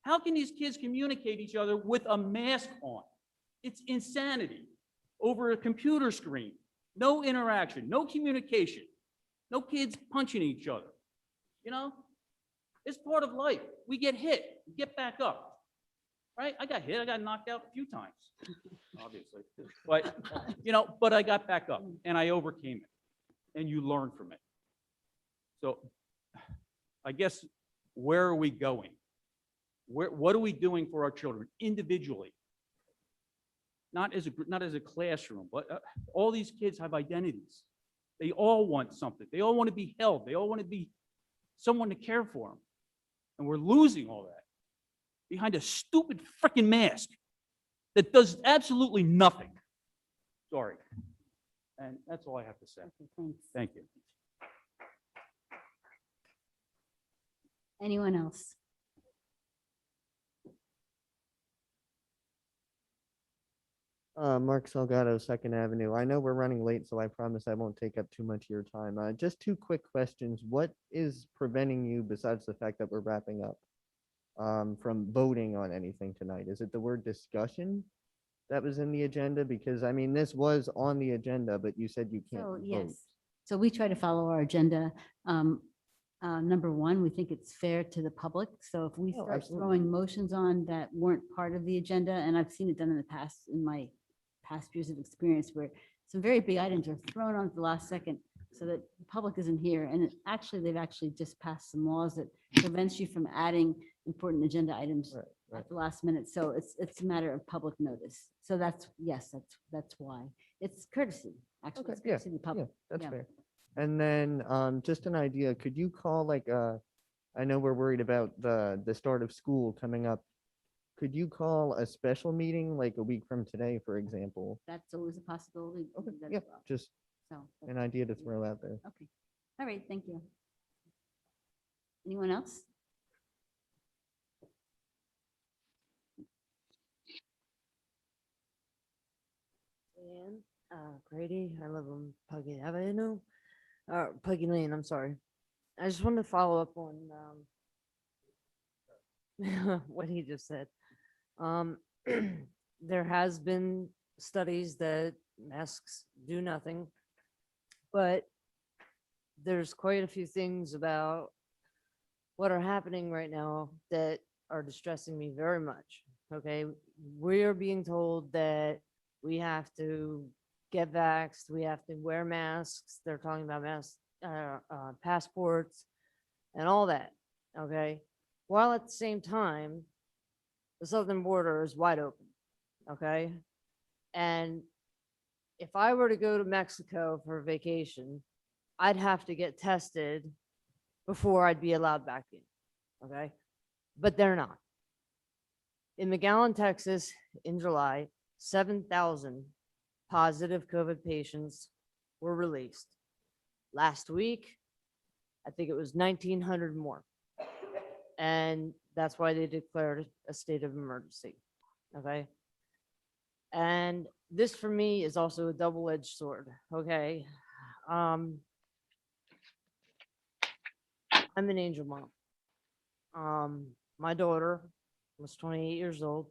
How can these kids communicate each other with a mask on? It's insanity. Over a computer screen, no interaction, no communication, no kids punching each other. It's part of life. We get hit, we get back up. right? I got hit, I got knocked out a few times, obviously. But, but I got back up and I overcame it, and you learn from it. So I guess, where are we going? What are we doing for our children individually? Not as a classroom, but all these kids have identities. They all want something. They all want to be held. They all want to be someone to care for them. And we're losing all that behind a stupid freaking mask that does absolutely nothing. Sorry. And that's all I have to say. Okay, thanks. Thank you. Anyone else? Mark Salgado, Second Avenue. I know we're running late, so I promise I won't take up too much of your time. Just two quick questions. What is preventing you, besides the fact that we're wrapping up, from voting on anything tonight? Is it the word discussion that was in the agenda? Because I mean, this was on the agenda, but you said you can't So, vote. yes. So we try to follow our agenda. Number one, we think it's fair to the public. So if we Oh, start absolutely. throwing motions on that weren't part of the agenda, and I've seen it done in the past, in my past years of experience, where some very big items are thrown on at the last second so that the public isn't here. And they've actually just passed some laws that prevents you from adding important agenda items Right. at the last minute. So it's a matter of public notice. So that's why. It's courtesy, actually. Okay, It's yeah, courtesy to the public. That's Yeah. fair. And then just an idea, could you call I know we're worried about the start of school coming up. Could you call a special meeting like a week from today, for example? That's always a possibility. We can do that as Yeah, well. just So, an idea to throw out there. okay. All right, thank you. Anyone else? And Grady, I live on Puggy Avenue, Puggy Lane, I'm sorry. I just wanted to follow up on what he just said. There has been studies that masks do nothing, but there's quite a few things about what are happening right now that are distressing me very much. Okay, we are being told that we have to get vaxxed, we have to wear masks. They're talking about masks, passports, and all that. Okay, while at the same time, the southern border is wide open. Okay, and if I were to go to Mexico for vacation, I'd have to get tested before I'd be allowed back in. Okay, but they're not. In McAllen, Texas, in July, 7,000 positive COVID patients were released. Last week, I think it was 1,900 more. And that's why they declared a state of emergency. Okay. And this for me is also a double-edged sword. Okay. I'm an angel mom. My daughter was 28 years old.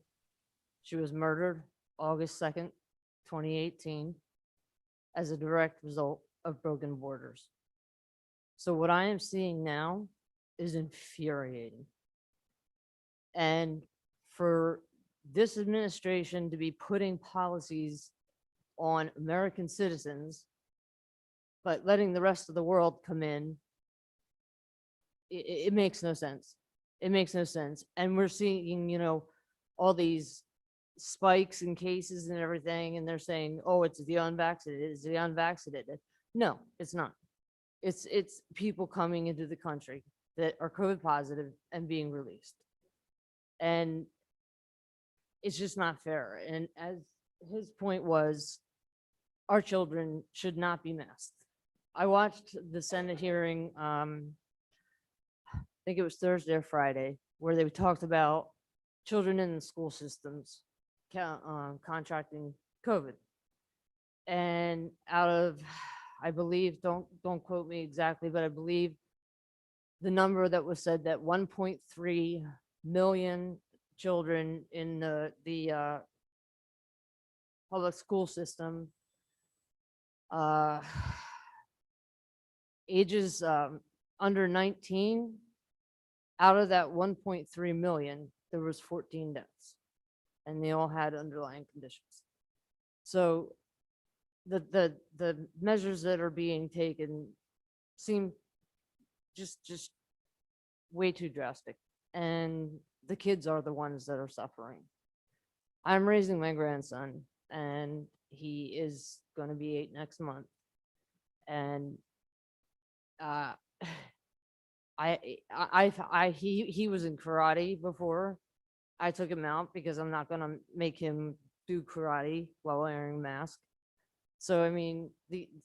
She was murdered August 2nd, 2018, as a direct result of broken borders. So what I am seeing now is infuriating. And for this administration to be putting policies on American citizens, but letting the rest of the world come in, it makes no sense. It makes no sense. And we're seeing, all these spikes in cases and everything, and they're saying, oh, it's the unvaccinated, it's the unvaccinated. No, it's not. It's people coming into the country that are COVID positive and being released. And it's just not fair. And as his point was, our children should not be masked. I watched the Senate hearing, I think it was Thursday or Friday, where they talked about children in the school systems contracting COVID. And out of, I believe, don't quote me exactly, but I believe the number that was said that 1.3 million children in the public school system, ages under 19, out of that 1.3 million, there was 14 deaths. and they all had underlying conditions. So the measures that are being taken seem just way too drastic. And the kids are the ones that are suffering. I'm raising my grandson and he is going to be 8 next month. And he was in karate before. I took him out because I'm not going to make him do karate while wearing a mask. So, I mean, these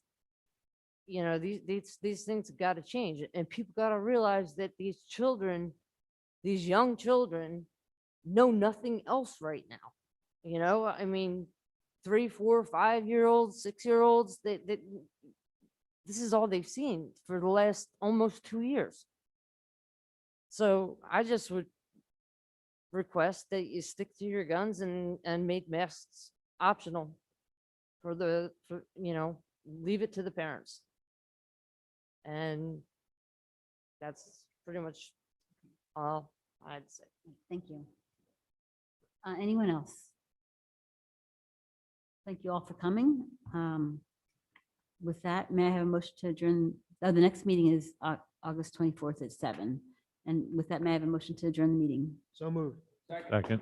things got to change, and people got to realize that these children, these young children, know nothing else right now. You know, I mean, 3, 4, 5-year-olds, 6-year-olds, this is all they've seen for the last almost 2 years. So I just would request that you stick to your guns and make masks optional for leave it to the parents. And that's pretty much all I'd say. Thank you. Anyone else? Thank you all for coming. With that, may I have a motion to adjourn? Oh, the next meeting is August 24th at 7. And with that, may I have a motion to adjourn the meeting? So moved. Second.